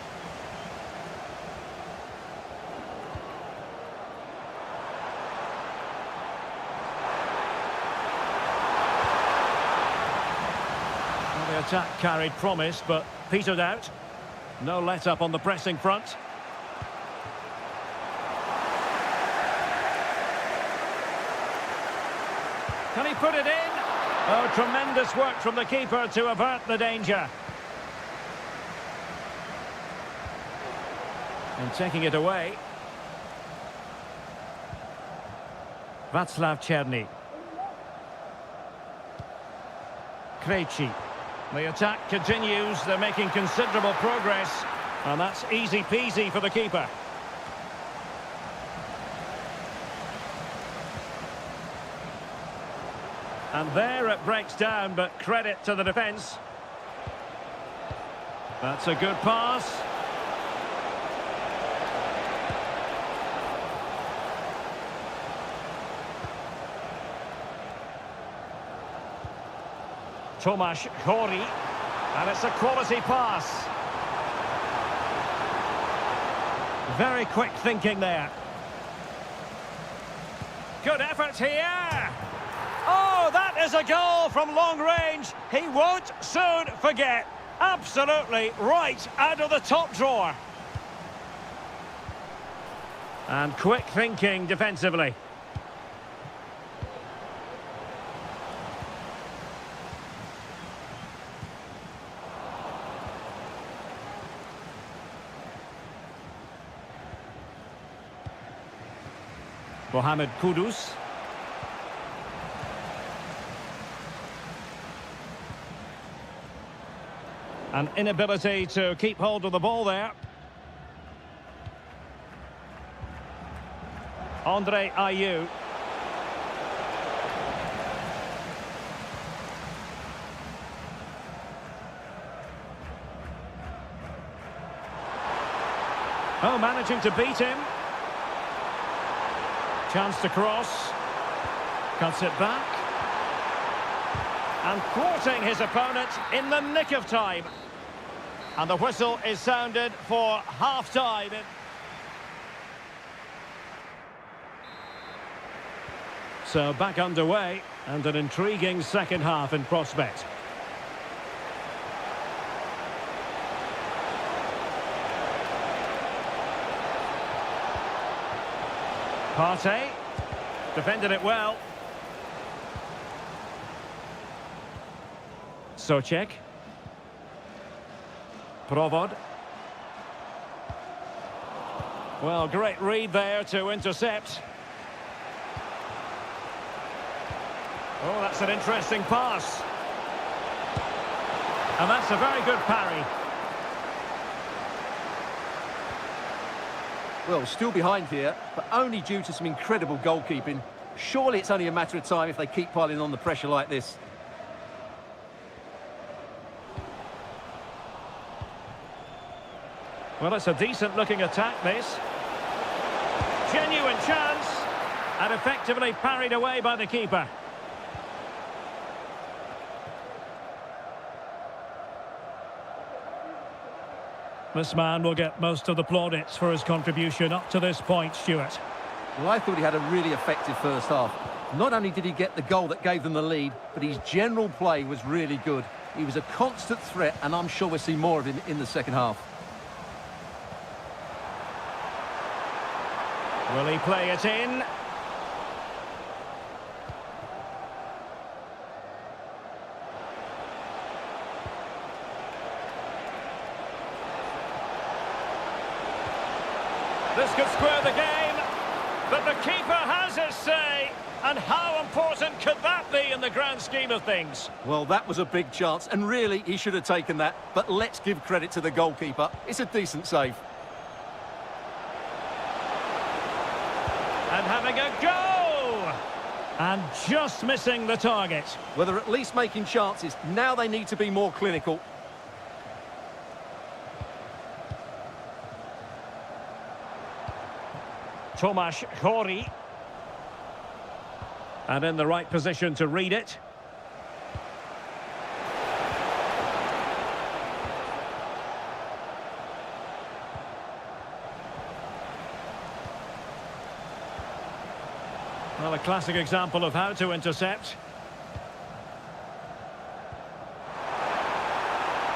Well, the attack carried promise, but petered out. No let-up on the pressing front. Can he put it in? Oh, tremendous work from the keeper to avert the danger. And taking it away. Václav Černý. Krejci. The attack continues. They're making considerable progress. And that's easy peasy for the keeper. And there it breaks down, but credit to the defence. That's a good pass. Tomasz Gori. And it's a quality pass. Very quick thinking there. Good effort here. Oh, that is a goal from long range. He won't soon forget. Absolutely right out of the top drawer. And quick thinking defensively. Mohamed Kudus. An inability to keep hold of the ball there. Andre Ayew. Oh, managing to beat him. Chance to cross. Cuts it back. And thwarting his opponent in the nick of time. And the whistle is sounded for half-time. So back underway, and an intriguing second half in prospect. Partey defended it well. Socek. Provod. Well, great read there to intercept. Oh, that's an interesting pass. And that's a very good parry.
Well, still behind here, but only due to some incredible goalkeeping. Surely it's only a matter of time if they keep piling on the pressure like this.
Well, it's a decent-looking attack, this. Genuine chance. And effectively parried away by the keeper. This man will get most of the plaudits for his contribution up to this point, Stuart.
Well, I thought he had a really effective first half. Not only did he get the goal that gave them the lead, but his general play was really good. He was a constant threat, and I'm sure we'll see more of him in the second half.
Will he play it in? This could square the game, but the keeper has his say. And how important could that be in the grand scheme of things?
Well, that was a big chance, and really, he should have taken that. But let's give credit to the goalkeeper. It's a decent save.
And having a go! And just missing the target.
Well, they're at least making chances. Now they need to be more clinical.
Tomasz Chori. And in the right position to read it. Well, a classic example of how to intercept.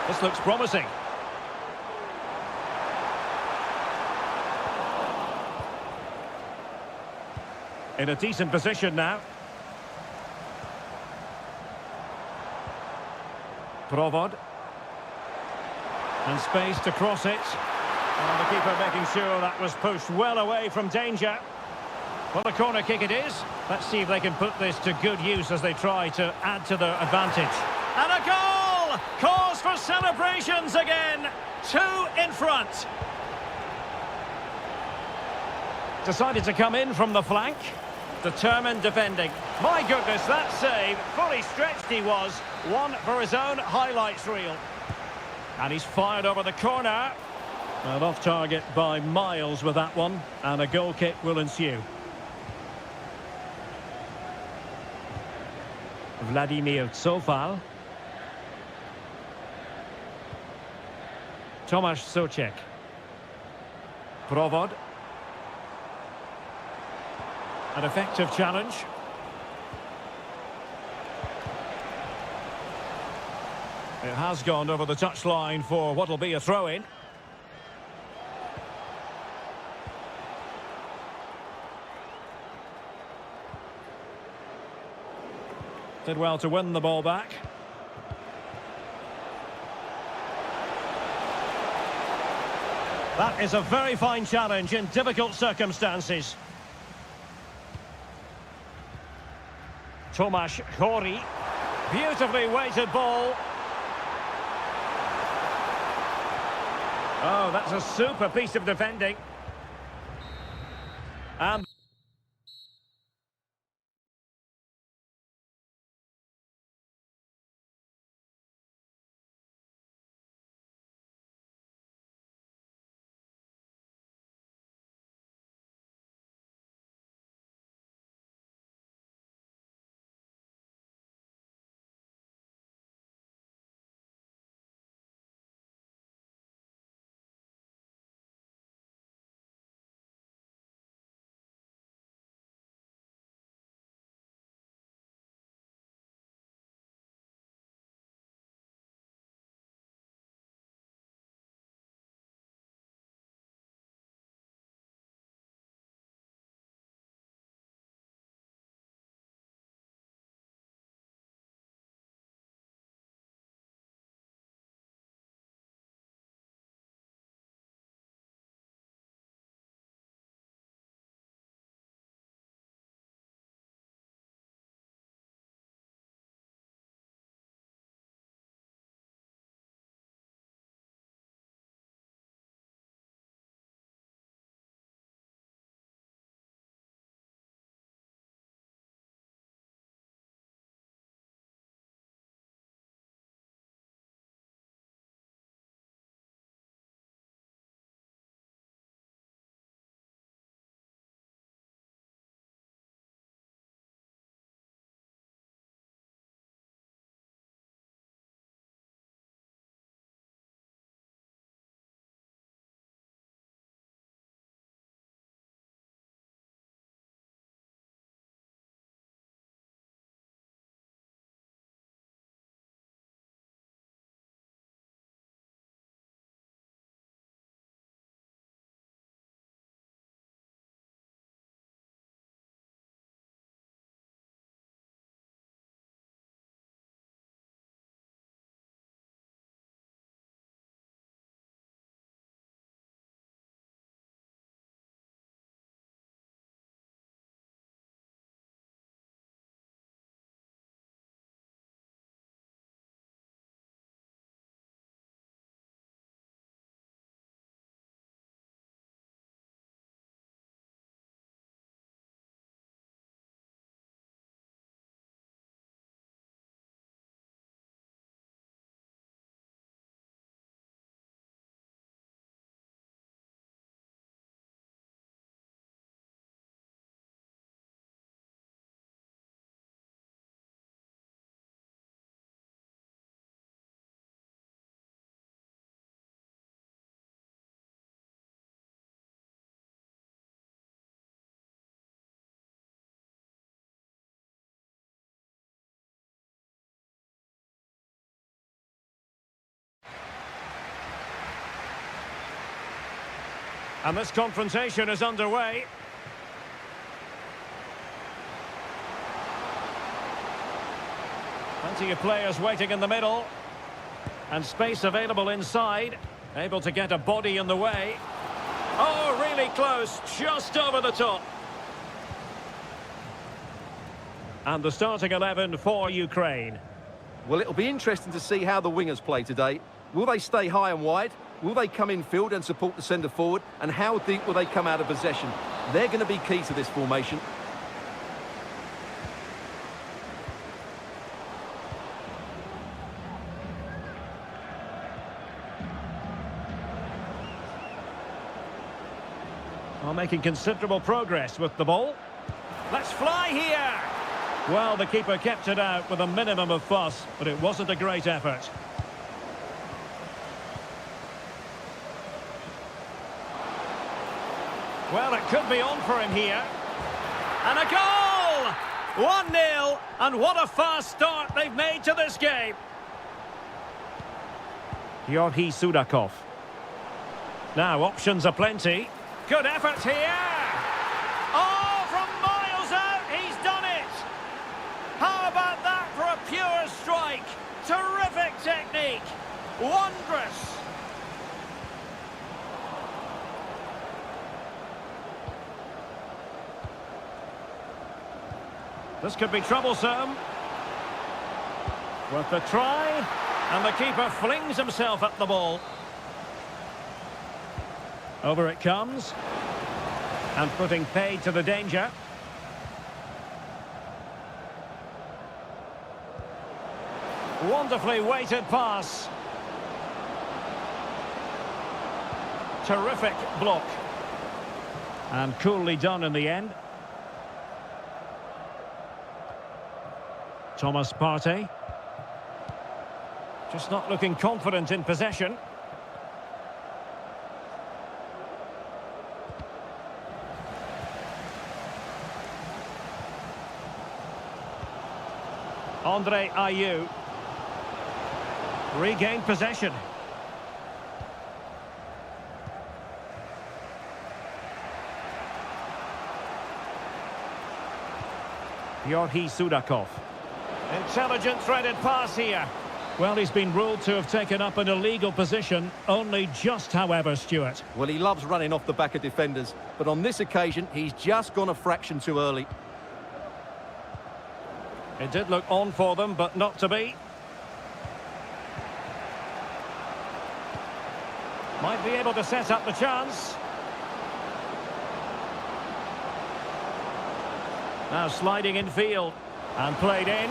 This looks promising. In a decent position now. Provod. And space to cross it. And the keeper making sure that was pushed well away from danger. Well, a corner kick it is. Let's see if they can put this to good use as they try to add to their advantage. And a goal! Cause for celebrations again. 2 in front. Decided to come in from the flank. Determined defending. My goodness, that save. Fully stretched he was. One for his own highlights reel. And he's fired over the corner. And off target by miles with that one. And a goal kick will ensue. Vladimir Tsofal. Tomasz Souček. Provod. An effective challenge. It has gone over the touchline for what will be a throw-in. Did well to win the ball back. That is a very fine challenge in difficult circumstances. Tomasz Chori. Beautifully weighted ball. Oh, that's a super piece of defending. And And this confrontation is underway. Plenty of players waiting in the middle. And space available inside. Able to get a body in the way. Oh, really close. Just over the top. And the starting 11 for Ukraine.
Well, it'll be interesting to see how the wingers play today. Will they stay high and wide? Will they come in field and support the centre forward? And how deep will they come out of possession? They're going to be key to this formation.
Well, making considerable progress with the ball. Let's fly here! Well, the keeper kept it out with a minimum of fuss, but it wasn't a great effort. Well, it could be on for him here. And a goal! 1-0, and what a fast start they've made to this game. Georgi Sudakov. Now, options are plenty. Good effort here! Oh, from miles out, he's done it! How about that for a pure strike? Terrific technique! Wondrous! This could be troublesome. With the try, and the keeper flings himself at the ball. Over it comes. And putting paid to the danger. Wonderfully weighted pass. Terrific block. And coolly done in the end. Thomas Partey. Just not looking confident in possession. Andre Ayew. Regained possession. Georgi Sudakov. Intelligent threaded pass here. Well, he's been ruled to have taken up an illegal position, only just, however, Stuart.
Well, he loves running off the back of defenders, but on this occasion, he's just gone a fraction too early.
It did look on for them, but not to be. Might be able to set up the chance. Now sliding in field. And played in.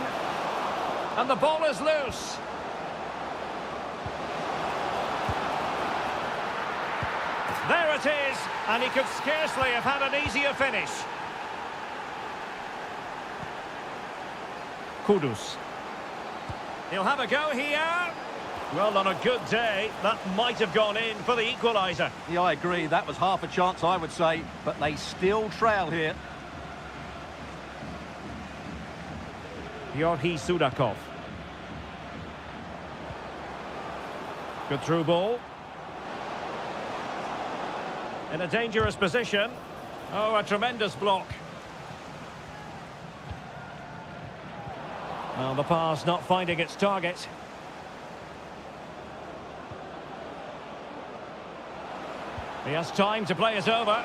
And the ball is loose. There it is. And he could scarcely have had an easier finish. Kudus. He'll have a go here. Well, on a good day, that might have gone in for the equaliser.
Yeah, I agree. That was half a chance, I would say. But they still trail here.
Georgi Sudakov. Good through ball. In a dangerous position. Oh, a tremendous block. Well, the pass not finding its target. He has time to play it over.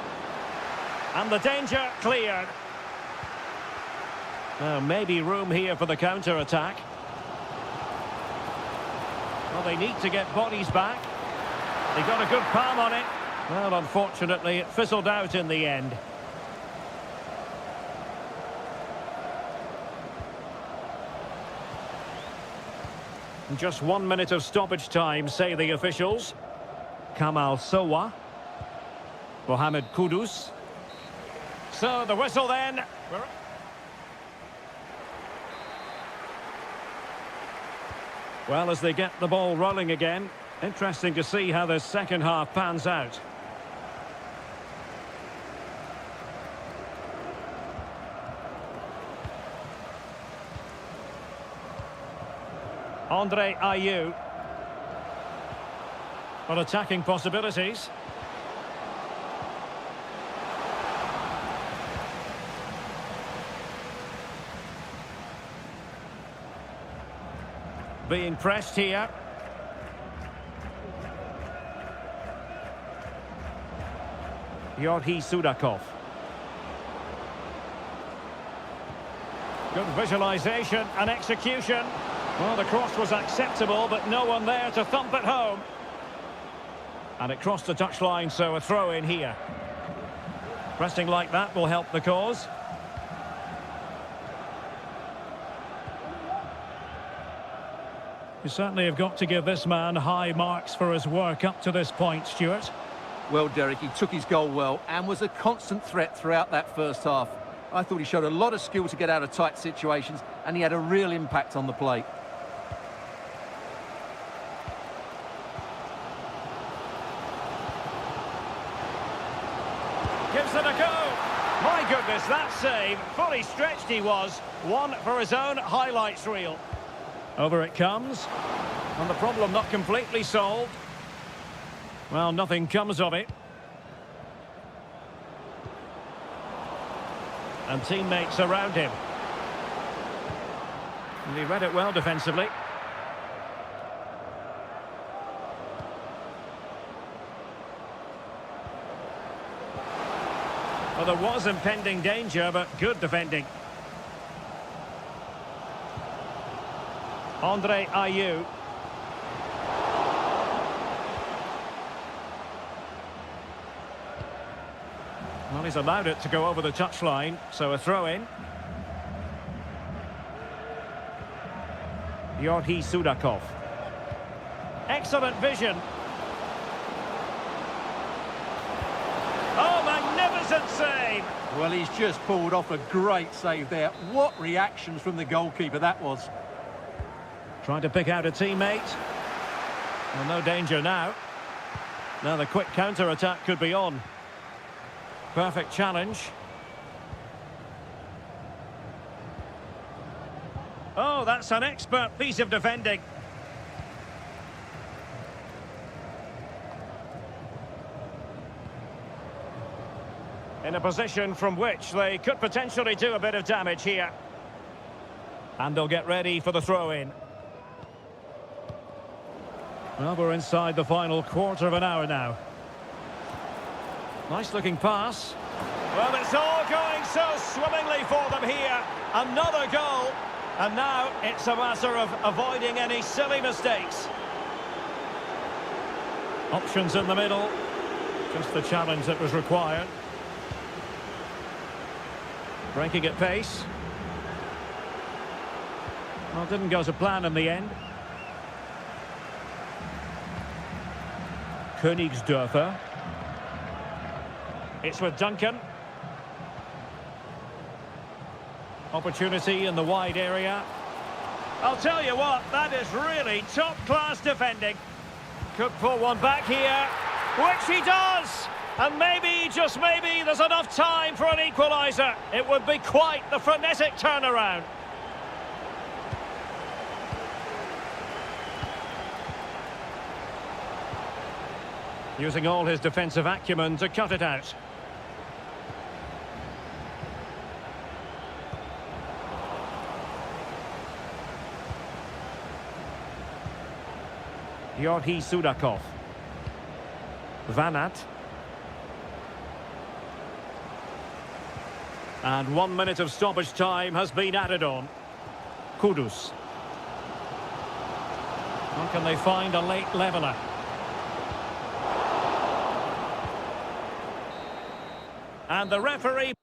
And the danger cleared. Maybe room here for the counter-attack. Well, they need to get bodies back. They got a good palm on it. Well, unfortunately, it fizzled out in the end. Just 1 minute of stoppage time, say the officials. Kamal Sowa. Mohamed Kudus. So, the whistle then. Well, as they get the ball rolling again, interesting to see how the second half pans out. Andre Ayew. Well, attacking possibilities. being pressed here. Yorhi Sudakov. Good visualisation and execution. Well, the cross was acceptable, but no one there to thump it home. And it crossed the touchline, so a throw in here. Pressing like that will help the cause. You certainly have got to give this man high marks for his work up to this point, Stuart.
Well, Derek, he took his goal well and was a constant threat throughout that first half. I thought he showed a lot of skill to get out of tight situations, and he had a real impact on the plate.
Gives it a go. My goodness, that save. Fully stretched he was. One for his own highlights reel. Over it comes. And the problem not completely solved. Well, nothing comes of it. And teammates around him. And he read it well defensively. Well, there was impending danger, but good defending. Andre Ayew. Well, he's allowed it to go over the touchline, so a throw-in. Yorhi Sudakov. Excellent vision. Oh, magnificent save!
Well, he's just pulled off a great save there. What reactions from the goalkeeper that was.
Trying to pick out a teammate. Well, no danger now. Now the quick counter-attack could be on. Perfect challenge. Oh, that's an expert piece of defending. In a position from which they could potentially do a bit of damage here. And they'll get ready for the throw-in. Well, we're inside the final quarter of an hour now. Nice looking pass. Well, it's all going so swimmingly for them here. Another goal. And now it's a matter of avoiding any silly mistakes. Options in the middle. Just the challenge that was required. Breaking at pace. Well, didn't go to plan in the end. Königsdörfer. It's with Duncan. Opportunity in the wide area. I'll tell you what, that is really top-class defending. Could pull one back here, which he does! And maybe, just maybe, there's enough time for an equaliser. It would be quite the frenetic turnaround. Using all his defensive acumen to cut it out. Yorhi Sudakov. Vanat. And 1 minute of stoppage time has been added on. Kudus. How can they find a late leveller? And the referee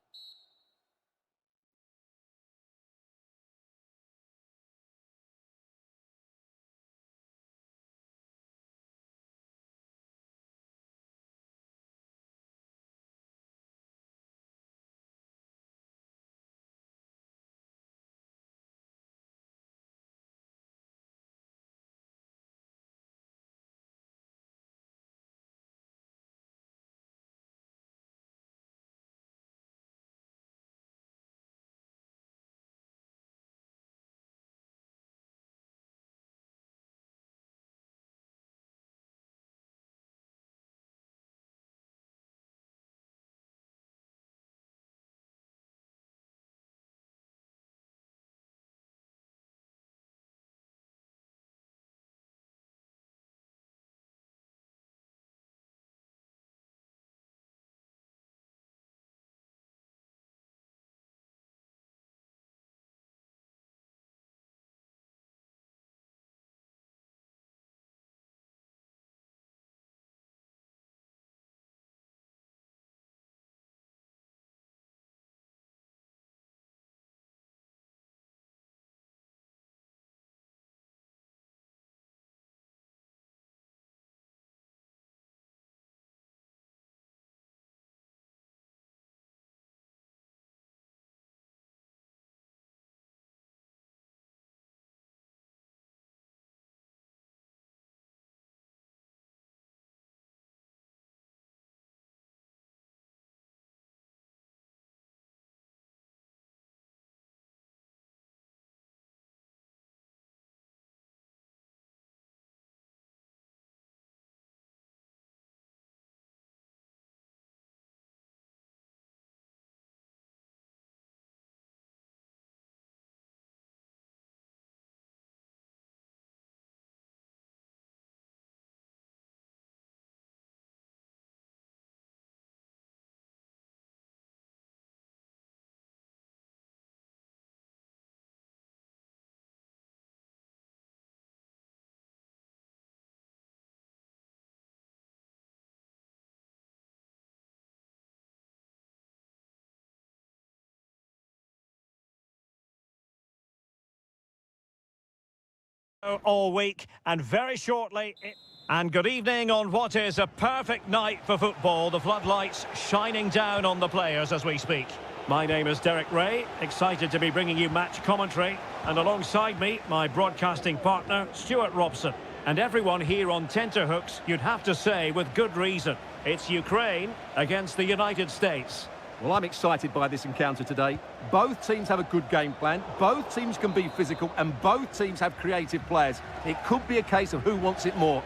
All week, and very shortly... And good evening on what is a perfect night for football. The floodlights shining down on the players as we speak. My name is Derek Ray, excited to be bringing you match commentary. And alongside me, my broadcasting partner, Stuart Robson. And everyone here on tenterhooks, you'd have to say with good reason. It's Ukraine against the United States.
Well, I'm excited by this encounter today. Both teams have a good game plan, both teams can be physical, and both teams have creative players. It could be a case of who wants it more.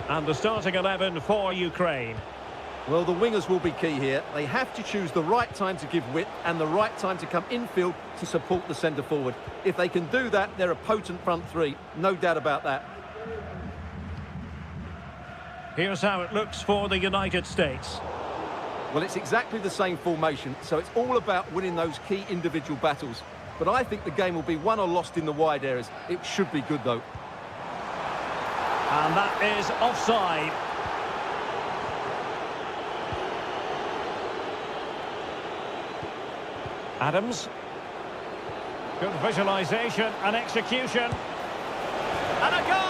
And the starting 11 for Ukraine.
Well, the wingers will be key here. They have to choose the right time to give width and the right time to come infield to support the centre forward. If they can do that, they're a potent front three. No doubt about that.
Here's how it looks for the United States.
Well, it's exactly the same formation, so it's all about winning those key individual battles. But I think the game will be won or lost in the wide areas. It should be good, though.
And that is offside. Adams. Good visualisation and execution. And a goal!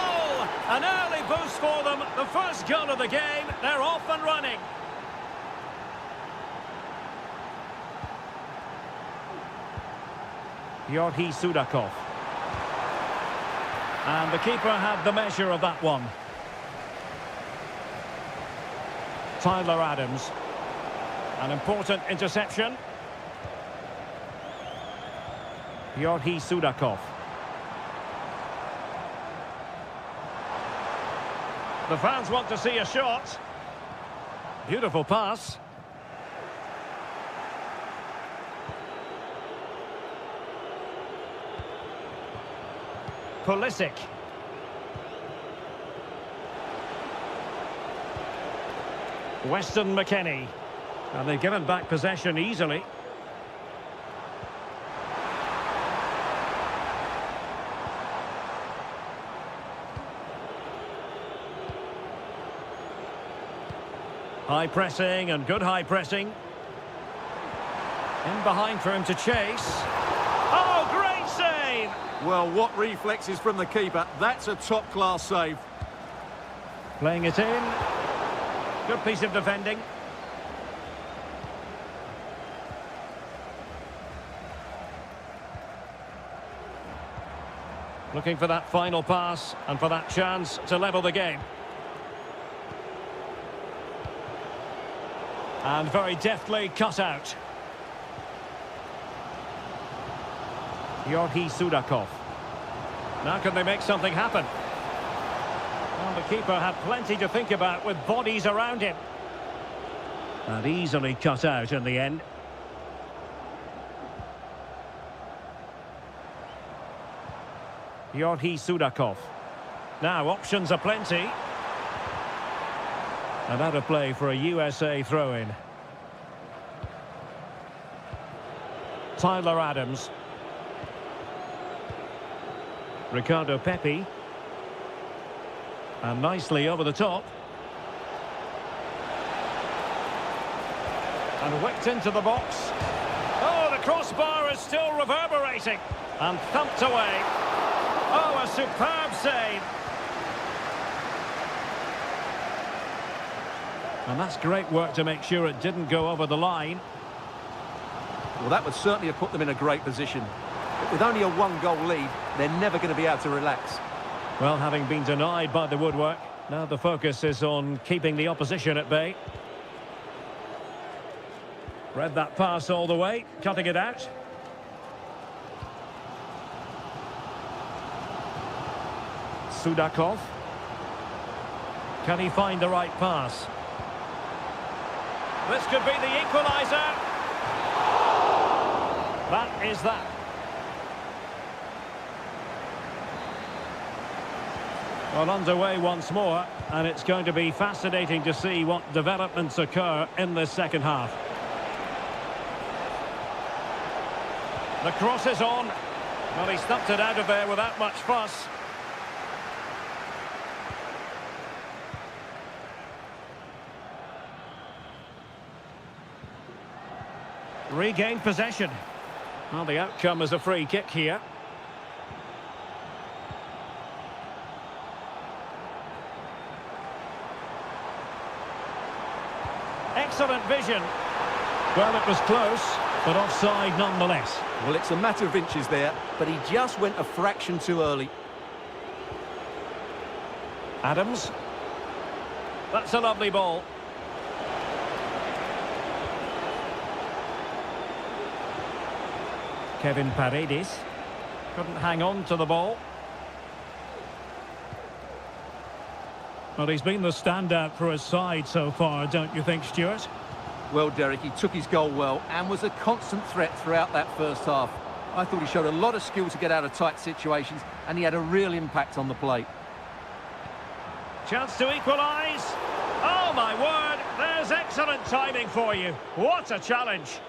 An early boost for them. The first goal of the game. They're off and running. Georgi Sudakov. And the keeper had the measure of that one. Tyler Adams. An important interception. Georgi Sudakov. The fans want to see a shot. Beautiful pass. Pulisic. Weston McKennie. And they've given back possession easily. High pressing and good high pressing. In behind for him to chase. Oh, great save!
Well, what reflexes from the keeper. That's a top-class save.
Playing it in. Good piece of defending. Looking for that final pass and for that chance to level the game. And very deftly cut out. Georgi Sudakov. Now can they make something happen? Well, the keeper had plenty to think about with bodies around him. And easily cut out in the end. Georgi Sudakov. Now options are plenty. And out of play for a USA throw-in. Tyler Adams. Ricardo Pepi. And nicely over the top. And whipped into the box. Oh, the crossbar is still reverberating. And thumped away. Oh, a superb save. And that's great work to make sure it didn't go over the line.
Well, that would certainly have put them in a great position. But with only a one-goal lead, they're never going to be able to relax.
Well, having been denied by the woodwork, now the focus is on keeping the opposition at bay. Read that pass all the way, cutting it out. Sudakov. Can he find the right pass? This could be the equaliser. That is that. Well, underway once more, and it's going to be fascinating to see what developments occur in this second half. The cross is on. Well, he stumped it out of there without much fuss. Regained possession. Well, the outcome is a free kick here. excellent vision. Well, it was close, but offside nonetheless.
Well, it's a matter of inches there, but he just went a fraction too early.
Adams. That's a lovely ball. Kevin Paredes. Couldn't hang on to the ball. Well, he's been the standout for his side so far, don't you think, Stuart?
Well, Derek, he took his goal well and was a constant threat throughout that first half. I thought he showed a lot of skill to get out of tight situations, and he had a real impact on the plate.
Chance to equalise. Oh, my word, there's excellent timing for you. What a challenge.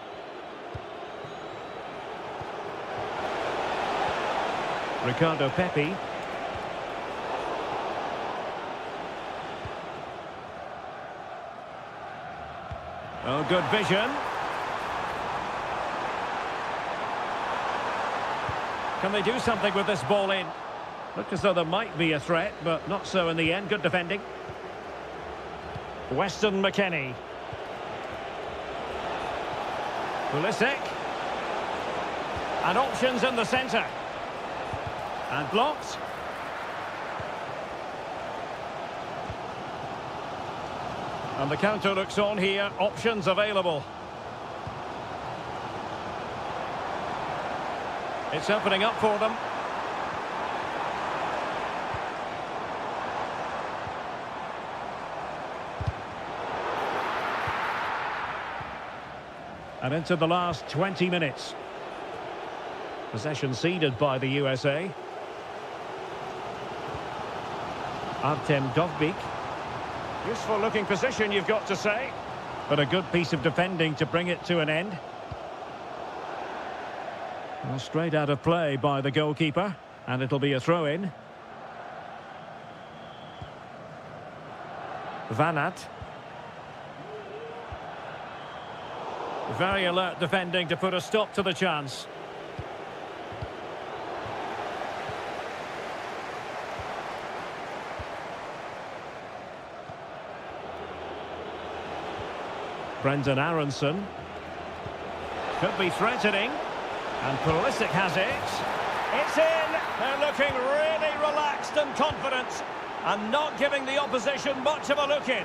Ricardo Pepi. Oh, good vision. Can they do something with this ball in? Looked as though there might be a threat, but not so in the end. Good defending. Weston McKennie. Pulisic. And options in the centre. And blocked. And the counter looks on here. Options available. It's opening up for them. And into the last 20 minutes. Possession ceded by the USA. Artem Dovbyk. Useful looking position, you've got to say. But a good piece of defending to bring it to an end. Well, straight out of play by the goalkeeper. And it'll be a throw-in. Van Aert. Very alert defending to put a stop to the chance. Brendan Aronson. Could be threatening. And Pulisic has it. It's in. They're looking really relaxed and confident. And not giving the opposition much of a look in.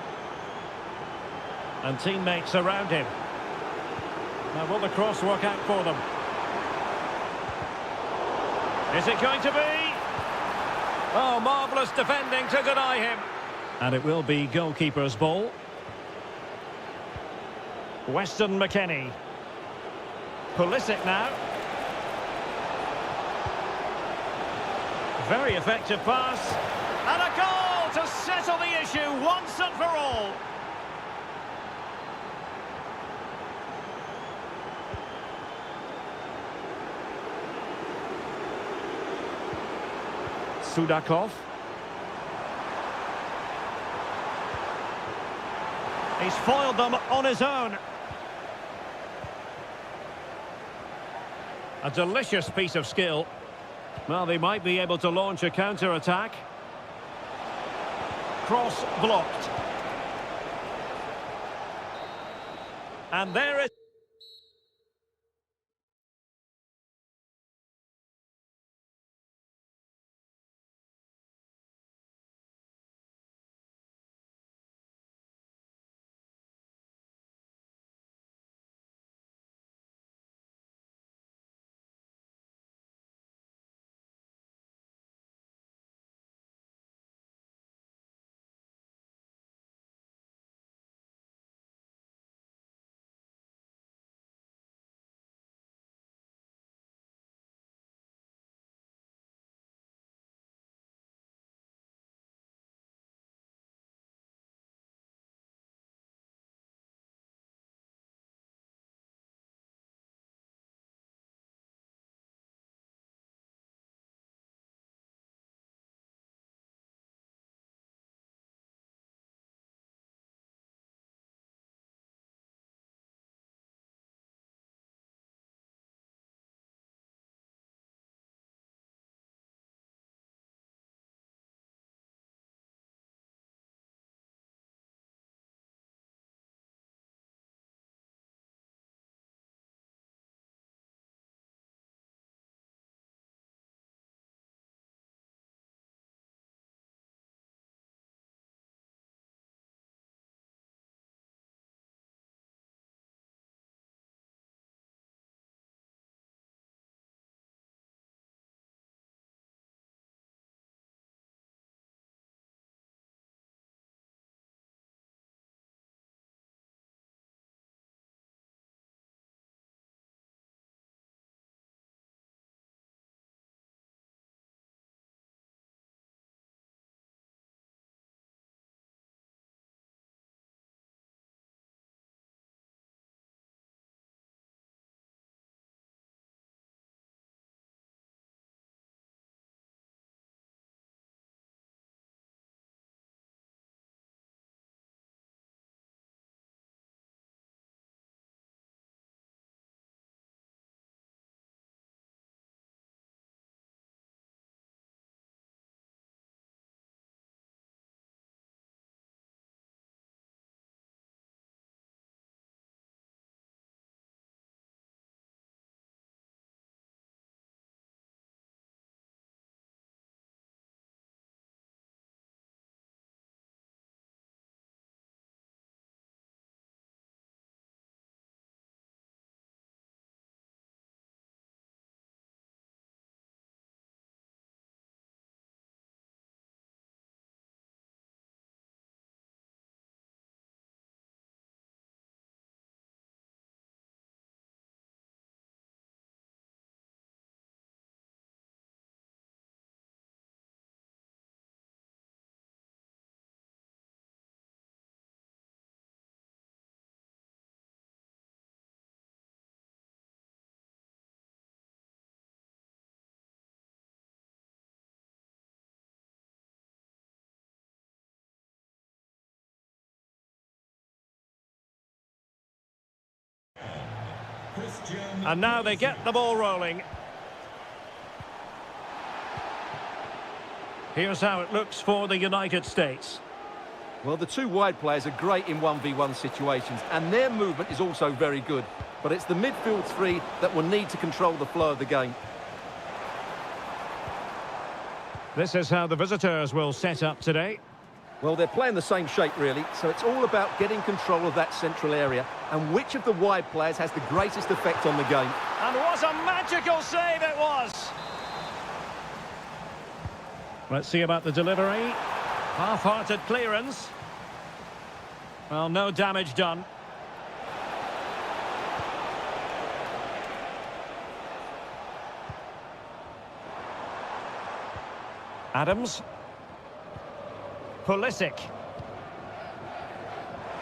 And teammates around him. Now will the cross work out for them? Is it going to be? Oh, marvellous defending to deny him. And it will be goalkeeper's ball. Weston McKennie. Pulisic now. Very effective pass. And a goal to settle the issue once and for all. Sudakov. He's foiled them on his own. A delicious piece of skill. Well, they might be able to launch a counter-attack. Cross blocked. And there it is. And now they get the ball rolling. Here's how it looks for the United States.
Well, the two wide players are great in 1v1 situations, and their movement is also very good. But it's the midfield three that will need to control the flow of the game.
This is how the visitors will set up today.
Well, they're playing the same shape, really, so it's all about getting control of that central area and which of the wide players has the greatest effect on the game.
And what a magical save it was! Let's see about the delivery. Half-hearted clearance. Well, no damage done. Adams. Pulisic.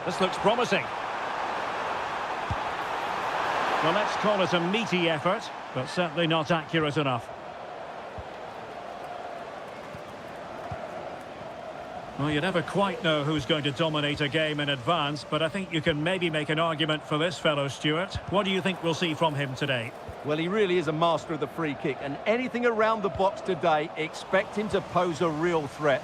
This looks promising. Well, let's call it a meaty effort, but certainly not accurate enough. Well, you never quite know who's going to dominate a game in advance, but I think you can maybe make an argument for this fellow, Stuart. What do you think we'll see from him today?
Well, he really is a master of the free kick, and anything around the box today, expect him to pose a real threat.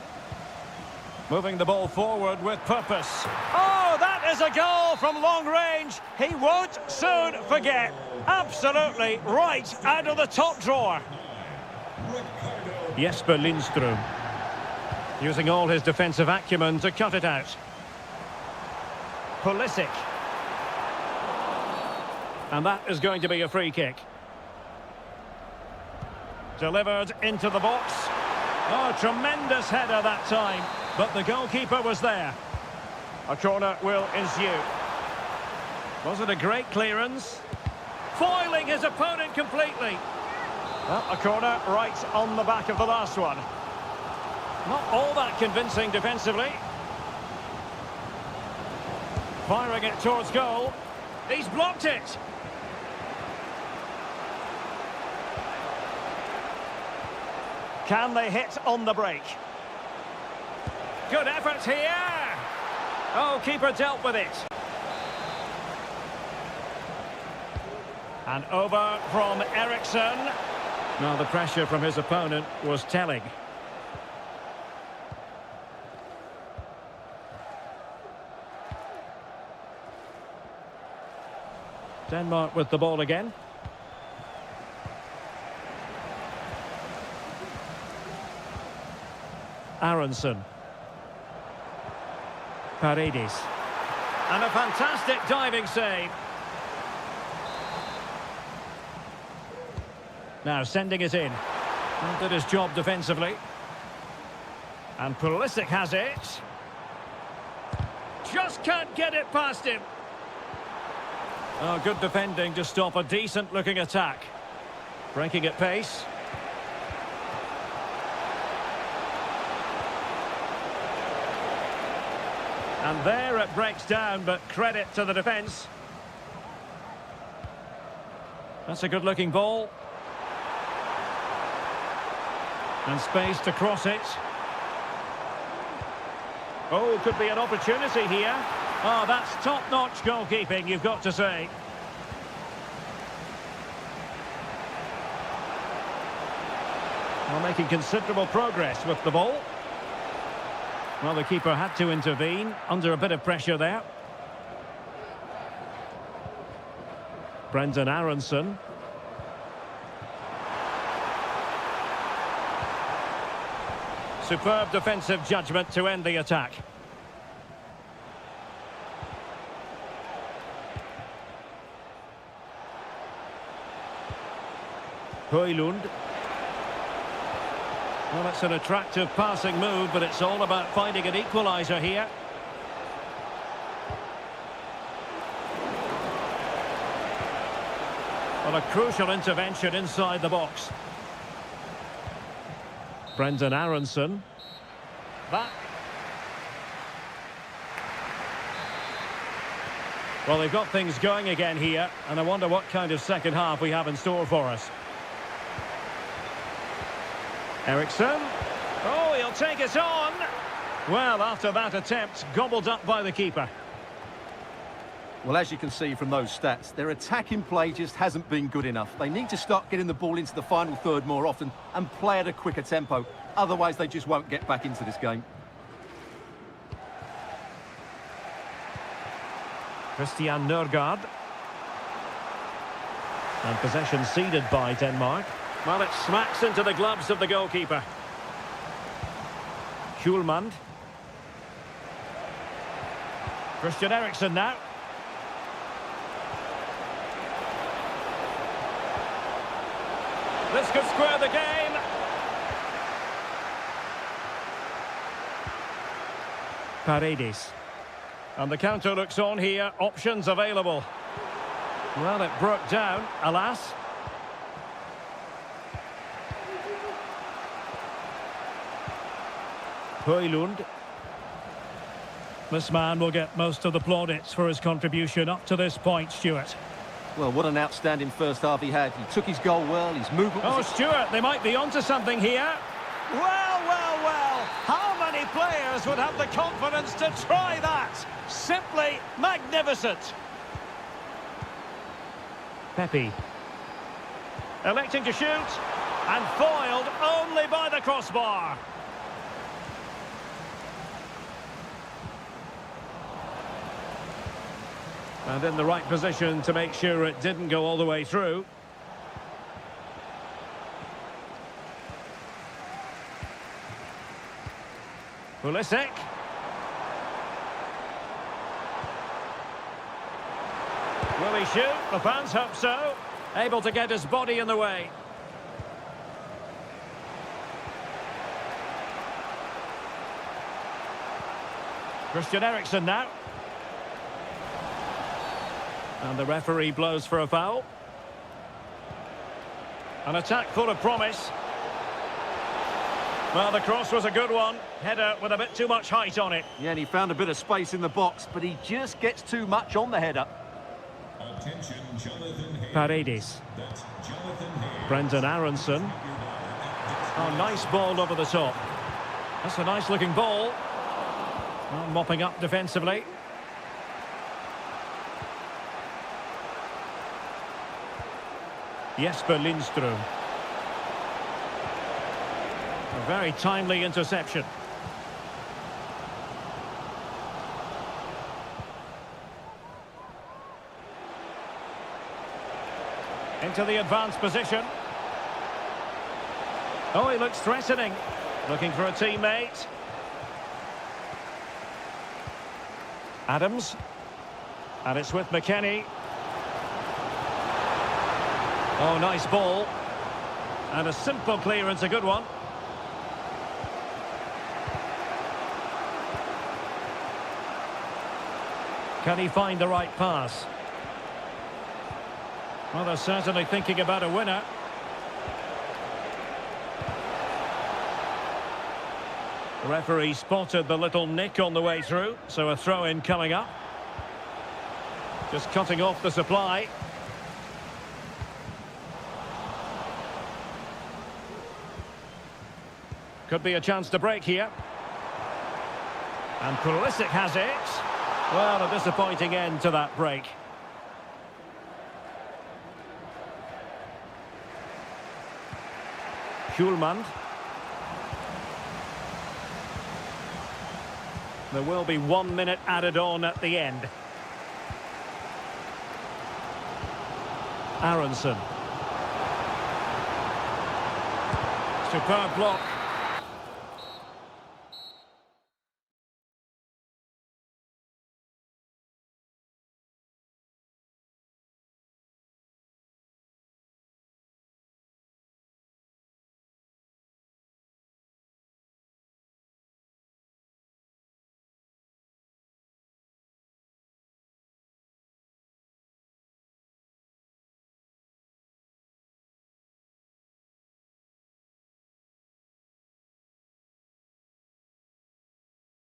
Moving the ball forward with purpose. Oh, that is a goal from long range. He won't soon forget. Absolutely right out of the top drawer. Jesper Lindström. Using all his defensive acumen to cut it out. Pulisic. And that is going to be a free kick. Delivered into the box. Oh, tremendous header that time. But the goalkeeper was there. A corner will ensue. Was it a great clearance? Foiling his opponent completely. Well, a corner right on the back of the last one. Not all that convincing defensively. Firing it towards goal. He's blocked it. Can they hit on the break? Good effort here. Oh, keeper dealt with it. And over from Eriksson. Now the pressure from his opponent was telling. Denmark with the ball again. Aronson. Paredes. And a fantastic diving save. Now sending it in. And did his job defensively. And Pulisic has it. Just can't get it past him. Oh, good defending to stop a decent-looking attack. Breaking at pace. And there it breaks down, but credit to the defence. That's a good-looking ball. And space to cross it. Oh, could be an opportunity here. Oh, that's top-notch goalkeeping, you've got to say. Well, making considerable progress with the ball. Well, the keeper had to intervene, under a bit of pressure there. Brendan Aronson. Superb defensive judgment to end the attack. Højlund. Well, it's an attractive passing move, but it's all about finding an equaliser here. Well, a crucial intervention inside the box. Brendan Aronson. That. Well, they've got things going again here, and I wonder what kind of second half we have in store for us. Eriksson. Oh, he'll take it on. Well, after that attempt, gobbled up by the keeper.
Well, as you can see from those stats, their attacking play just hasn't been good enough. They need to start getting the ball into the final third more often and play at a quicker tempo. Otherwise, they just won't get back into this game.
Christian Nørgaard. And possession ceded by Denmark. Well, it smacks into the gloves of the goalkeeper. Hjulmand. Christian Eriksen now. This could square the game. Paredes. And the counter looks on here. Options available. Well, it broke down, alas. Højlund. This man will get most of the plaudits for his contribution up to this point, Stuart.
Well, what an outstanding first half he had. He took his goal well, his movement was...
Oh, Stuart, they might be onto something here. Well, well, well. How many players would have the confidence to try that? Simply magnificent. Pepe. Electing to shoot. And foiled only by the crossbar. And in the right position to make sure it didn't go all the way through. Pulisic. Will he shoot? The fans hope so. Able to get his body in the way. Christian Eriksen now. And the referee blows for a foul. An attack full of promise. Well, the cross was a good one. Header with a bit too much height on it.
Yeah, and he found a bit of space in the box, but he just gets too much on the header.
Attention,
Paredes. Brendan Aronson. Oh, nice ball over the top. That's a nice looking ball. Well, mopping up defensively. Jesper Lindström. A very timely interception. Into the advanced position. Oh, he looks threatening. Looking for a teammate. Adams. And it's with McKennie. Oh, nice ball. And a simple clearance, a good one. Can he find the right pass? Well, they're certainly thinking about a winner. The referee spotted the little nick on the way through, so a throw-in coming up. Just cutting off the supply. Could be a chance to break here. And Pulisic has it. Well, a disappointing end to that break. Hjulmand. There will be 1 minute added on at the end. Aronson. Superb block.